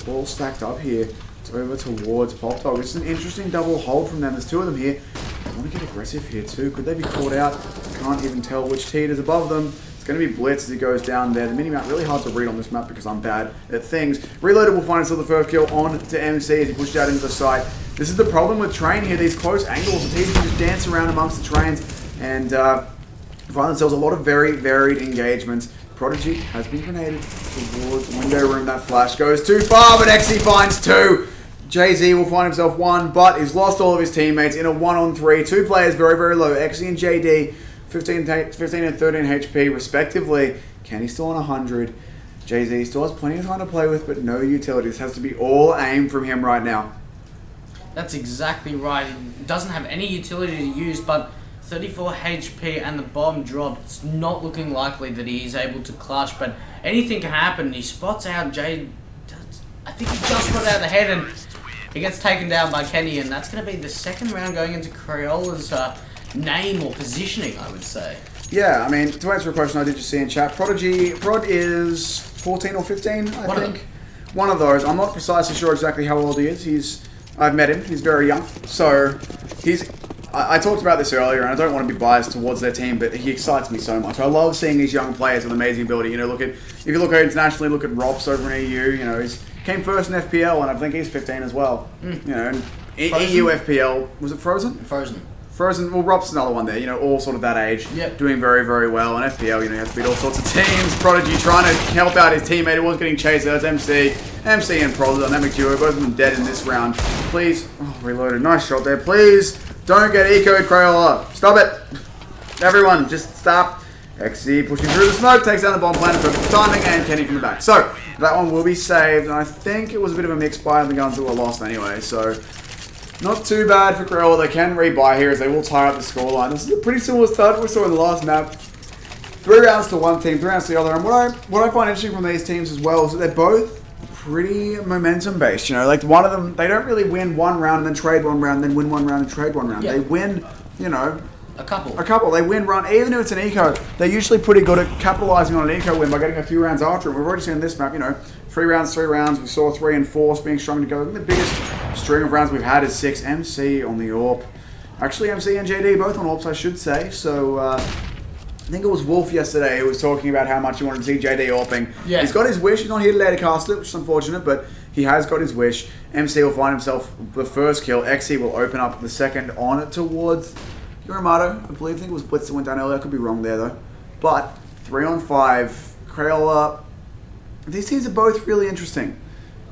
all stacked up here. It's over towards Pop Dog. It's an interesting double hold from them. There's 2 of them here. They want to get aggressive here too. Could they be caught out? Can't even tell which team is above them. It's going to be Blitz as he goes down there. The mini-map really hard to read on this map because I'm bad at things. Reloaded will find himself the first kill on to MC as he pushed out into the site. This is the problem with Train here. These close angles, the teams can just dance around amongst the trains and find themselves a lot of very varied engagements. Prodigy has been grenaded towards the window room. That flash goes too far, but XE finds 2. Jay-Z will find himself 1, but he's lost all of his teammates in a 1-on-3. 2 players very, very low. XE and JD, 15 and 13 HP respectively. Kenny still on 100. Jay-Z still has plenty of time to play with, but no utility. This has to be all aim from him right now. That's exactly right. He doesn't have any utility to use, but 34 HP and the bomb dropped. It's not looking likely that he's able to clutch, but anything can happen. He spots out Jay. I think he just got out of the head, and he gets taken down by Kenny, and that's going to be the second round going into Crayola's name or positioning, I would say. Yeah, I mean, to answer a question I did just see in chat, Prod is 14 or 15, I think. One of those. I'm not precisely sure exactly how old he is. I've met him. He's very young. So, I talked about this earlier, and I don't want to be biased towards their team, but he excites me so much. I love seeing these young players with amazing ability. You know, if you look at internationally, look at Robs over in EU. You know, he came first in FPL, and I think he's 15 as well. You know, and EU FPL, was it Frozen? Frozen, well, Rob's another one there, you know, all sort of that age, doing very, very well. And FPL, you know, he has to beat all sorts of teams. Prodigy trying to help out his teammate who was getting chased. That's MC and Prod, the dynamic duo, both of them dead in this round. Please, reloaded, nice shot there. Please, don't get ecoed, Crayola. Stop it. Everyone, just stop. XZ pushing through the smoke, takes down the bomb planet, perfect timing, and Kenny from the back. So, that one will be saved, and I think it was a bit of a mix buy, and the guns that were lost anyway, so... Not too bad for Crayola. They can rebuy here as they will tie up the scoreline. This is a pretty similar start we saw in the last map. 3 rounds to one team, 3 rounds to the other. And what I find interesting from these teams as well is that they're both pretty momentum based. You know, like one of them, they don't really win one round and then trade one round, then win one round and trade one round. They win, you know, a couple. They win run, even if it's an eco. They're usually pretty good at capitalizing on an eco win by getting a few rounds after it. We've already seen this map, you know, 3 rounds. We saw 3 and 4 being strung together. I think the biggest string of rounds we've had is 6. MC on the AWP. Actually, MC and JD both on AWPs, I should say. So, I think it was Wolf yesterday who was talking about how much he wanted to see JD AWPing. Yeah. He's got his wish. He's not here today to cast it, which is unfortunate, but he has got his wish. MC will find himself the first kill. XE will open up the second on it towards Yuramato. I think it was Blitz that went down earlier. I could be wrong there, though. But 3 on 5. Crayola. These teams are both really interesting.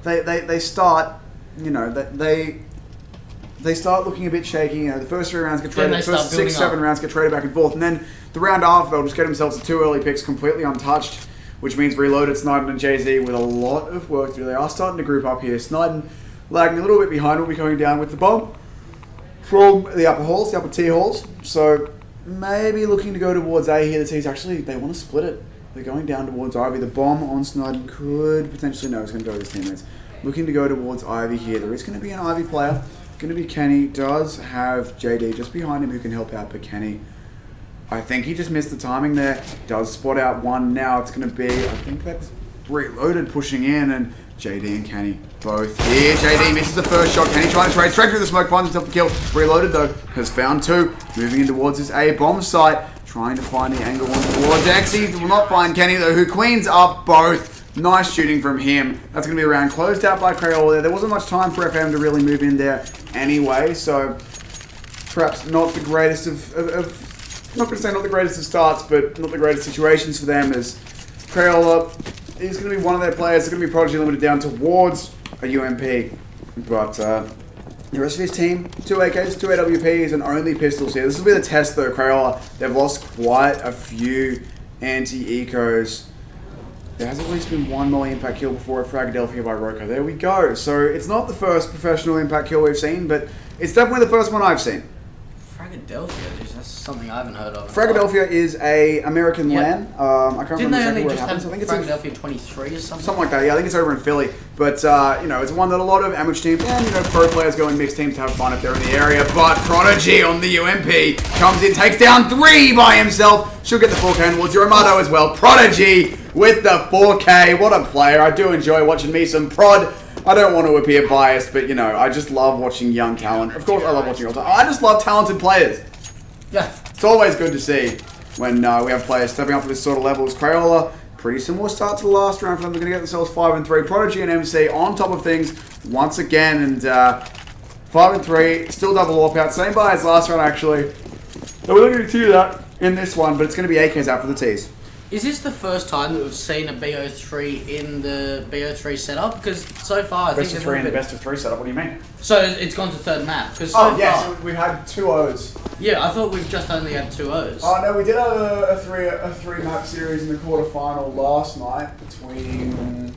They start, you know, they start looking a bit shaky. You know, the first 3 rounds get traded. The first 6, 7 rounds get traded back and forth. And then the round after, they'll just get themselves the 2 early picks completely untouched, which means Reloaded, Sniden, and Jay-Z with a lot of work to do. They are starting to group up here. Sniden lagging a little bit behind, will be coming down with the bomb from the upper halls, the upper T halls. So maybe looking to go towards A here. The T's actually, they want to split it. They're going down towards Ivy. The bomb on Sniden could potentially, no, it's going to go with his teammates. Looking to go towards Ivy here. There is going to be an Ivy player. Going to be Kenny. Does have JD just behind him who can help out, but Kenny, I think he just missed the timing there. Does spot out one. Now it's going to be, I think that's Reloaded pushing in, and JD and Kenny both here. JD misses the first shot. Kenny trying to trade straight through the smoke, finds himself the kill. Reloaded though has found 2. Moving in towards his A bomb site. Trying to find the angle on towards XE. Will not find Kenny though, who queens up both. Nice shooting from him. That's going to be a round closed out by Crayola there. There wasn't much time for FM to really move in there anyway, so perhaps not the greatest of not going to say not the greatest of starts, but not the greatest situations for them, as Crayola is going to be one of their players. They're going to be Prodigy limited down towards a UMP, but the rest of his team, 2 AKs, 2 AWPs, and only pistols here. This will be the test though, Crayola. They've lost quite a few anti-ecos. There has at least been 1 more impact kill before a Fragadelphia by Roko. There we go. So it's not the first professional impact kill we've seen, but it's definitely the first one I've seen. Fragadelphia, geez, that's something I haven't heard of. Fragadelphia is a American LAN. I can't remember exactly where it happens. I think it's Fragadelphia 23 or something. Something like that. Yeah, I think it's over in Philly. But you know, it's one that a lot of amateur teams and, you know, pro players go in mixed teams to have fun if they're in the area. But Prodigy on the UMP comes in, takes down 3 by himself. She'll get the 4K and towards Yuramato as well. Prodigy with the 4K. What a player. I do enjoy watching me some Prod. I don't want to appear biased, but, you know, I just love watching young talent. Of course, I love watching all time. I just love talented players. Yeah. It's always good to see when we have players stepping up to this sort of level. As Crayola, pretty similar start to the last round for them. They're going to get themselves 5 and 3. Prodigy and MC on top of things once again. And 5 and 3, still double AWP out. Same buy as last round, actually. And we're looking to continue that in this one, but it's going to be AKs out for the T's. Is this the first time that we've seen a BO3 in the BO3 setup? Because so far, I think Best of 3 in the best of 3 setup. What do you mean? So it's gone to third map. Cause So we've had 2 O's. Yeah, I thought we've just only had 2 O's. Oh no, we did a three map series in the quarterfinal last night between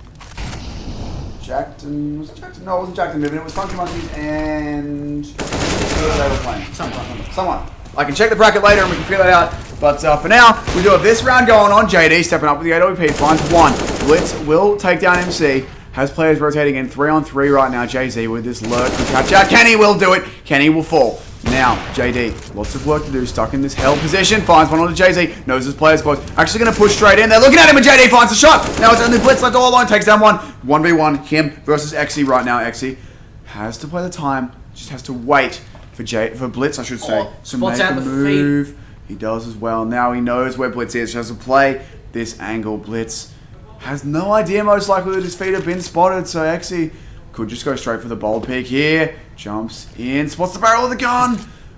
Jackton. Was it Jackton? No, it wasn't Jackton Vivian. It was Funky Monkeys and who they were playing. Someone. I can check the bracket later and we can figure that out. But for now, we do have this round going on. JD stepping up with the AWP, finds 1. Blitz will take down MC. Has players rotating in 3-on-3 right now. JZ with this lurk to catch out. Kenny will do it. Kenny will fall. Now, JD, lots of work to do. Stuck in this held position. Finds one on the JZ. Knows his player's close. Actually going to push straight in. They're looking at him and JD finds the shot. Now it's only Blitz left all alone. Takes down 1. 1v1. Him versus Exy right now. Exy has to play the time. Just has to wait for Blitz, I should say, to make a move. He does as well. Now he knows where Blitz is. Just has to play this angle. Blitz has no idea most likely that his feet have been spotted. So Exy could just go straight for the bold pick here. Jumps in. Spots the barrel of the gun.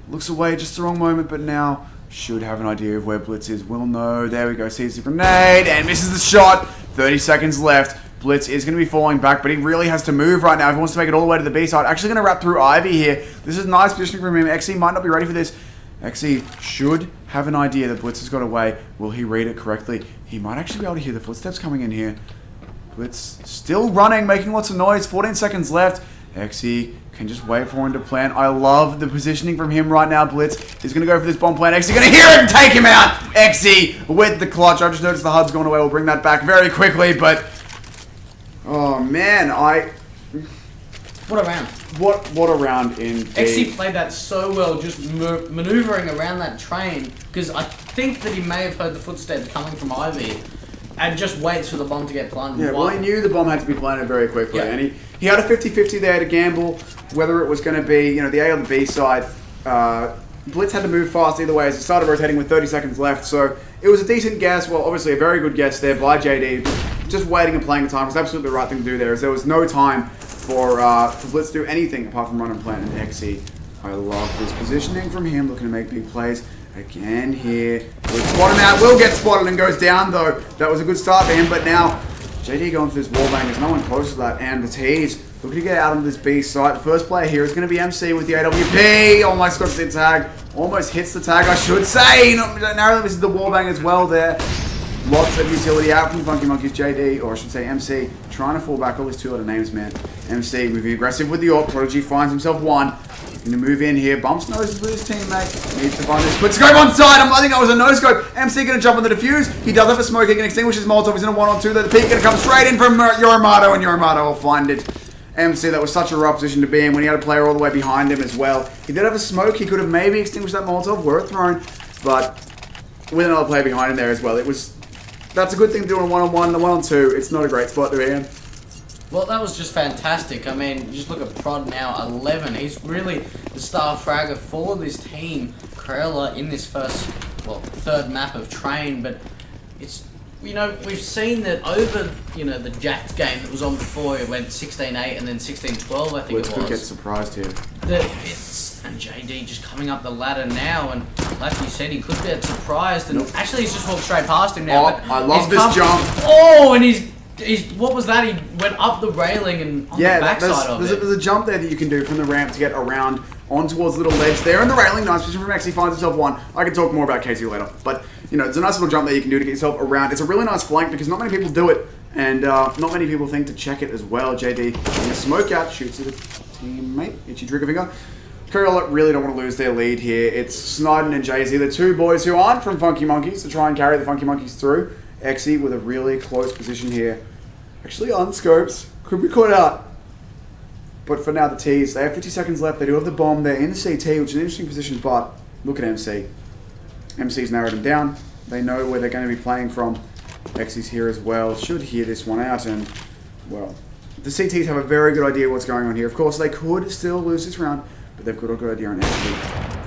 Looks away just the wrong moment. But now should have an idea of where Blitz is. Will know. There we go. Sees the grenade and misses the shot. 30 seconds left. Blitz is going to be falling back, but he really has to move right now if he wants to make it all the way to the B side. Actually going to wrap through Ivy here. This is nice positioning from him. Exy might not be ready for this. Exy should have an idea that Blitz has got away. Will he read it correctly? He might actually be able to hear the footsteps coming in here. Blitz still running, making lots of noise. 14 seconds left. Exy can just wait for him to plant. I love the positioning from him right now. Blitz is going to go for this bomb plant. Exy going to hear it and take him out. Exy with the clutch. I just noticed the HUD's gone away. We'll bring that back very quickly, but oh man, What a round. What a round indeed. Exy played that so well, just maneuvering around that train, because I think that he may have heard the footsteps coming from Ivy, and just waits for the bomb to get planted. Yeah, well, he knew the bomb had to be planted very quickly, yeah. And he had a 50-50 there to gamble, whether it was going to be, the A or the B side. Blitz had to move fast either way as it started rotating with 30 seconds left, so it was a decent guess, well, obviously a very good guess there by JD. Just waiting and playing the time was absolutely the right thing to do there, as there was no time for Blitz to do anything apart from run and plant. And Exy, I love this positioning from him, looking to make big plays again here. Will spot him out, will get spotted and goes down though. That was a good start for him, but now JD going for this wallbang. There's no one close to that, and the T's looking to get out of this B site. The first player here is going to be MC with the AWP. Almost got the tag, almost hits the tag, I should say. Not narrowly misses the wallbang as well there. Lots of utility out from Funky Monkeys. JD, or I should say MC, trying to fall back. All these 2-letter names, man. MC moving aggressive with the AWP. Prodigy finds himself 1. Going to move in here. Bumps noses with his teammate. Needs to find this quick scope on side. I think that was a no-scope. MC going to jump on the defuse. He does have a smoke. He can extinguish his Molotov. He's in a 1-on-2 there. The peak going to come straight in from Yoramato, and Yoramato will find it. MC, that was such a rough position to be in when he had a player all the way behind him as well. He did have a smoke. He could have maybe extinguished that Molotov. Were it thrown. But with another player behind him there as well, it was... That's a good thing to do on a 1-on-1. The 1-on-2, it's not a great spot to be in. Well, that was just fantastic. I mean, just look at Prod now, 11. He's really the star fragger for this team. Corella in this third map of Train, but it's, we've seen that over, the Jacked game that was on before, it went 16-8 and then 16-12, I think it was. Could get surprised here. And JD just coming up the ladder now, and like you said, he could get surprised, and actually he's just walked straight past him now. Oh, I love this jump. Oh, and he's what was that? He went up the railing and on the backside of it. There's a jump there that you can do from the ramp to get around on towards little ledge there on the railing. Nice position from Maxi, finds himself 1. I can talk more about Casey later, but it's a nice little jump there you can do to get yourself around. It's a really nice flank because not many people do it, and not many people think to check it as well. JD in a smoke out, shoots at a teammate, itchy trigger finger. Corella really don't want to lose their lead here. It's Sniden and Jay-Z, the 2 boys who aren't from Funky Monkeys, to try and carry the Funky Monkeys through. Exy with a really close position here. Actually on scopes, could be caught out. But for now the T's, they have 50 seconds left. They do have the bomb. They're in the CT, which is an interesting position, but look at MC. MC's narrowed them down. They know where they're going to be playing from. Exy's here as well. Should hear this one out, and well, the CTs have a very good idea what's going on here. Of course, they could still lose this round, but they've got a good idea on MC.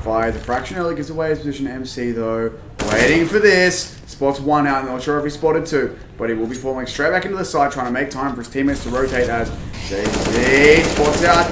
Fire the fraction early, gives away his position. MC though, waiting for this. Spots 1 out, not sure if he spotted 2, but he will be falling straight back into the side, trying to make time for his teammates to rotate as JZ spots out.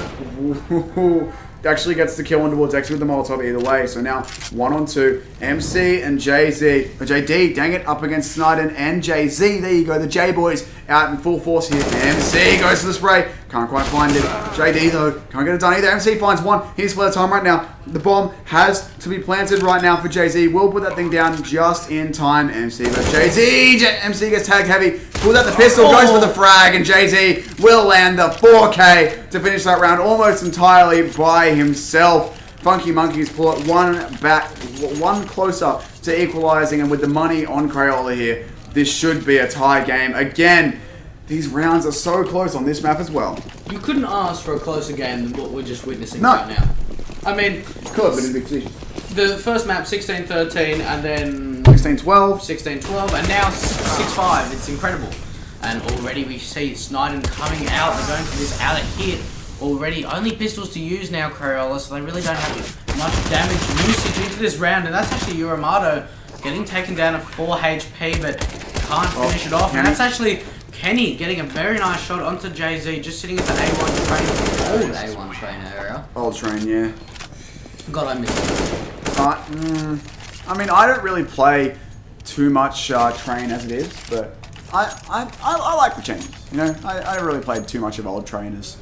Ooh, actually gets the kill on towards X with the Molotov either way. So now 1-on-2. MC and JD, dang it, up against Sniden and JZ. There you go, the J-boys out in full force here. MC goes to the spray. Can't quite find it. JD, though, can't get it done either. MC finds one. He's split time right now. The bomb has to be planted right now for JZ. Will put that thing down just in time. MC, but MC gets tagged heavy. Pulls out the pistol, goes for the frag, and JZ will land the 4K to finish that round almost entirely by himself. Funky Monkeys pull it one closer to equalizing, and with the money on Crayola here, this should be a tie game. Again, these rounds are so close on this map as well. You couldn't ask for a closer game than what we're just witnessing right now. I mean, could, but in a big position. The first map 16-13, and then 16-12, 16-12, and now 6-5. It's incredible. And already we see Sniden coming out. They're going for this out hit already. Only pistols to use now, Crayola, so they really don't have much damage usage into this round. And that's actually Uramoto getting taken down at 4 HP, but can't finish it off. And that's actually Kenny getting a very nice shot onto JZ, just sitting at the A1 train. Old A1 train area. Old train, yeah. God, I missed it. I mean, I don't really play too much train as it is, but I like the changes. You know, I don't really play too much of old trainers.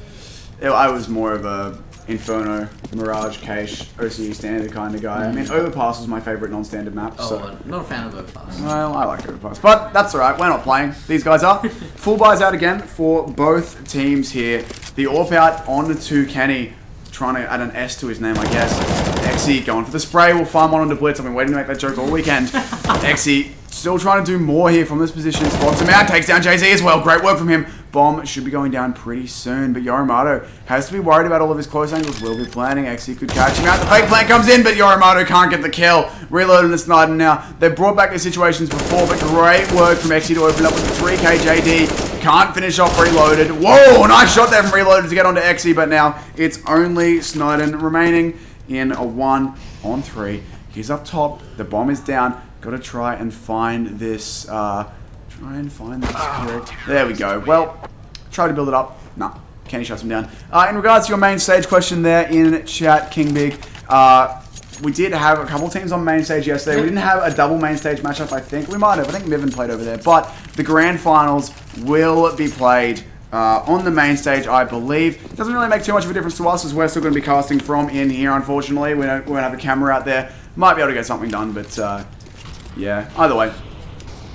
I was more of a Inferno, Mirage, Cache, OCE standard kind of guy. I mean, Overpass was my favorite non-standard map. Oh, so. Not a fan of Overpass. Well, I like Overpass, but that's alright. We're not playing. These guys are. Full buys out again for both teams here. The AWP out on to Kenny, trying to add an S to his name, I guess. Exy going for the spray. We'll farm one onto Blitz. I've been waiting to make that joke all weekend. Exy still trying to do more here from this position. Spots him out, takes down JZ as well. Great work from him. Bomb should be going down pretty soon, but Yorimoto has to be worried about all of his close angles. Will be planning. Exy could catch him out. The fake plant comes in, but Yorimoto can't get the kill. Reloading the Sniden now. They've brought back these situations before, but great work from Exy to open up with the 3K JD. Can't finish off Reloaded. Whoa, nice shot there from Reloaded to get onto Exy, but now it's only Sniden remaining in a 1-on-3. He's up top. The bomb is down. Got to try and find this. Correct. There we go. Well, try to build it up. Nah, Kenny shuts him down. In regards to your main stage question there in chat, King Big, we did have a couple teams on main stage yesterday. We didn't have a double main stage matchup, I think. We might have. I think Miven played over there. But the grand finals will be played on the main stage, I believe. It doesn't really make too much of a difference to us, as we're still going to be casting from in here, unfortunately. We won't have a camera out there. Might be able to get something done, but yeah, either way.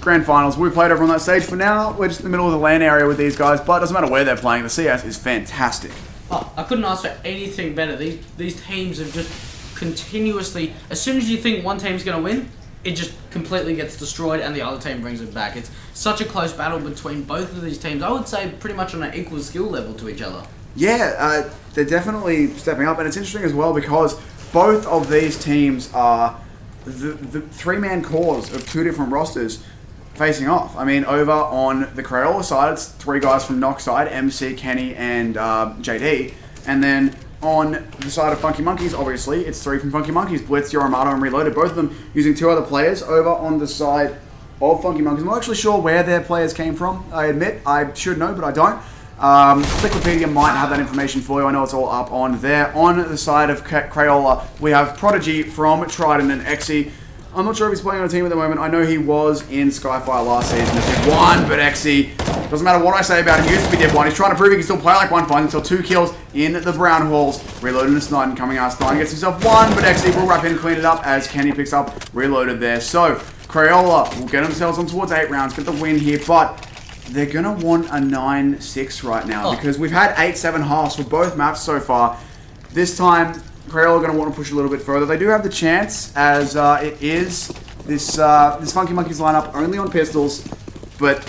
Grand finals. We played over on that stage. For now, we're just in the middle of the LAN area with these guys, but it doesn't matter where they're playing. The CS is fantastic. Oh, I couldn't ask for anything better. These teams have just continuously, as soon as you think one team's going to win, it just completely gets destroyed and the other team brings it back. It's such a close battle between both of these teams. I would say pretty much on an equal skill level to each other. Yeah, they're definitely stepping up, and it's interesting as well because both of these teams are the three-man cores of two different rosters facing off. I mean, over on the Crayola side, it's three guys from Nox side, MC, Kenny, and JD. And then on the side of Funky Monkeys, obviously, it's three from Funky Monkeys, Blitz, Yorimoto, and Reloaded. Both of them using two other players. Over on the side of Funky Monkeys, I'm not actually sure where their players came from. I admit, I should know, but I don't. Wikipedia might have that information for you. I know it's all up on there. On the side of Crayola, we have Prodigy from Trident and Exy. I'm not sure if he's playing on a team at the moment. I know he was in Skyfire last season as Div 1, but Exy, doesn't matter what I say about him, he used to be Div 1. He's trying to prove he can still play like one, finds himself 2 kills in the brown halls. Reloading the Sniden coming out. Sniden gets himself 1, but Exy will wrap in and clean it up as Kenny picks up Reloaded there. So, Crayola will get themselves on towards 8 rounds, get the win here, but they're going to want a 9-6 right now because we've had 8-7 halves for both maps so far. This time, Crayola are going to want to push a little bit further. They do have the chance, as it is this Funky Monkeys lineup only on pistols, but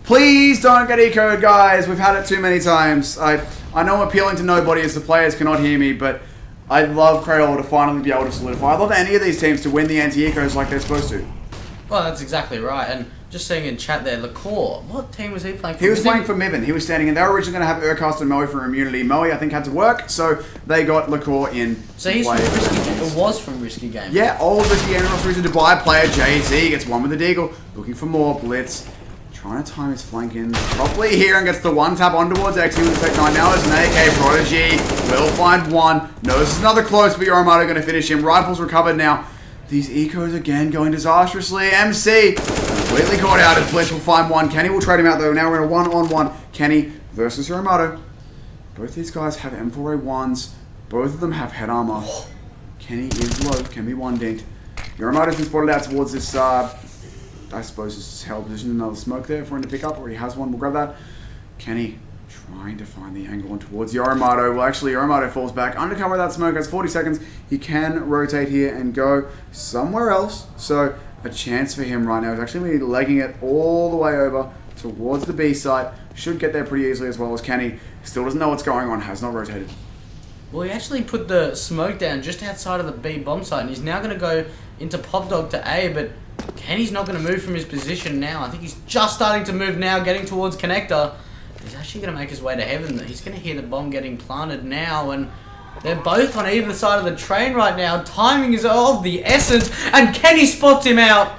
please don't get ecoed, guys. We've had it too many times. I know I'm appealing to nobody as the players cannot hear me, but I'd love Crayola to finally be able to solidify. I'd love any of these teams to win the anti-ecos like they're supposed to. Well, that's exactly right. And just seeing in chat there, Lacour, what team was he playing for? He was playing for Miven. He was standing in. They were originally going to have Urcast and Moe for immunity. Moe, I think, had to work, so they got Lacour in. So he's from Risky Games. It was from Risky Games. Yeah, old Risky Games. Also reason to buy player JZ gets one with the Deagle. Looking for more Blitz. Trying to time his flank in properly here and gets the one tap on towards X. He will take 9 now as an AK. Prodigy will find one. No, this is another close, but Yoramato going to finish him. Rifles recovered now. These ecos again going disastrously. MC completely caught out as Blitz will find one. Kenny will trade him out though. Now we're in a one-on-one. Kenny versus Yoramato. Both these guys have M4A1s. Both of them have head armor. Kenny is low. Can be one dinked. Yoramato's been spotted out towards this, I suppose this is held position. Another smoke there for him to pick up. Already has one. We'll grab that. Kenny trying to find the angle on towards Yoramato. Well, actually, Yoramato falls back. Undercover that smoke. Has 40 seconds. He can rotate here and go somewhere else. So, a chance for him right now is actually going to be legging it all the way over towards the B site. Should get there pretty easily as well as Kenny. Still doesn't know what's going on. Has not rotated. Well, he actually put the smoke down just outside of the B bomb site, and he's now going to go into Pop Dog to A, but Kenny's not going to move from his position now. I think he's just starting to move now, getting towards Connector. He's actually going to make his way to Heaven. He's going to hear the bomb getting planted now, and they're both on either side of the train right now. Timing is of the essence, and Kenny spots him out.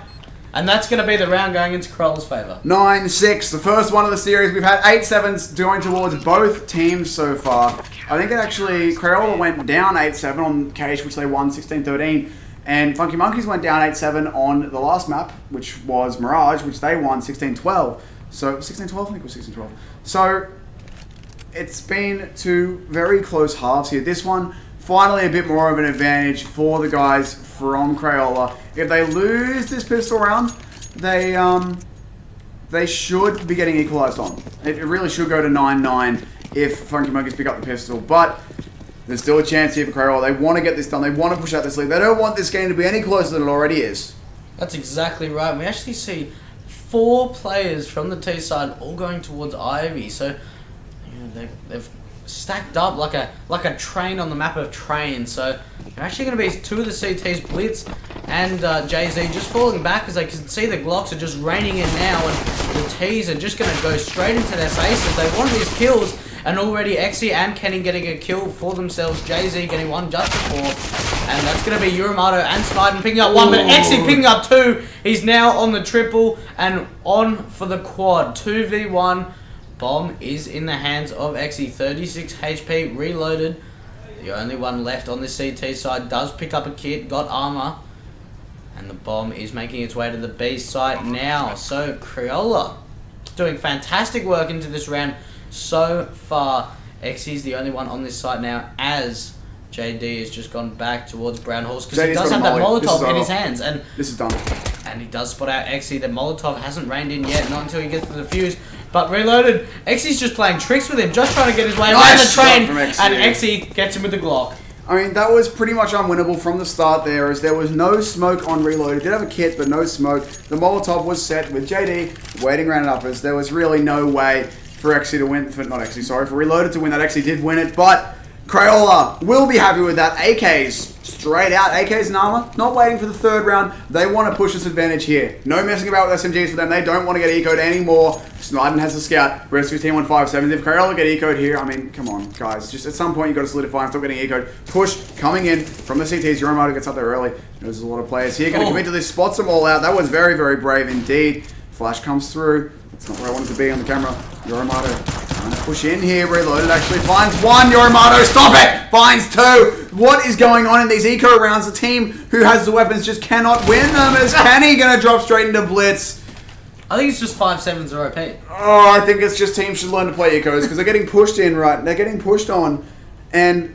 And that's going to be the round going into Corolla's favour. 9-6, the first one of the series. We've had 8-7s going towards both teams so far. I think it actually, Corolla went down 8-7 on Cage, which they won 16-13. And Funky Monkeys went down 8-7 on the last map, which was Mirage, which they won 16-12. So, 16-12? I think it was 16-12. So, it's been two very close halves here. This one, finally a bit more of an advantage for the guys from Crayola. If they lose this pistol round, they should be getting equalized on. It really should go to 9-9 if Funky Monkeys pick up the pistol. But there's still a chance here for Crayola. They want to get this done. They want to push out this lead. They don't want this game to be any closer than it already is. That's exactly right. We actually see 4 players from the T side all going towards Ivy. So they've stacked up like a train on the map of trains. So they're actually going to be 2 of the CTs, Blitz and Jay-Z, just falling back as they can see the Glocks are just raining in now, and the Ts are just going to go straight into their faces. They want these kills, and already Exy and Kenny getting a kill for themselves. Jay-Z getting one just before, and that's going to be Yoramato and Sniden picking up 1, but Exy picking up 2. He's now on the triple and on for the quad. 2v1. Bomb is in the hands of Exy. 36 HP, reloaded. The only one left on the CT side does pick up a kit, got armor. And the bomb is making its way to the B site now. So, Crayola doing fantastic work into this round so far. Exy's the only one on this site now, as JD has just gone back towards Brown Horse, because he does have that Molotov in his hands. And this is done. And he does spot out Exy. The Molotov hasn't rained in yet, not until he gets to the fuse. But reloaded, Exy's just playing tricks with him, just trying to get his way around the train, and Exy gets him with the Glock. I mean, that was pretty much unwinnable from the start there, as there was no smoke on reload. He did have a kit, but no smoke. The Molotov was set with JD waiting around uppers. There was really no way for Exy to win, for Reloaded to win that. Exy did win it, but Crayola will be happy with that. AKs straight out. AKs and armor, not waiting for the third round. They want to push this advantage here. No messing about with SMGs for them. They don't want to get eco'd anymore. Sniden has the scout. Rest of his team on 5-7s. If Crayola get eco'd here, I mean, come on, guys. Just at some point, you've got to solidify and stop getting eco'd. Push coming in from the CTs. Yoramato gets up there early. There's a lot of players here. Going to commit to this. Spots them all out. That was very, very brave indeed. Flash comes through. It's not where I wanted to be on the camera. Yoramato trying to push in here. Reloaded actually finds 1. Yoramato, stop it! Finds 2. What is going on in these eco rounds? The team who has the weapons just cannot win them. Is Kenny going to drop straight into Blitz? I think it's just 5-7s are OP. Oh, I think it's just teams should learn to play ecos, because they're getting pushed in, right? They're getting pushed on. And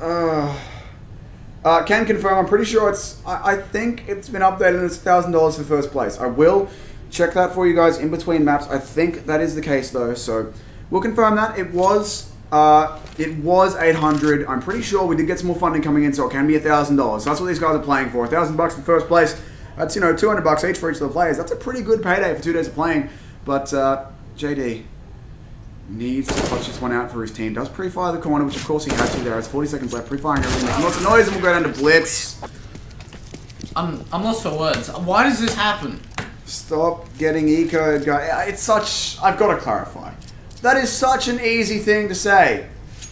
can confirm, I'm pretty sure it's, I think it's been updated and it's $1,000 for first place. I will check that for you guys in between maps. I think that is the case though, so we'll confirm that. It was 800. I'm pretty sure we did get some more funding coming in, so it can be $1,000. So that's what these guys are playing for. $1,000 for first place. That's, you know, $200 each for each of the players. That's a pretty good payday for 2 days of playing. But JD needs to clutch this one out for his team. Does pre-fire the corner, which of course he had to there. It's 40 seconds left. Pre-firing everything. Making lots of noise, and we'll go down to Blitz. I'm lost for words. Why does this happen? Stop getting eco'd, guy. It's such... I've got to clarify. That is such an easy thing to say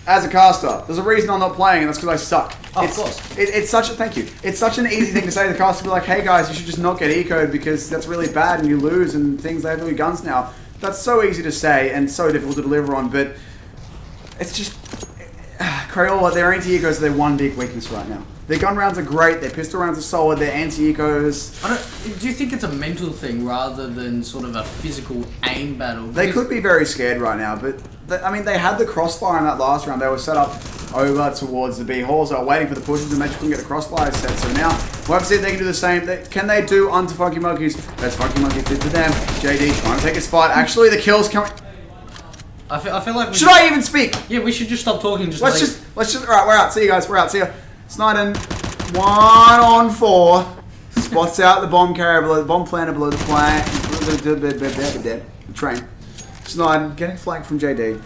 as a caster. There's a reason I'm not playing, and that's because I suck. Of course. It's such a thank you. It's such an easy thing to say to the cast to be like, hey guys, you should just not get ecoed because that's really bad and you lose and things. They have new guns now. That's so easy to say and so difficult to deliver on, but it's just Crayola. Their anti-ecos are their one big weakness right now. Their gun rounds are great. Their pistol rounds are solid. Their anti-ecos. Do you think it's a mental thing rather than sort of a physical aim battle? They could be very scared right now, but they had the crossfire in that last round. They were set up over towards the B halls. They were waiting for the pushes and they just couldn't get the crossfire set. So now we'll have to see if they can do the same. Can they do unto Funky Monkeys as Funky Monkeys did to them? JD trying to take his fight. Actually, the kill's coming. I feel like should I even speak? Yeah, we should just stop talking. Let's just. All right, we're out. See you guys. We're out. See ya. Sniden, 1-on-4. Spots out the bomb carrier below the bomb planter below the plane. The train. Sniden getting flanked from JD.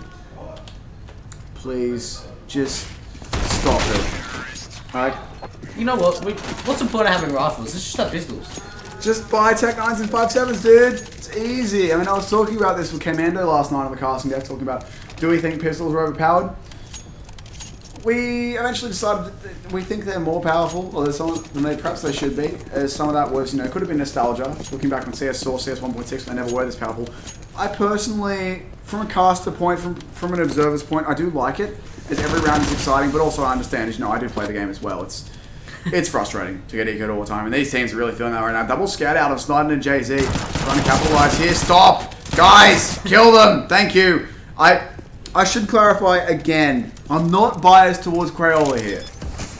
Please just stop it. Alright. You know what? What's the point of having rifles? Let's just have pistols. Just buy Tech 9s and 5.7s, dude. It's easy. I mean, I was talking about this with Commando last night on the casting deck, talking about, do we think pistols are overpowered? We eventually decided that we think they're more powerful than perhaps they should be. As some of that was, could have been nostalgia. Looking back on CS Source, CS 1.6, they never were this powerful. I personally, from a caster point, from an observer's point, I do like it. As every round is exciting, but also I understand, as I do play the game as well. It's frustrating to get eco'd all the time, and these teams are really feeling that right now. Double scout out of Sniden and Jay-Z. Trying to capitalize here. Stop! Guys! Kill them! Thank you! I should clarify again, I'm not biased towards Crayola here.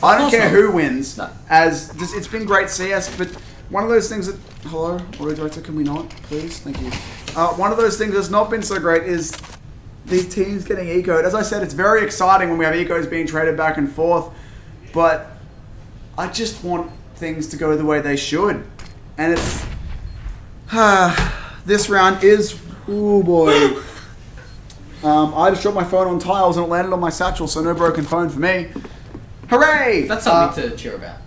I don't care who wins, it's been great CS, but one of those things that... Hello? Audio director, can we not? Please? Thank you. One of those things that's not been so great is these teams getting eco'd. As I said, it's very exciting when we have ecos being traded back and forth, but I just want things to go the way they should. And it's... this round is... Ooh boy. I just dropped my phone on tiles and it landed on my satchel, so no broken phone for me. Hooray! That's something to cheer about.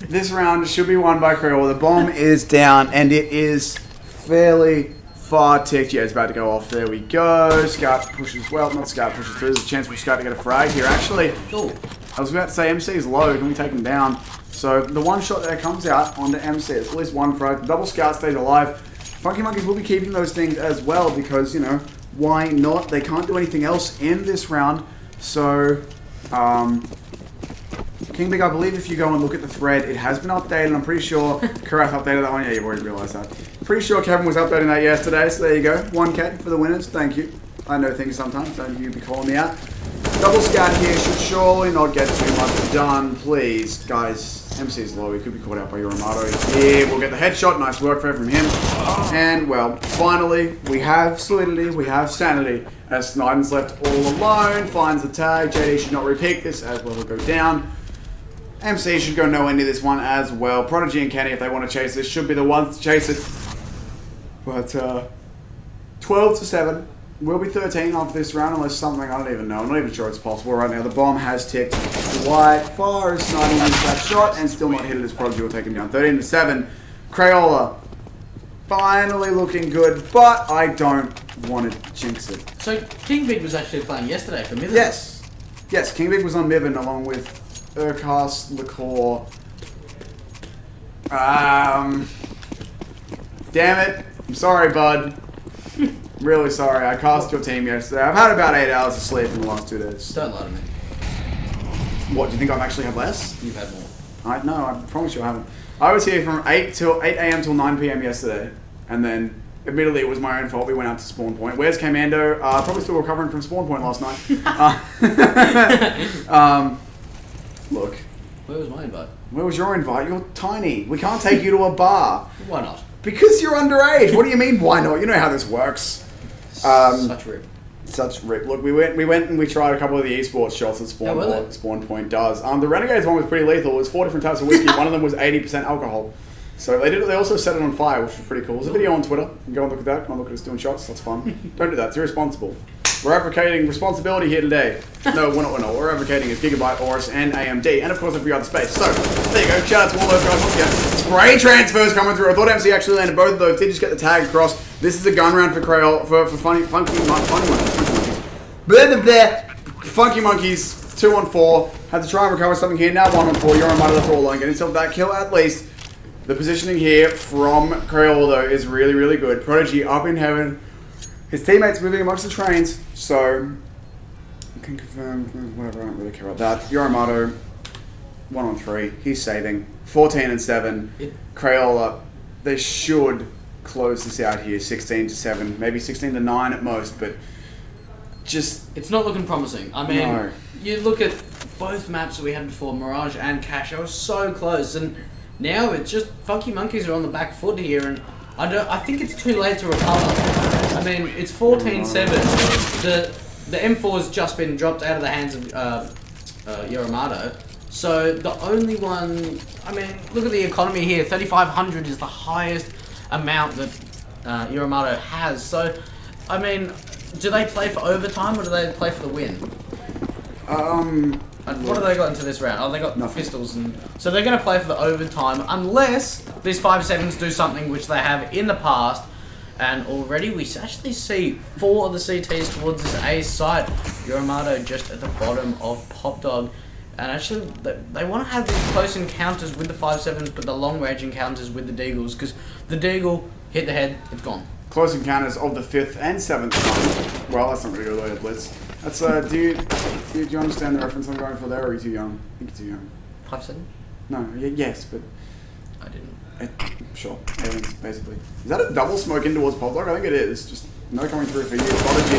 This round should be won by Crayola. The bomb is down and it is fairly far ticked. Yeah, it's about to go off. There we go. Scout pushes, well, not Scout pushes through. There's a chance for Scout to get a frag here. Actually, I was about to say MC is low. Can we take him down? So the one shot that comes out onto MC. It's at least one frag. The double Scout stays alive. Funky Monkeys will be keeping those things as well because, why not? They can't do anything else in this round. So, King Big, I believe if you go and look at the thread, it has been updated. I'm pretty sure Karath updated that one. Yeah, you've already realised that. Pretty sure Kevin was updating that yesterday, so there you go. 1K for the winners. Thank you. I know things sometimes. Don't you be calling me out. Double scout here should surely not get too much done. Please, guys. MC is low. He could be caught out by Yoromato. Here, we'll get the headshot. Nice work from him. And, well, finally, we have solidity. We have sanity. As Sniden's left all alone. Finds the tag. JD should not repeat this as well. Will go down. MC should go nowhere near this one as well. Prodigy and Kenny, if they want to chase this, should be the ones to chase it. But, 12-7. Will be 13 after this round unless something, I don't even know. I'm not even sure it's possible right now. The bomb has ticked wide far as Sniden wins that shot and still not hit it as Prodigy will take him down. 13-7. Crayola finally looking good, but I don't want to jinx it. So King Big was actually playing yesterday for Miven? Yes. Yes, King Big was on Miven along with Urkas, Lacour. Damn it. I'm sorry, bud. Really sorry. I cast your team yesterday. I've had about 8 hours of sleep in the last 2 days. Don't lie to me. What, do you think I've actually had less? You've had more. No, I promise you I haven't. I was here from 8 a.m. till 9 p.m. yesterday. And then, admittedly, it was my own fault. We went out to spawn point. Where's Commando? Probably still recovering from spawn point last night. Look. Where was my invite? Where was your invite? You're tiny. We can't take you to a bar. Why not? Because you're underage. What do you mean, why not? You know how this works. Such rip. Such rip. Look, we went and we tried a couple of the esports shots that Spawn Point does. The Renegades one was pretty lethal. It was 4 different types of whiskey. One of them was 80% alcohol. So they also set it on fire, which was pretty cool. There's a video on Twitter. You can go and look at that. Go and look at us doing shots. That's fun. Don't do that. It's irresponsible. We're advocating responsibility here today. No, we're not. What we're advocating is Gigabyte, AORUS, and AMD. And of course, every other space. So, there you go. Shout out to all those guys once again. Spray transfers coming through. I thought MC actually landed both of those. Did just get the tag across. This is a gun round for Crayola, for Funky Monkeys. Funky Monkeys. 2-on-4. Had to try and recover something here. Now 1-on-4. Yoramato left all alone. Getting himself that kill at least. The positioning here from Crayola, though, is really, really good. Prodigy up in heaven. His teammates moving amongst the trains. So, I can confirm, whatever, I don't really care about that. Yoramato, 1-on-3. He's saving. 14-7. Crayola, they should close this out here. 16-7. Maybe 16-9 at most, but just... It's not looking promising. I mean, no. You look at both maps that we had before, Mirage and Cash, they were so close, and now it's just Funky Monkeys are on the back foot here, and I think it's too late to recover. I mean, it's 14-7. The M4's just been dropped out of the hands of Yoramato. So the only one, I mean, look at the economy here. 3,500 is the highest amount that Yoramato has. So, I mean, do they play for overtime or do they play for the win? What have they got into this round? Oh, they got pistols, and so they're going to play for the overtime unless these 5-7s do something which they have in the past. And already we actually see 4 of the CTs towards this A site. Yoramato just at the bottom of Pop Dog. And actually, they want to have these close encounters with the 5-7s, but the long-range encounters with the Deagles, because the Deagle hit the head, it's gone. Close encounters of the 5th and 7th one. Well, that's not really good way to blitz. That's, do you understand the reference I'm going for there, or are you too young? I think you're too young. 5-7? No, yes, but... I didn't. Sure, aliens, basically. Is that a double smoke in towards Pop Dog? I think it is. Just no coming through for you. Prodigy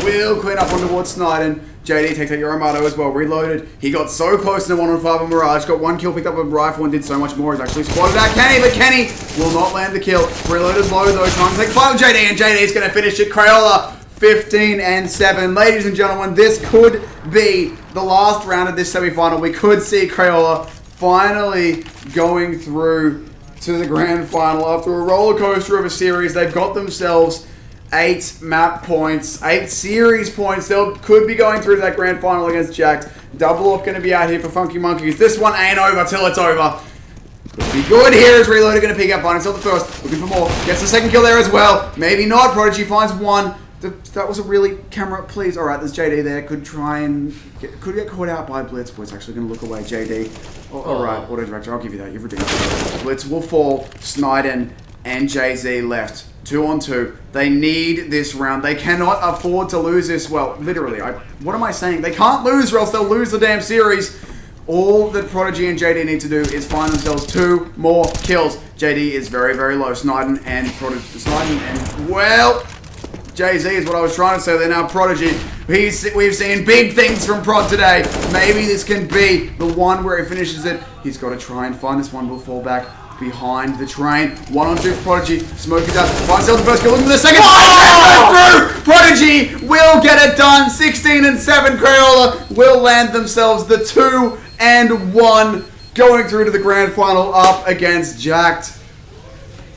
will clean up on towards Sniden. JD takes out Yoramato as well, reloaded. He got so close to 1-on-5 on Mirage, got 1 kill, picked up a rifle, and did so much more. He's actually spotted out Kenny, but Kenny will not land the kill. Reloaded low though, trying to take final JD, and JD is going to finish it. Crayola, 15-7. Ladies and gentlemen, this could be the last round of this semi-final. We could see Crayola finally going through to the grand final after a roller coaster of a series. They've got themselves 8 map points, 8 series points. They could be going through to that grand final against Jacked. Double up going to be out here for Funky Monkeys. This one ain't over till it's over. Could be good here as Reloader going to pick up on himself the first. Looking for more. Gets the second kill there as well. Maybe not. Prodigy finds 1. That was a really camera, please. All right, there's JD there. Could try and could get caught out by Blitz, but it's actually going to look away. JD. All right, auto director. I'll give you that. You've redeemed it. Blitz will fall. Sniden and Jay-Z left 2-on-2. They need this round. They cannot afford to lose this. Well, literally. What am I saying? They can't lose, or else they'll lose the damn series. All that Prodigy and JD need to do is find themselves 2 more kills. JD is very, very low. Sniden and well. Jay-Z is what I was trying to say there. Now Prodigy, we've seen big things from Prod today. Maybe this can be the one where he finishes it. He's got to try and find this one. Will fall back behind the train. 1-on-2 for Prodigy. Smoking down. Finds himself the first kill. Looking for the second. Oh! Through! Prodigy will get it done. 16-7. Crayola will land themselves the 2-1 going through to the grand final up against Jacked.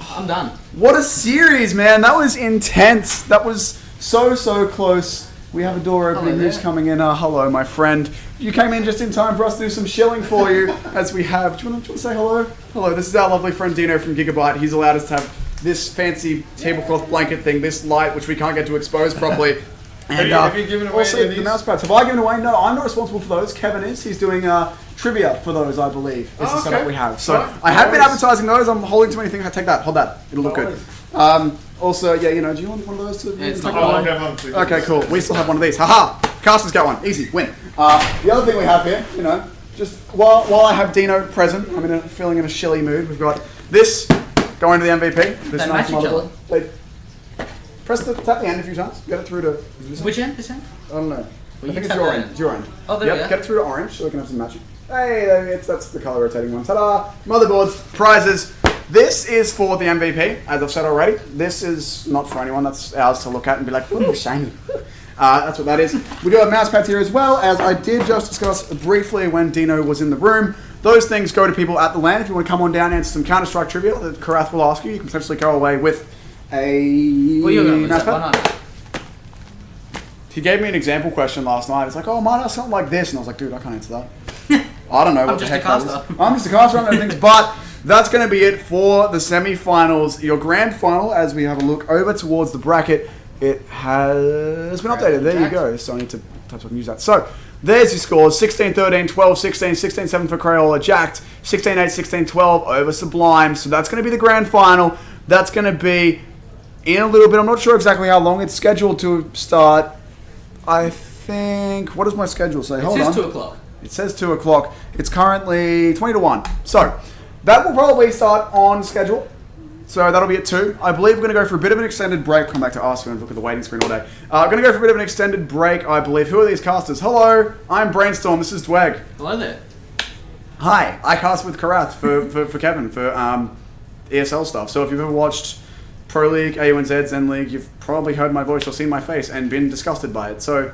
I'm done. What a series, man. That was intense. That was so close. We have a door opening. Who's coming in? Hello, my friend. You came in just in time for us to do some shilling for you, as we have. Do you want to say hello? Hello, this is our lovely friend Dino from Gigabyte. He's allowed us to have this fancy tablecloth blanket thing, this light, which we can't get to expose properly. And have you given away also the mouse pads. Have I given away? No, I'm not responsible for those. Kevin is. He's doing trivia for those, I believe. Is the setup we have. So I have been advertising those. I'm holding too many things. I take that. Hold that. It'll look good. Also, yeah, you know, do you want one of those to it's take not away? Okay, cool. We still have one of these. Haha. Caster's got one. Easy. Win. The other thing we have here, you know, just while I have Dino present, I'm feeling in a shilly mood. We've got this going to the MVP. This nice motherboard. Tap the end a few times. Get it through to... Which end? This end? I don't know. Well, I think it's your end. It's your end. Oh, there we go. Get it through to orange so we can have some matching. Hey, that's the color rotating one. Ta-da! Motherboards, prizes. This is for the MVP, as I've said already. This is not for anyone. That's ours to look at and be like, ooh, shiny. That's what that is. We do have mouse pads here as well, as I did just discuss briefly when Dino was in the room. Those things go to people at the LAN. If you want to come on down and answer some Counter-Strike trivia that Karath will ask you, you can potentially go away with a mouse pad. He gave me an example question last night. It's like, oh, might ask something like this. And I was like, dude, I can't answer that. I don't know what the heck that is. I'm just a caster. I don't know things. But that's going to be it for the semi-finals. Your grand final, as we have a look over towards the bracket, it has been updated. There you go. So I need to type so I can use that. So There's your scores. 16-13, 12-16, 16-7 for Crayola, jacked. 16-8, 16-12 over Sublime. So that's going to be the grand final. That's going to be in a little bit. I'm not sure exactly how long it's scheduled to start. I think... What does my schedule say? Hold on. It says 2 o'clock. It says 2 o'clock. It's currently 20-1. So that will probably start on schedule. So that'll be at 2. I believe we're going to go for a bit of an extended break. Come back to us and look at the waiting screen all day. We're going to go for a bit of an extended break, I believe. Who are these casters? Hello, I'm Brainstorm. This is Dweg. Hello there. Hi, I cast with Karath for Kevin for ESL stuff. So if you've ever watched Pro League, AUNZ, Zen League, you've probably heard my voice or seen my face and been disgusted by it. So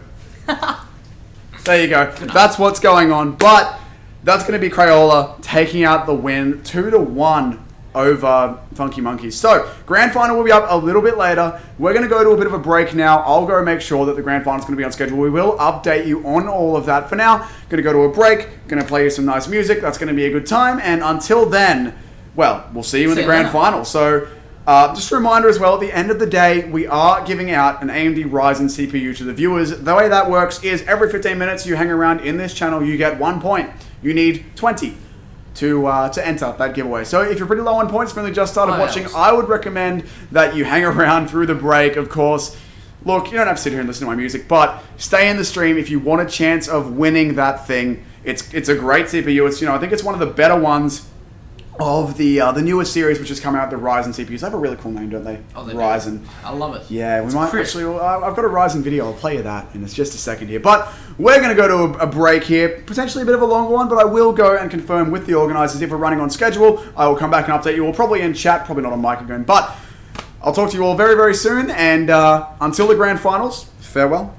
there you go. That's what's going on. But that's going to be Crayola taking out the win 2-1 over Funky Monkeys. So, grand final will be up a little bit later. We're going to go to a bit of a break now. I'll go make sure that the grand final is going to be on schedule. We will update you on all of that. For now, going to go to a break. Going to play you some nice music. That's going to be a good time. And until then, well, we'll see you in the grand final. So, just a reminder as well, at the end of the day, we are giving out an AMD Ryzen CPU to the viewers. The way that works is every 15 minutes you hang around in this channel, you get 1 point. You need 20 to enter that giveaway. So if you're pretty low on points, when you just started watching, I would recommend that you hang around through the break, of course. Look, you don't have to sit here and listen to my music, but stay in the stream if you want a chance of winning that thing. It's a great CPU. It's, I think it's one of the better ones of the newest series, which has come out, the Ryzen CPUs. They have a really cool name, don't they? Oh, they Ryzen. Do. I love it. Yeah, we might actually... I've got a Ryzen video. I'll play you that in just a second here. But we're going to go to a break here. Potentially a bit of a longer one, but I will go and confirm with the organisers if we're running on schedule. I will come back and update you all, probably in chat, probably not on mic again. But I'll talk to you all very, very soon. And until the grand finals, farewell.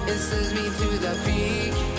It sends me to the peak.